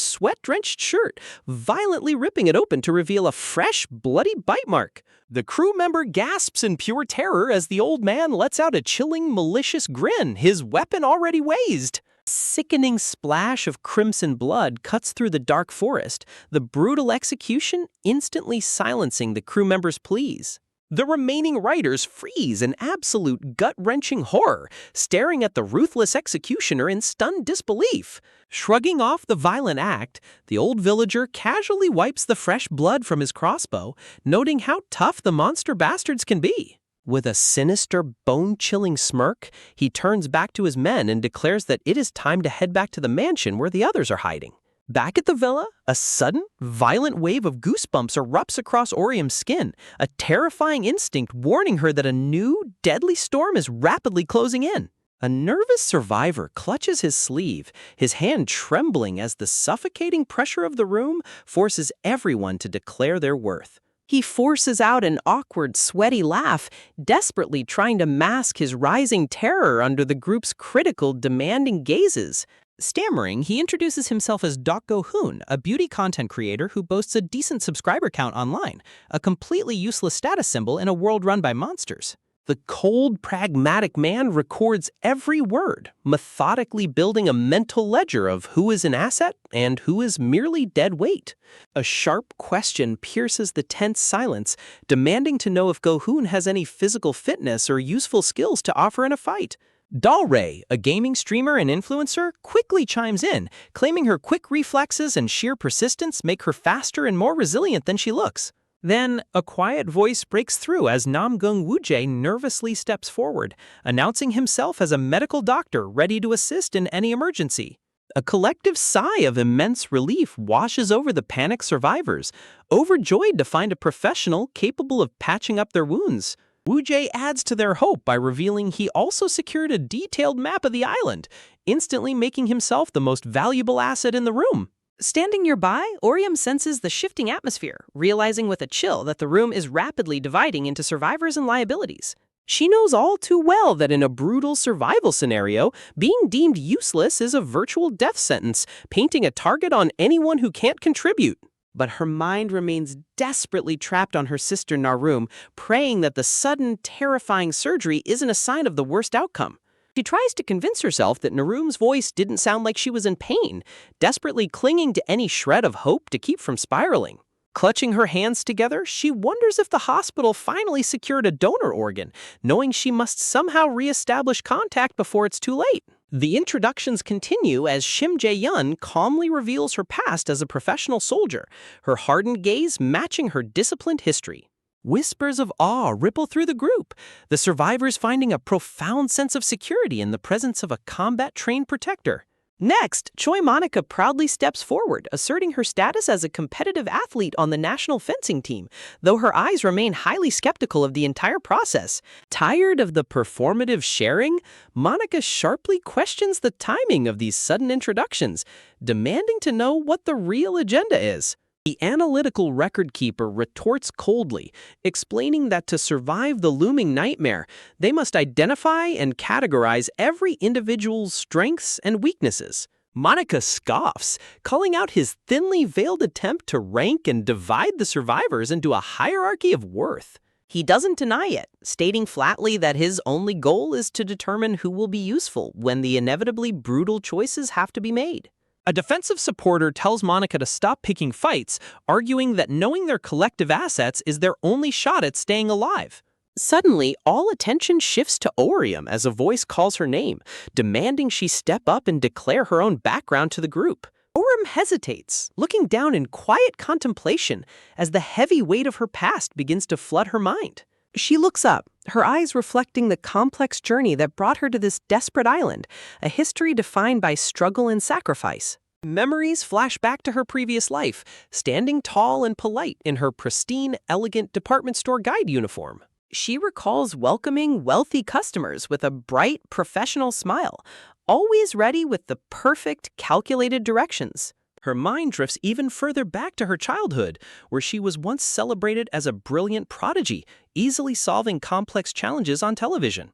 sweat-drenched shirt, violently ripping it open to reveal a fresh, bloody bite mark. The crew member gasps in pure terror as the old man lets out a chilling, malicious grin, his weapon already raised. Sickening splash of crimson blood cuts through the dark forest, the brutal execution instantly silencing the crew member's pleas. The remaining writers freeze in absolute gut-wrenching horror, staring at the ruthless executioner in stunned disbelief. Shrugging off the violent act, the old villager casually wipes the fresh blood from his crossbow, noting how tough the monster bastards can be. With a sinister, bone-chilling smirk, he turns back to his men and declares that it is time to head back to the mansion where the others are hiding. Back at the villa, a sudden, violent wave of goosebumps erupts across Orium's skin, a terrifying instinct warning her that a new, deadly storm is rapidly closing in. A nervous survivor clutches his sleeve, his hand trembling as the suffocating pressure of the room forces everyone to declare their worth. He forces out an awkward, sweaty laugh, desperately trying to mask his rising terror under the group's critical, demanding gazes. Stammering, he introduces himself as Doc Go-hoon, a beauty content creator who boasts a decent subscriber count online, a completely useless status symbol in a world run by monsters. The cold, pragmatic man records every word, methodically building a mental ledger of who is an asset and who is merely dead weight. A sharp question pierces the tense silence, demanding to know if Go-hoon has any physical fitness or useful skills to offer in a fight. Dalray, a gaming streamer and influencer, quickly chimes in, claiming her quick reflexes and sheer persistence make her faster and more resilient than she looks. Then, a quiet voice breaks through as Namgung Woojae nervously steps forward, announcing himself as a medical doctor ready to assist in any emergency. A collective sigh of immense relief washes over the panicked survivors, overjoyed to find a professional capable of patching up their wounds. Woojae adds to their hope by revealing he also secured a detailed map of the island, instantly making himself the most valuable asset in the room. Standing nearby, Orium senses the shifting atmosphere, realizing with a chill that the room is rapidly dividing into survivors and liabilities. She knows all too well that in a brutal survival scenario, being deemed useless is a virtual death sentence, painting a target on anyone who can't contribute. But her mind remains desperately trapped on her sister Narum, praying that the sudden, terrifying surgery isn't a sign of the worst outcome. She tries to convince herself that Narum's voice didn't sound like she was in pain, desperately clinging to any shred of hope to keep from spiraling. Clutching her hands together, she wonders if the hospital finally secured a donor organ, knowing she must somehow re-establish contact before it's too late. The introductions continue as Shim Jae-yun calmly reveals her past as a professional soldier, her hardened gaze matching her disciplined history. Whispers of awe ripple through the group, the survivors finding a profound sense of security in the presence of a combat-trained protector. Next, Choi Monica proudly steps forward, asserting her status as a competitive athlete on the national fencing team, though her eyes remain highly skeptical of the entire process. Tired of the performative sharing, Monica sharply questions the timing of these sudden introductions, demanding to know what the real agenda is. The analytical record keeper retorts coldly, explaining that to survive the looming nightmare, they must identify and categorize every individual's strengths and weaknesses. Monica scoffs, calling out his thinly veiled attempt to rank and divide the survivors into a hierarchy of worth. He doesn't deny it, stating flatly that his only goal is to determine who will be useful when the inevitably brutal choices have to be made. A defensive supporter tells Monica to stop picking fights, arguing that knowing their collective assets is their only shot at staying alive. Suddenly, all attention shifts to Orium as a voice calls her name, demanding she step up and declare her own background to the group. Orium hesitates, looking down in quiet contemplation as the heavy weight of her past begins to flood her mind. She looks up, her eyes reflecting the complex journey that brought her to this desperate island, a history defined by struggle and sacrifice. Memories flash back to her previous life, standing tall and polite in her pristine, elegant department store guide uniform. She recalls welcoming wealthy customers with a bright, professional smile, always ready with the perfect, calculated directions. Her mind drifts even further back to her childhood, where she was once celebrated as a brilliant prodigy, easily solving complex challenges on television.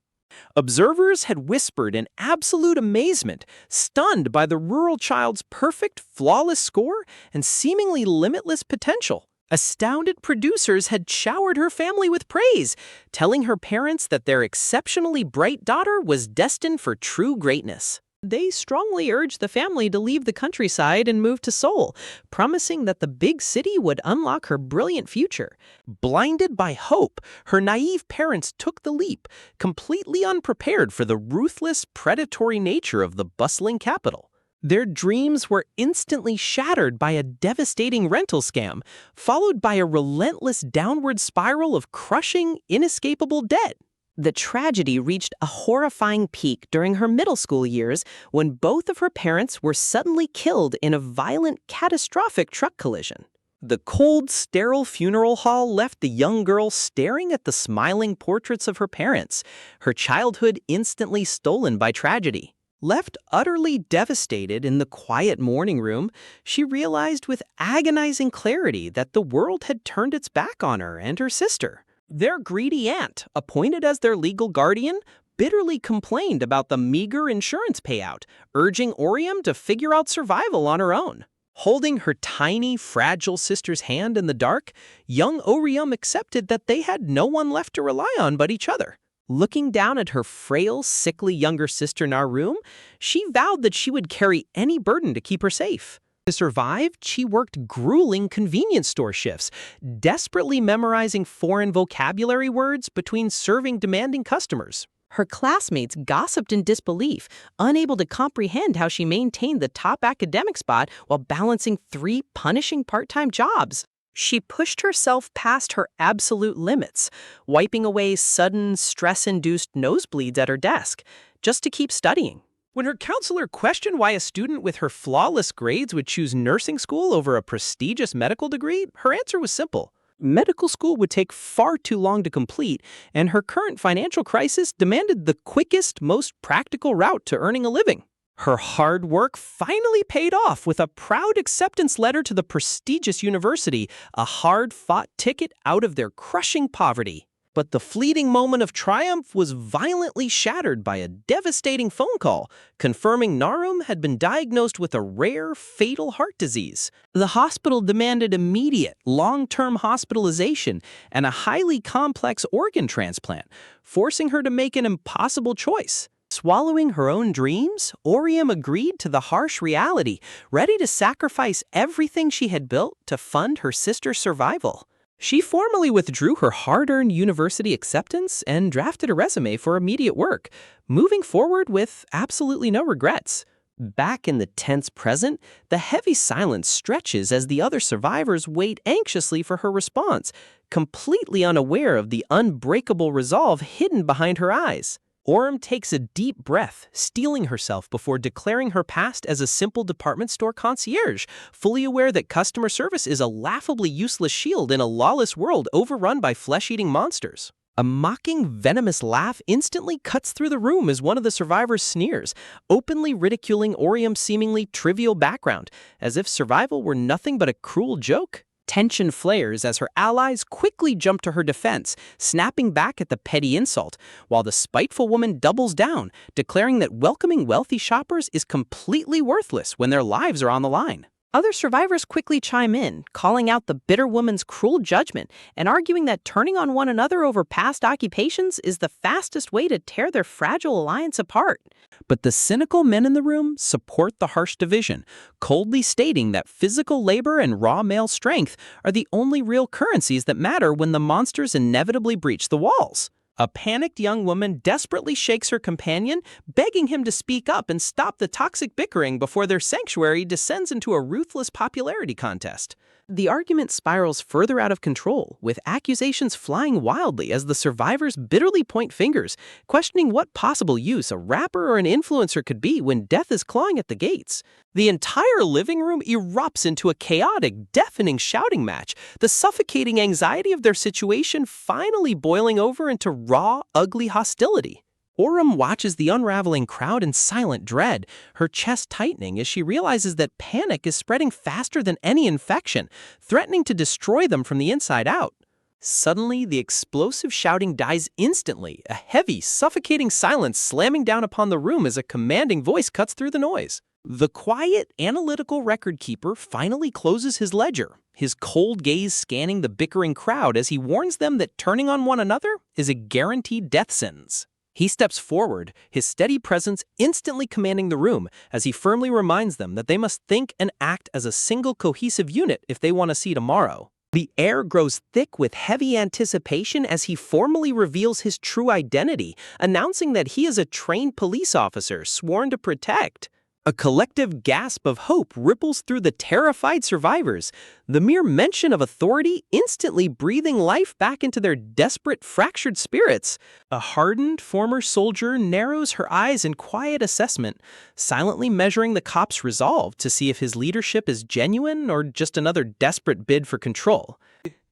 Observers had whispered in absolute amazement, stunned by the rural child's perfect, flawless score and seemingly limitless potential. Astounded producers had showered her family with praise, telling her parents that their exceptionally bright daughter was destined for true greatness. They strongly urged the family to leave the countryside and move to Seoul, promising that the big city would unlock her brilliant future. Blinded by hope, her naive parents took the leap, completely unprepared for the ruthless, predatory nature of the bustling capital. Their dreams were instantly shattered by a devastating rental scam, followed by a relentless downward spiral of crushing, inescapable debt. The tragedy reached a horrifying peak during her middle school years when both of her parents were suddenly killed in a violent, catastrophic truck collision. The cold, sterile funeral hall left the young girl staring at the smiling portraits of her parents, her childhood instantly stolen by tragedy. Left utterly devastated in the quiet mourning room, she realized with agonizing clarity that the world had turned its back on her and her sister. Their greedy aunt, appointed as their legal guardian, bitterly complained about the meager insurance payout, urging Orium to figure out survival on her own. Holding her tiny, fragile sister's hand in the dark, young Orium accepted that they had no one left to rely on but each other. Looking down at her frail, sickly younger sister Narum, she vowed that she would carry any burden to keep her safe. To survive, she worked grueling convenience store shifts, desperately memorizing foreign vocabulary words between serving demanding customers. Her classmates gossiped in disbelief, unable to comprehend how she maintained the top academic spot while balancing 3 punishing part-time jobs. She pushed herself past her absolute limits, wiping away sudden, stress-induced nosebleeds at her desk, just to keep studying. When her counselor questioned why a student with her flawless grades would choose nursing school over a prestigious medical degree, her answer was simple. Medical school would take far too long to complete, and her current financial crisis demanded the quickest, most practical route to earning a living. Her hard work finally paid off with a proud acceptance letter to the prestigious university, a hard-fought ticket out of their crushing poverty. But the fleeting moment of triumph was violently shattered by a devastating phone call, confirming Narum had been diagnosed with a rare, fatal heart disease. The hospital demanded immediate, long-term hospitalization and a highly complex organ transplant, forcing her to make an impossible choice. Swallowing her own dreams, Orium agreed to the harsh reality, ready to sacrifice everything she had built to fund her sister's survival. She formally withdrew her hard-earned university acceptance and drafted a resume for immediate work, moving forward with absolutely no regrets. Back in the tense present, the heavy silence stretches as the other survivors wait anxiously for her response, completely unaware of the unbreakable resolve hidden behind her eyes. Orem takes a deep breath, steeling herself before declaring her past as a simple department store concierge, fully aware that customer service is a laughably useless shield in a lawless world overrun by flesh-eating monsters. A mocking, venomous laugh instantly cuts through the room as one of the survivors sneers, openly ridiculing Orium's seemingly trivial background, as if survival were nothing but a cruel joke. Tension flares as her allies quickly jump to her defense, snapping back at the petty insult, while the spiteful woman doubles down, declaring that welcoming wealthy shoppers is completely worthless when their lives are on the line. Other survivors quickly chime in, calling out the bitter woman's cruel judgment and arguing that turning on one another over past occupations is the fastest way to tear their fragile alliance apart. But the cynical men in the room support the harsh division, coldly stating that physical labor and raw male strength are the only real currencies that matter when the monsters inevitably breach the walls. A panicked young woman desperately shakes her companion, begging him to speak up and stop the toxic bickering before their sanctuary descends into a ruthless popularity contest. The argument spirals further out of control, with accusations flying wildly as the survivors bitterly point fingers, questioning what possible use a rapper or an influencer could be when death is clawing at the gates. The entire living room erupts into a chaotic, deafening shouting match, the suffocating anxiety of their situation finally boiling over into raw, ugly hostility. Orem watches the unraveling crowd in silent dread, her chest tightening as she realizes that panic is spreading faster than any infection, threatening to destroy them from the inside out. Suddenly, the explosive shouting dies instantly, a heavy, suffocating silence slamming down upon the room as a commanding voice cuts through the noise. The quiet, analytical record keeper finally closes his ledger, his cold gaze scanning the bickering crowd as he warns them that turning on one another is a guaranteed death sentence. He steps forward, his steady presence instantly commanding the room as he firmly reminds them that they must think and act as a single cohesive unit if they want to see tomorrow. The air grows thick with heavy anticipation as he formally reveals his true identity, announcing that he is a trained police officer sworn to protect. A collective gasp of hope ripples through the terrified survivors, the mere mention of authority instantly breathing life back into their desperate, fractured spirits. A hardened former soldier narrows her eyes in quiet assessment, silently measuring the cop's resolve to see if his leadership is genuine or just another desperate bid for control.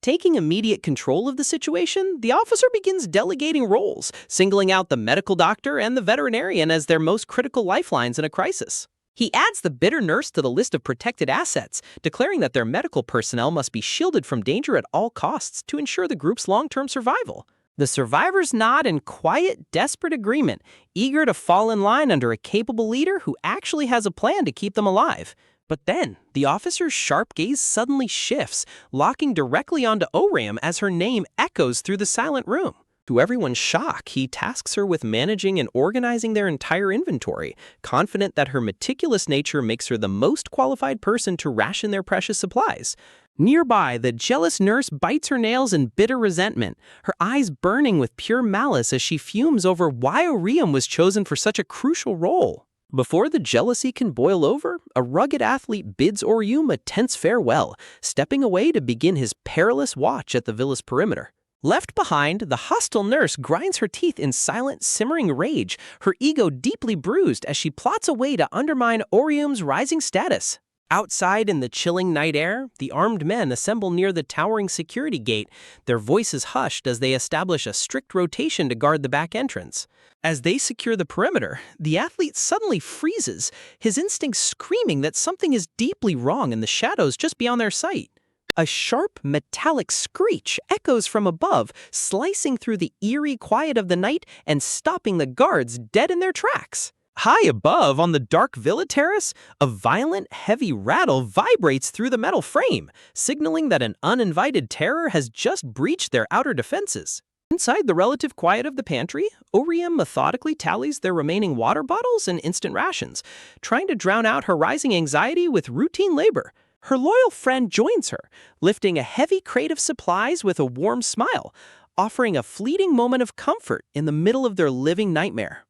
Taking immediate control of the situation, the officer begins delegating roles, singling out the medical doctor and the veterinarian as their most critical lifelines in a crisis. He adds the bitter nurse to the list of protected assets, declaring that their medical personnel must be shielded from danger at all costs to ensure the group's long-term survival. The survivors nod in quiet, desperate agreement, eager to fall in line under a capable leader who actually has a plan to keep them alive. But then, the officer's sharp gaze suddenly shifts, locking directly onto Orium as her name echoes through the silent room. To everyone's shock, he tasks her with managing and organizing their entire inventory, confident that her meticulous nature makes her the most qualified person to ration their precious supplies. Nearby, the jealous nurse bites her nails in bitter resentment, her eyes burning with pure malice as she fumes over why Orium was chosen for such a crucial role. Before the jealousy can boil over, a rugged athlete bids Orium a tense farewell, stepping away to begin his perilous watch at the villa's perimeter. Left behind, the hostile nurse grinds her teeth in silent, simmering rage, her ego deeply bruised as she plots a way to undermine Orium's rising status. Outside in the chilling night air, the armed men assemble near the towering security gate, their voices hushed as they establish a strict rotation to guard the back entrance. As they secure the perimeter, the athlete suddenly freezes, his instincts screaming that something is deeply wrong in the shadows just beyond their sight. A sharp, metallic screech echoes from above, slicing through the eerie quiet of the night and stopping the guards dead in their tracks. High above, on the dark villa terrace, a violent, heavy rattle vibrates through the metal frame, signaling that an uninvited terror has just breached their outer defenses. Inside the relative quiet of the pantry, Orium methodically tallies their remaining water bottles and instant rations, trying to drown out her rising anxiety with routine labor. Her loyal friend joins her, lifting a heavy crate of supplies with a warm smile, offering a fleeting moment of comfort in the middle of their living nightmare.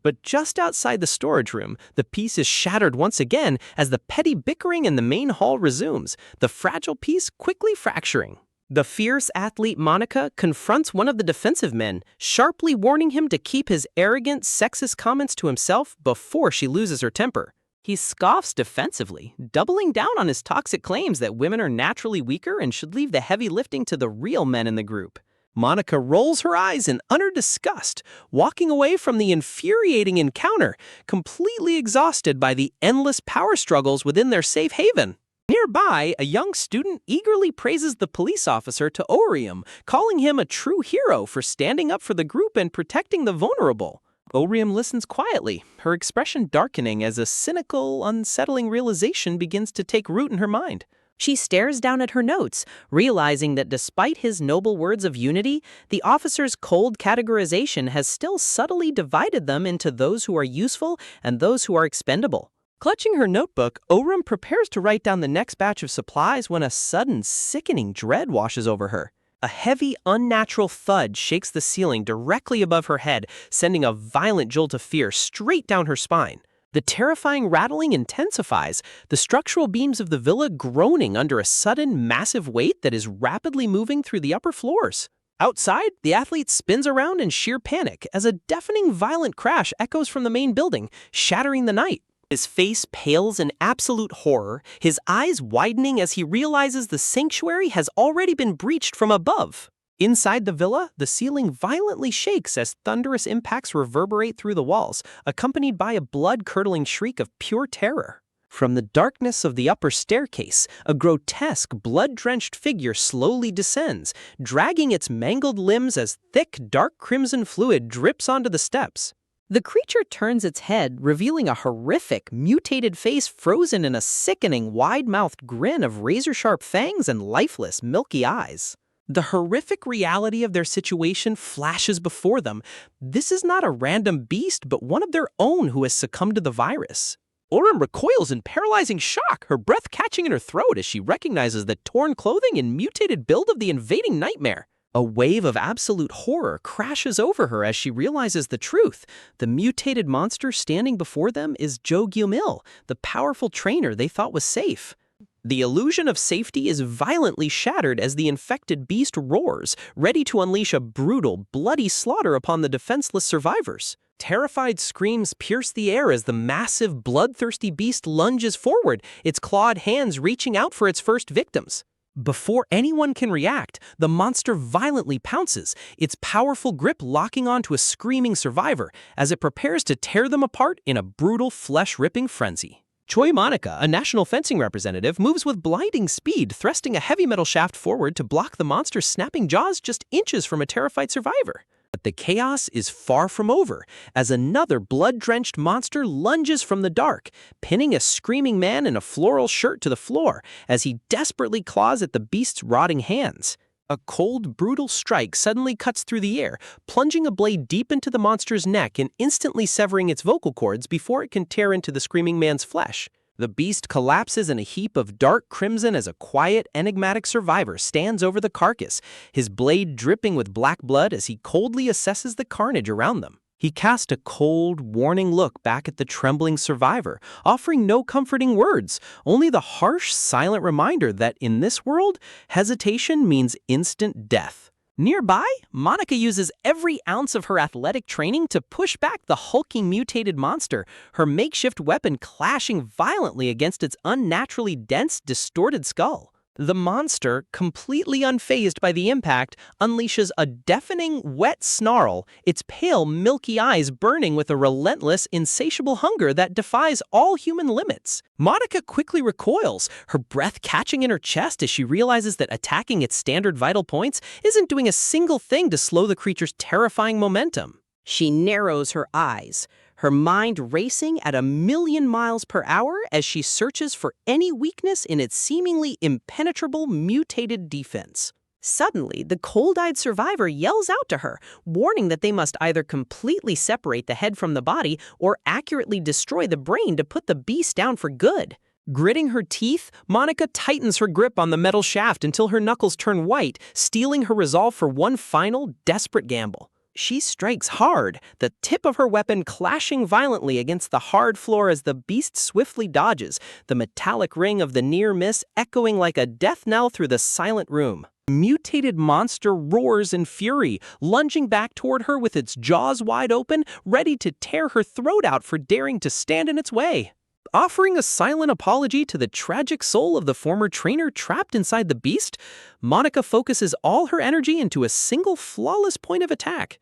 But just outside the storage room, the peace is shattered once again as the petty bickering in the main hall resumes, the fragile peace quickly fracturing. The fierce athlete Monica confronts one of the defensive men, sharply warning him to keep his arrogant, sexist comments to himself before she loses her temper. He scoffs defensively, doubling down on his toxic claims that women are naturally weaker and should leave the heavy lifting to the real men in the group. Monica rolls her eyes in utter disgust, walking away from the infuriating encounter, completely exhausted by the endless power struggles within their safe haven. Nearby, a young student eagerly praises the police officer to Orium, calling him a true hero for standing up for the group and protecting the vulnerable. Orium listens quietly, her expression darkening as a cynical, unsettling realization begins to take root in her mind. She stares down at her notes, realizing that despite his noble words of unity, the officer's cold categorization has still subtly divided them into those who are useful and those who are expendable. Clutching her notebook, Orium prepares to write down the next batch of supplies when a sudden, sickening dread washes over her. A heavy, unnatural thud shakes the ceiling directly above her head, sending a violent jolt of fear straight down her spine. The terrifying rattling intensifies, the structural beams of the villa groaning under a sudden, massive weight that is rapidly moving through the upper floors. Outside, the athlete spins around in sheer panic as a deafening, violent crash echoes from the main building, shattering the night. His face pales in absolute horror, his eyes widening as he realizes the sanctuary has already been breached from above. Inside the villa, the ceiling violently shakes as thunderous impacts reverberate through the walls, accompanied by a blood-curdling shriek of pure terror. From the darkness of the upper staircase, a grotesque, blood-drenched figure slowly descends, dragging its mangled limbs as thick, dark crimson fluid drips onto the steps. The creature turns its head, revealing a horrific, mutated face frozen in a sickening, wide-mouthed grin of razor-sharp fangs and lifeless, milky eyes. The horrific reality of their situation flashes before them. This is not a random beast, but one of their own who has succumbed to the virus. Orium recoils in paralyzing shock, her breath catching in her throat as she recognizes the torn clothing and mutated build of the invading nightmare. A wave of absolute horror crashes over her as she realizes the truth. The mutated monster standing before them is Jo Gyumil, the powerful trainer they thought was safe. The illusion of safety is violently shattered as the infected beast roars, ready to unleash a brutal, bloody slaughter upon the defenseless survivors. Terrified screams pierce the air as the massive, bloodthirsty beast lunges forward, its clawed hands reaching out for its first victims. Before anyone can react, the monster violently pounces, its powerful grip locking onto a screaming survivor as it prepares to tear them apart in a brutal, flesh-ripping frenzy. Choi Monica, a national fencing representative, moves with blinding speed, thrusting a heavy metal shaft forward to block the monster's snapping jaws just inches from a terrified survivor. But the chaos is far from over, as another blood-drenched monster lunges from the dark, pinning a screaming man in a floral shirt to the floor as he desperately claws at the beast's rotting hands. A cold, brutal strike suddenly cuts through the air, plunging a blade deep into the monster's neck and instantly severing its vocal cords before it can tear into the screaming man's flesh. The beast collapses in a heap of dark crimson as a quiet, enigmatic survivor stands over the carcass, his blade dripping with black blood as he coldly assesses the carnage around them. He cast a cold, warning look back at the trembling survivor, offering no comforting words, only the harsh, silent reminder that in this world, hesitation means instant death. Nearby, Monica uses every ounce of her athletic training to push back the hulking mutated monster, her makeshift weapon clashing violently against its unnaturally dense, distorted skull. The monster, completely unfazed by the impact, unleashes a deafening, wet snarl, its pale, milky eyes burning with a relentless, insatiable hunger that defies all human limits. Monica quickly recoils, her breath catching in her chest as she realizes that attacking its standard vital points isn't doing a single thing to slow the creature's terrifying momentum. She narrows her eyes, her mind racing at 1,000,000 miles per hour as she searches for any weakness in its seemingly impenetrable mutated defense. Suddenly, the cold-eyed survivor yells out to her, warning that they must either completely separate the head from the body or accurately destroy the brain to put the beast down for good. Gritting her teeth, Monica tightens her grip on the metal shaft until her knuckles turn white, steeling her resolve for one final, desperate gamble. She strikes hard, the tip of her weapon clashing violently against the hard floor as the beast swiftly dodges, the metallic ring of the near miss echoing like a death knell through the silent room. The mutated monster roars in fury, lunging back toward her with its jaws wide open, ready to tear her throat out for daring to stand in its way. Offering a silent apology to the tragic soul of the former trainer trapped inside the beast, Monica focuses all her energy into a single flawless point of attack.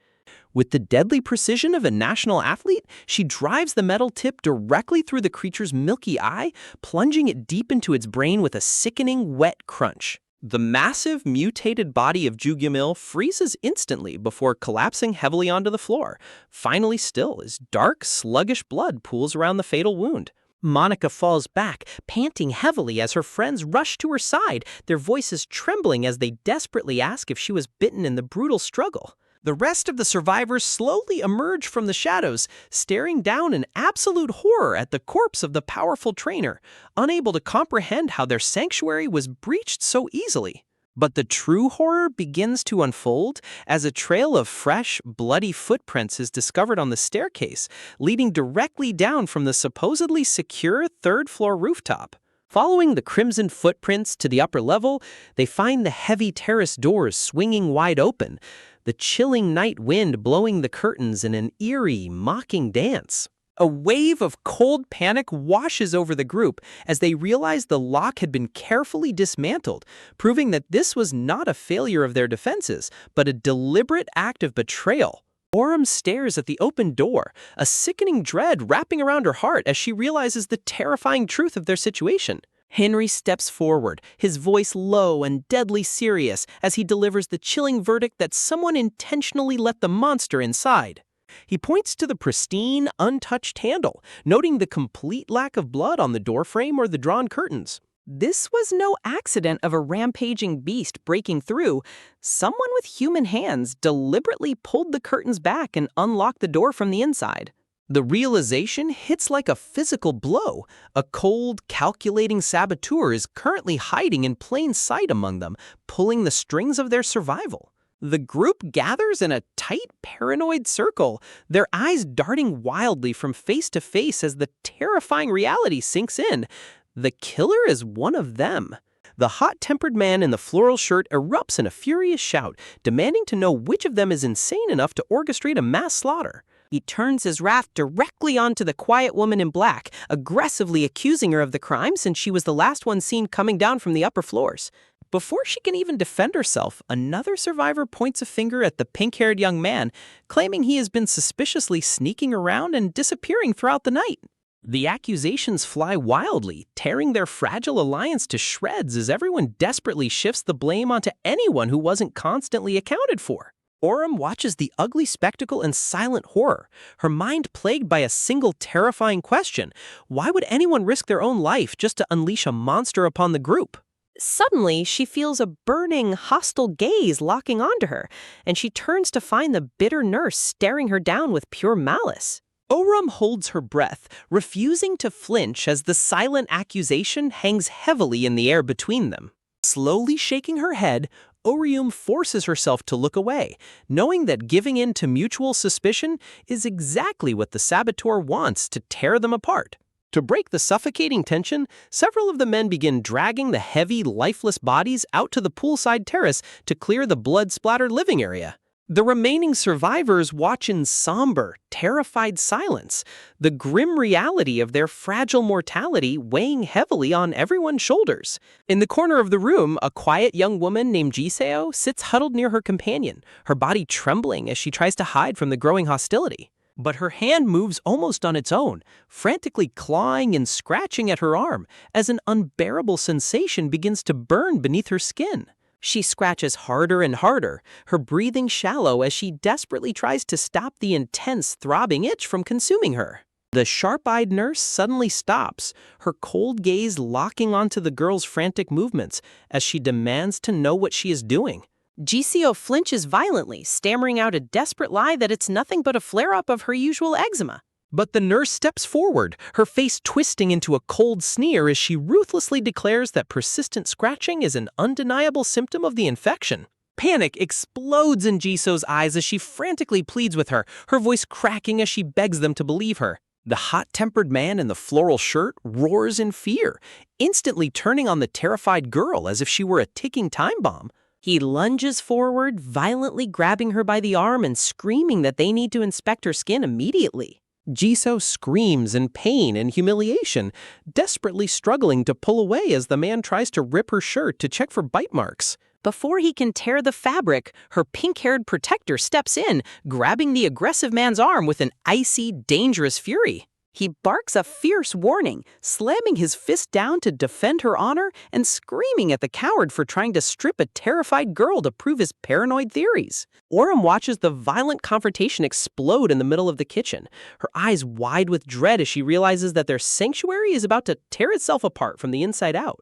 With the deadly precision of a national athlete, she drives the metal tip directly through the creature's milky eye, plunging it deep into its brain with a sickening, wet crunch. The massive, mutated body of Jugyamil freezes instantly before collapsing heavily onto the floor, finally still as dark, sluggish blood pools around the fatal wound. Monica falls back, panting heavily as her friends rush to her side, their voices trembling as they desperately ask if she was bitten in the brutal struggle. The rest of the survivors slowly emerge from the shadows, staring down in absolute horror at the corpse of the powerful trainer, unable to comprehend how their sanctuary was breached so easily. But the true horror begins to unfold as a trail of fresh, bloody footprints is discovered on the staircase, leading directly down from the supposedly secure third-floor rooftop. Following the crimson footprints to the upper level, they find the heavy terrace doors swinging wide open, the chilling night wind blowing the curtains in an eerie, mocking dance. A wave of cold panic washes over the group as they realize the lock had been carefully dismantled, proving that this was not a failure of their defenses, but a deliberate act of betrayal. Orem stares at the open door, a sickening dread wrapping around her heart as she realizes the terrifying truth of their situation. Henry steps forward, his voice low and deadly serious as he delivers the chilling verdict that someone intentionally let the monster inside. He points to the pristine, untouched handle, noting the complete lack of blood on the doorframe or the drawn curtains. This was no accident of a rampaging beast breaking through. Someone with human hands deliberately pulled the curtains back and unlocked the door from the inside. The realization hits like a physical blow. A cold, calculating saboteur is currently hiding in plain sight among them, pulling the strings of their survival. The group gathers in a tight, paranoid circle, their eyes darting wildly from face to face as the terrifying reality sinks in. The killer is one of them. The hot-tempered man in the floral shirt erupts in a furious shout, demanding to know which of them is insane enough to orchestrate a mass slaughter. He turns his wrath directly onto the quiet woman in black, aggressively accusing her of the crime since she was the last one seen coming down from the upper floors. Before she can even defend herself, another survivor points a finger at the pink-haired young man, claiming he has been suspiciously sneaking around and disappearing throughout the night. The accusations fly wildly, tearing their fragile alliance to shreds as everyone desperately shifts the blame onto anyone who wasn't constantly accounted for. Orem watches the ugly spectacle in silent horror, her mind plagued by a single terrifying question. Why would anyone risk their own life just to unleash a monster upon the group? Suddenly, she feels a burning, hostile gaze locking onto her, and she turns to find the bitter nurse staring her down with pure malice. Orem holds her breath, refusing to flinch as the silent accusation hangs heavily in the air between them. Slowly shaking her head, Orium forces herself to look away, knowing that giving in to mutual suspicion is exactly what the saboteur wants to tear them apart. To break the suffocating tension, several of the men begin dragging the heavy, lifeless bodies out to the poolside terrace to clear the blood-splattered living area. The remaining survivors watch in somber, terrified silence, the grim reality of their fragile mortality weighing heavily on everyone's shoulders. In the corner of the room, a quiet young woman named Jiseo sits huddled near her companion, her body trembling as she tries to hide from the growing hostility. But her hand moves almost on its own, frantically clawing and scratching at her arm as an unbearable sensation begins to burn beneath her skin. She scratches harder and harder, her breathing shallow as she desperately tries to stop the intense, throbbing itch from consuming her. The sharp-eyed nurse suddenly stops, her cold gaze locking onto the girl's frantic movements as she demands to know what she is doing. Jiseo flinches violently, stammering out a desperate lie that it's nothing but a flare-up of her usual eczema. But the nurse steps forward, her face twisting into a cold sneer as she ruthlessly declares that persistent scratching is an undeniable symptom of the infection. Panic explodes in Jisoo's eyes as she frantically pleads with her voice cracking as she begs them to believe her. The hot-tempered man in the floral shirt roars in fear, instantly turning on the terrified girl as if she were a ticking time bomb. He lunges forward, violently grabbing her by the arm and screaming that they need to inspect her skin immediately. Jisoo screams in pain and humiliation, desperately struggling to pull away as the man tries to rip her shirt to check for bite marks. Before he can tear the fabric, her pink-haired protector steps in, grabbing the aggressive man's arm with an icy, dangerous fury. He barks a fierce warning, slamming his fist down to defend her honor and screaming at the coward for trying to strip a terrified girl to prove his paranoid theories. Orem watches the violent confrontation explode in the middle of the kitchen, her eyes wide with dread as she realizes that their sanctuary is about to tear itself apart from the inside out.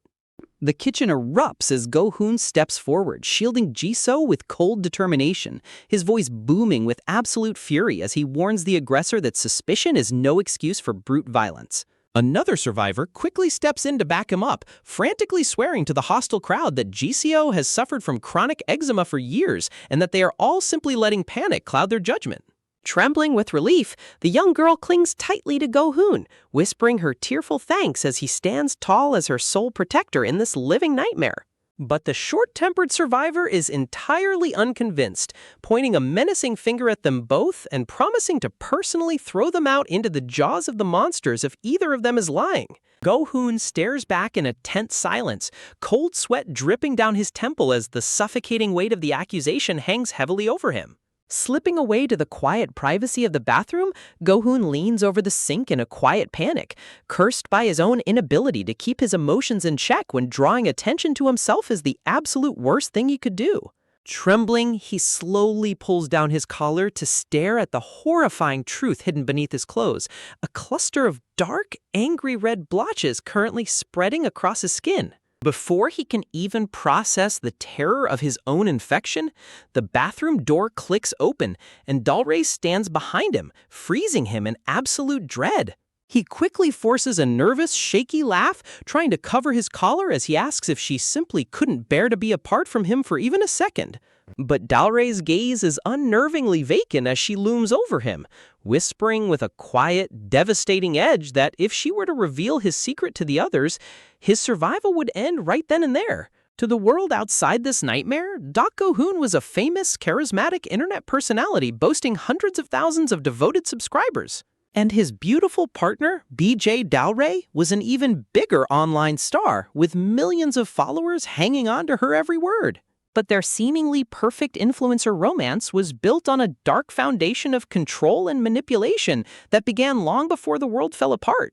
The kitchen erupts as Go-hoon steps forward, shielding Jisoo with cold determination, his voice booming with absolute fury as he warns the aggressor that suspicion is no excuse for brute violence. Another survivor quickly steps in to back him up, frantically swearing to the hostile crowd that Jisoo has suffered from chronic eczema for years and that they are all simply letting panic cloud their judgment. Trembling with relief, the young girl clings tightly to Go-hoon, whispering her tearful thanks as he stands tall as her sole protector in this living nightmare. But the short-tempered survivor is entirely unconvinced, pointing a menacing finger at them both and promising to personally throw them out into the jaws of the monsters if either of them is lying. Go-hoon stares back in a tense silence, cold sweat dripping down his temple as the suffocating weight of the accusation hangs heavily over him. Slipping away to the quiet privacy of the bathroom, Go-hoon leans over the sink in a quiet panic, cursed by his own inability to keep his emotions in check when drawing attention to himself is the absolute worst thing he could do. Trembling, he slowly pulls down his collar to stare at the horrifying truth hidden beneath his clothes, a cluster of dark, angry red blotches currently spreading across his skin. Before he can even process the terror of his own infection, the bathroom door clicks open and Dalray stands behind him, freezing him in absolute dread. He quickly forces a nervous, shaky laugh, trying to cover his collar as he asks if she simply couldn't bear to be apart from him for even a second. But Dalray's gaze is unnervingly vacant as she looms over him, whispering with a quiet, devastating edge that if she were to reveal his secret to the others, his survival would end right then and there. To the world outside this nightmare, Go-hoon was a famous, charismatic internet personality boasting hundreds of thousands of devoted subscribers. And his beautiful partner, BJ Dalray, was an even bigger online star, with millions of followers hanging on to her every word. But their seemingly perfect influencer romance was built on a dark foundation of control and manipulation that began long before the world fell apart.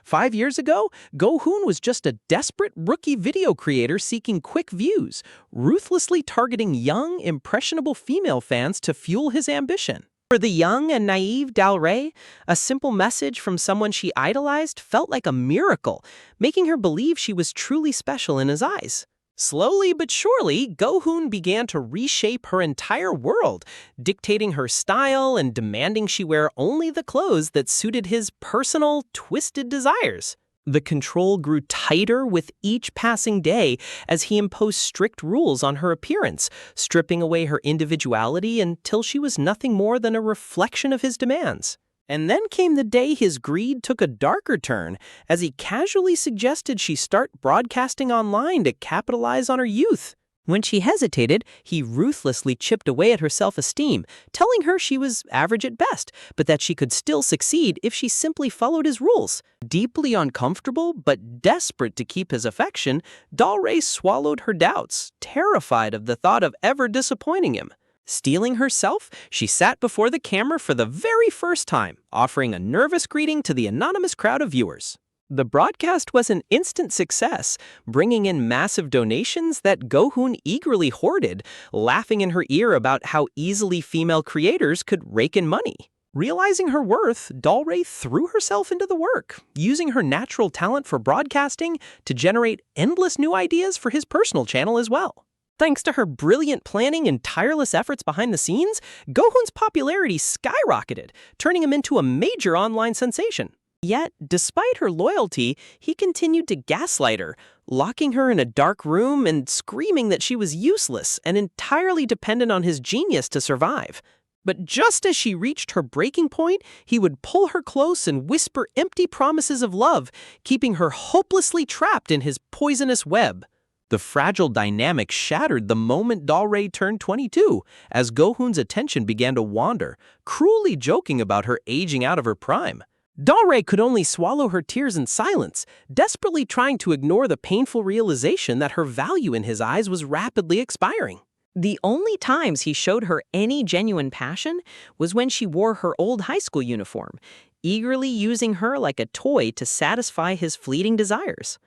5 years ago, Go-hoon was just a desperate rookie video creator seeking quick views, ruthlessly targeting young, impressionable female fans to fuel his ambition. For the young and naive Dalray, a simple message from someone she idolized felt like a miracle, making her believe she was truly special in his eyes. Slowly but surely, Go-hoon began to reshape her entire world, dictating her style and demanding she wear only the clothes that suited his personal, twisted desires. The control grew tighter with each passing day as he imposed strict rules on her appearance, stripping away her individuality until she was nothing more than a reflection of his demands. And then came the day his greed took a darker turn, as he casually suggested she start broadcasting online to capitalize on her youth. When she hesitated, he ruthlessly chipped away at her self-esteem, telling her she was average at best, but that she could still succeed if she simply followed his rules. Deeply uncomfortable, but desperate to keep his affection, Dalray swallowed her doubts, terrified of the thought of ever disappointing him. Steeling herself, she sat before the camera for the very first time, offering a nervous greeting to the anonymous crowd of viewers. The broadcast was an instant success, bringing in massive donations that Go-hoon eagerly hoarded, laughing in her ear about how easily female creators could rake in money. Realizing her worth, Dalray threw herself into the work, using her natural talent for broadcasting to generate endless new ideas for his personal channel as well. Thanks to her brilliant planning and tireless efforts behind the scenes, Go-hoon's popularity skyrocketed, turning him into a major online sensation. Yet, despite her loyalty, he continued to gaslight her, locking her in a dark room and screaming that she was useless and entirely dependent on his genius to survive. But just as she reached her breaking point, he would pull her close and whisper empty promises of love, keeping her hopelessly trapped in his poisonous web. The fragile dynamic shattered the moment Dalray turned 22, as Go-hoon's attention began to wander, cruelly joking about her aging out of her prime. Dalray could only swallow her tears in silence, desperately trying to ignore the painful realization that her value in his eyes was rapidly expiring. The only times he showed her any genuine passion was when she wore her old high school uniform, eagerly using her like a toy to satisfy his fleeting desires.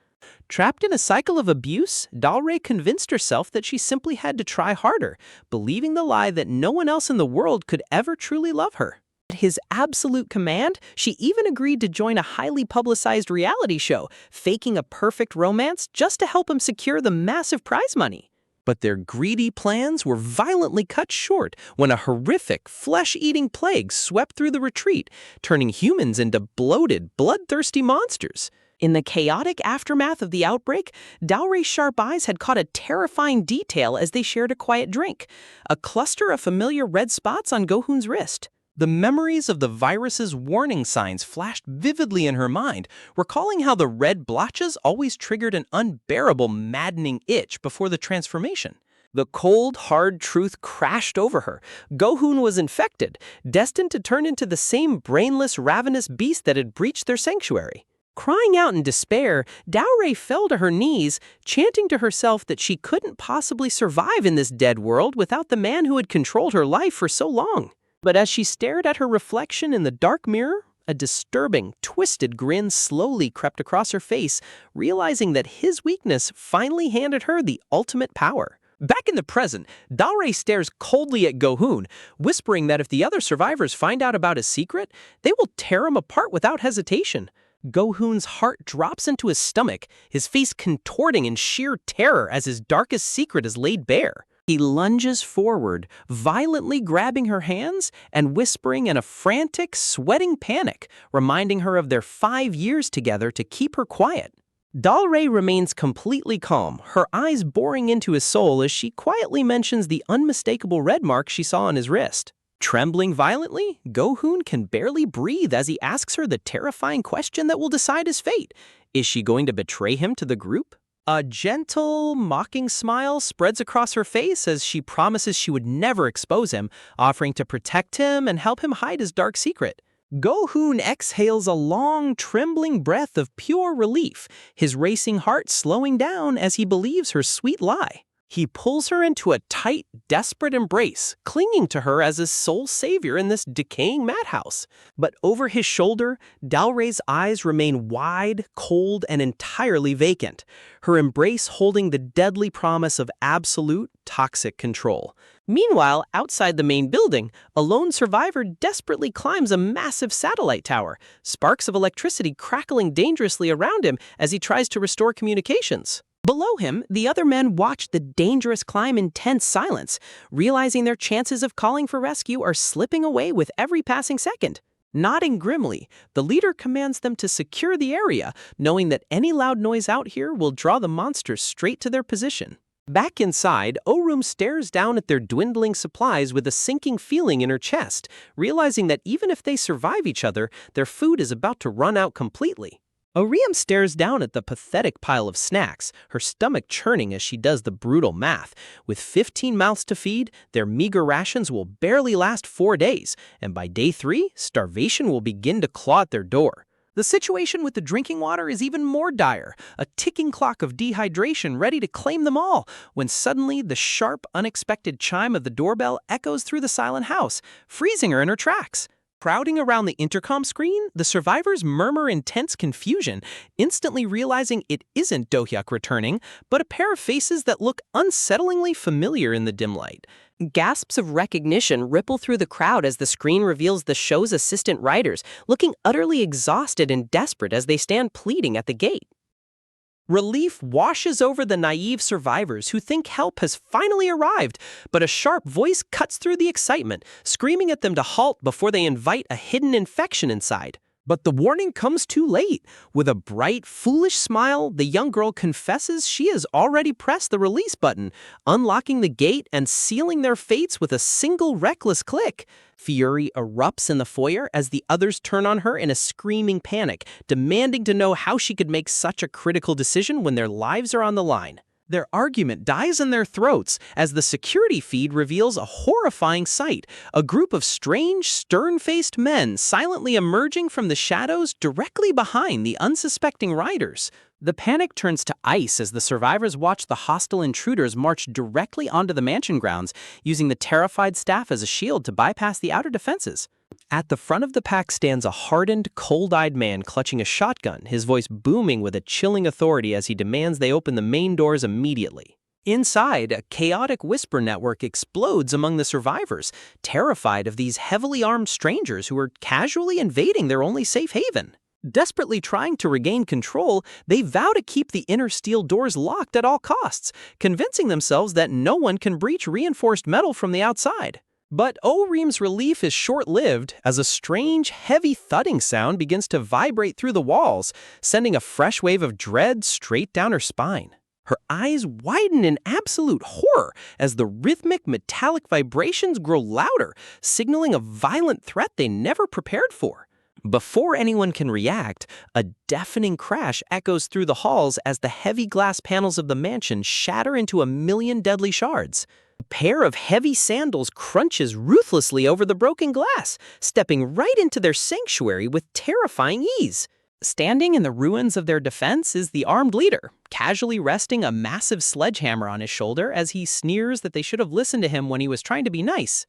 Trapped in a cycle of abuse, Dalray convinced herself that she simply had to try harder, believing the lie that no one else in the world could ever truly love her. At his absolute command, she even agreed to join a highly publicized reality show, faking a perfect romance just to help him secure the massive prize money. But their greedy plans were violently cut short when a horrific, flesh-eating plague swept through the retreat, turning humans into bloated, bloodthirsty monsters. In the chaotic aftermath of the outbreak, Dalray's sharp eyes had caught a terrifying detail as they shared a quiet drink, a cluster of familiar red spots on Go-hoon's wrist. The memories of the virus's warning signs flashed vividly in her mind, recalling how the red blotches always triggered an unbearable, maddening itch before the transformation. The cold, hard truth crashed over her. Go-hoon was infected, destined to turn into the same brainless, ravenous beast that had breached their sanctuary. Crying out in despair, Dalray fell to her knees, chanting to herself that she couldn't possibly survive in this dead world without the man who had controlled her life for so long. But as she stared at her reflection in the dark mirror, a disturbing, twisted grin slowly crept across her face, realizing that his weakness finally handed her the ultimate power. Back in the present, Dalray stares coldly at Go-hoon, whispering that if the other survivors find out about his secret, they will tear him apart without hesitation. Go-hoon's heart drops into his stomach, his face contorting in sheer terror as his darkest secret is laid bare. He lunges forward, violently grabbing her hands and whispering in a frantic, sweating panic, reminding her of their 5 years together to keep her quiet. Dalray remains completely calm, her eyes boring into his soul as she quietly mentions the unmistakable red mark she saw on his wrist. Trembling violently, Go-hoon can barely breathe as he asks her the terrifying question that will decide his fate. Is she going to betray him to the group? A gentle, mocking smile spreads across her face as she promises she would never expose him, offering to protect him and help him hide his dark secret. Go-hoon exhales a long, trembling breath of pure relief, his racing heart slowing down as he believes her sweet lie. He pulls her into a tight, desperate embrace, clinging to her as his sole savior in this decaying madhouse. But over his shoulder, Dalray's eyes remain wide, cold, and entirely vacant, her embrace holding the deadly promise of absolute, toxic control. Meanwhile, outside the main building, a lone survivor desperately climbs a massive satellite tower, sparks of electricity crackling dangerously around him as he tries to restore communications. Below him, the other men watch the dangerous climb in tense silence, realizing their chances of calling for rescue are slipping away with every passing second. Nodding grimly, the leader commands them to secure the area, knowing that any loud noise out here will draw the monsters straight to their position. Back inside, Orum stares down at their dwindling supplies with a sinking feeling in her chest, realizing that even if they survive each other, their food is about to run out completely. Orium stares down at the pathetic pile of snacks, her stomach churning as she does the brutal math. With 15 mouths to feed, their meager rations will barely last 4 days, and by day 3, starvation will begin to claw at their door. The situation with the drinking water is even more dire, a ticking clock of dehydration ready to claim them all, when suddenly the sharp, unexpected chime of the doorbell echoes through the silent house, freezing her in her tracks. Crowding around the intercom screen, the survivors murmur in tense confusion, instantly realizing it isn't Do-hyuk returning, but a pair of faces that look unsettlingly familiar in the dim light. Gasps of recognition ripple through the crowd as the screen reveals the show's assistant writers, looking utterly exhausted and desperate as they stand pleading at the gate. Relief washes over the naive survivors who think help has finally arrived, but a sharp voice cuts through the excitement, screaming at them to halt before they invite a hidden infection inside. But the warning comes too late. With a bright, foolish smile, the young girl confesses she has already pressed the release button, unlocking the gate and sealing their fates with a single reckless click. Fury erupts in the foyer as the others turn on her in a screaming panic, demanding to know how she could make such a critical decision when their lives are on the line. Their argument dies in their throats as the security feed reveals a horrifying sight, a group of strange, stern-faced men silently emerging from the shadows directly behind the unsuspecting riders. The panic turns to ice as the survivors watch the hostile intruders march directly onto the mansion grounds, using the terrified staff as a shield to bypass the outer defenses. At the front of the pack stands a hardened, cold-eyed man clutching a shotgun, his voice booming with a chilling authority as he demands they open the main doors immediately. Inside, a chaotic whisper network explodes among the survivors, terrified of these heavily armed strangers who are casually invading their only safe haven. Desperately trying to regain control, they vow to keep the inner steel doors locked at all costs, convincing themselves that no one can breach reinforced metal from the outside. But O-Reem's relief is short-lived as a strange, heavy thudding sound begins to vibrate through the walls, sending a fresh wave of dread straight down her spine. Her eyes widen in absolute horror as the rhythmic, metallic vibrations grow louder, signaling a violent threat they never prepared for. Before anyone can react, a deafening crash echoes through the halls as the heavy glass panels of the mansion shatter into a million deadly shards. A pair of heavy sandals crunches ruthlessly over the broken glass, stepping right into their sanctuary with terrifying ease. Standing in the ruins of their defense is the armed leader, casually resting a massive sledgehammer on his shoulder as he sneers that they should have listened to him when he was trying to be nice.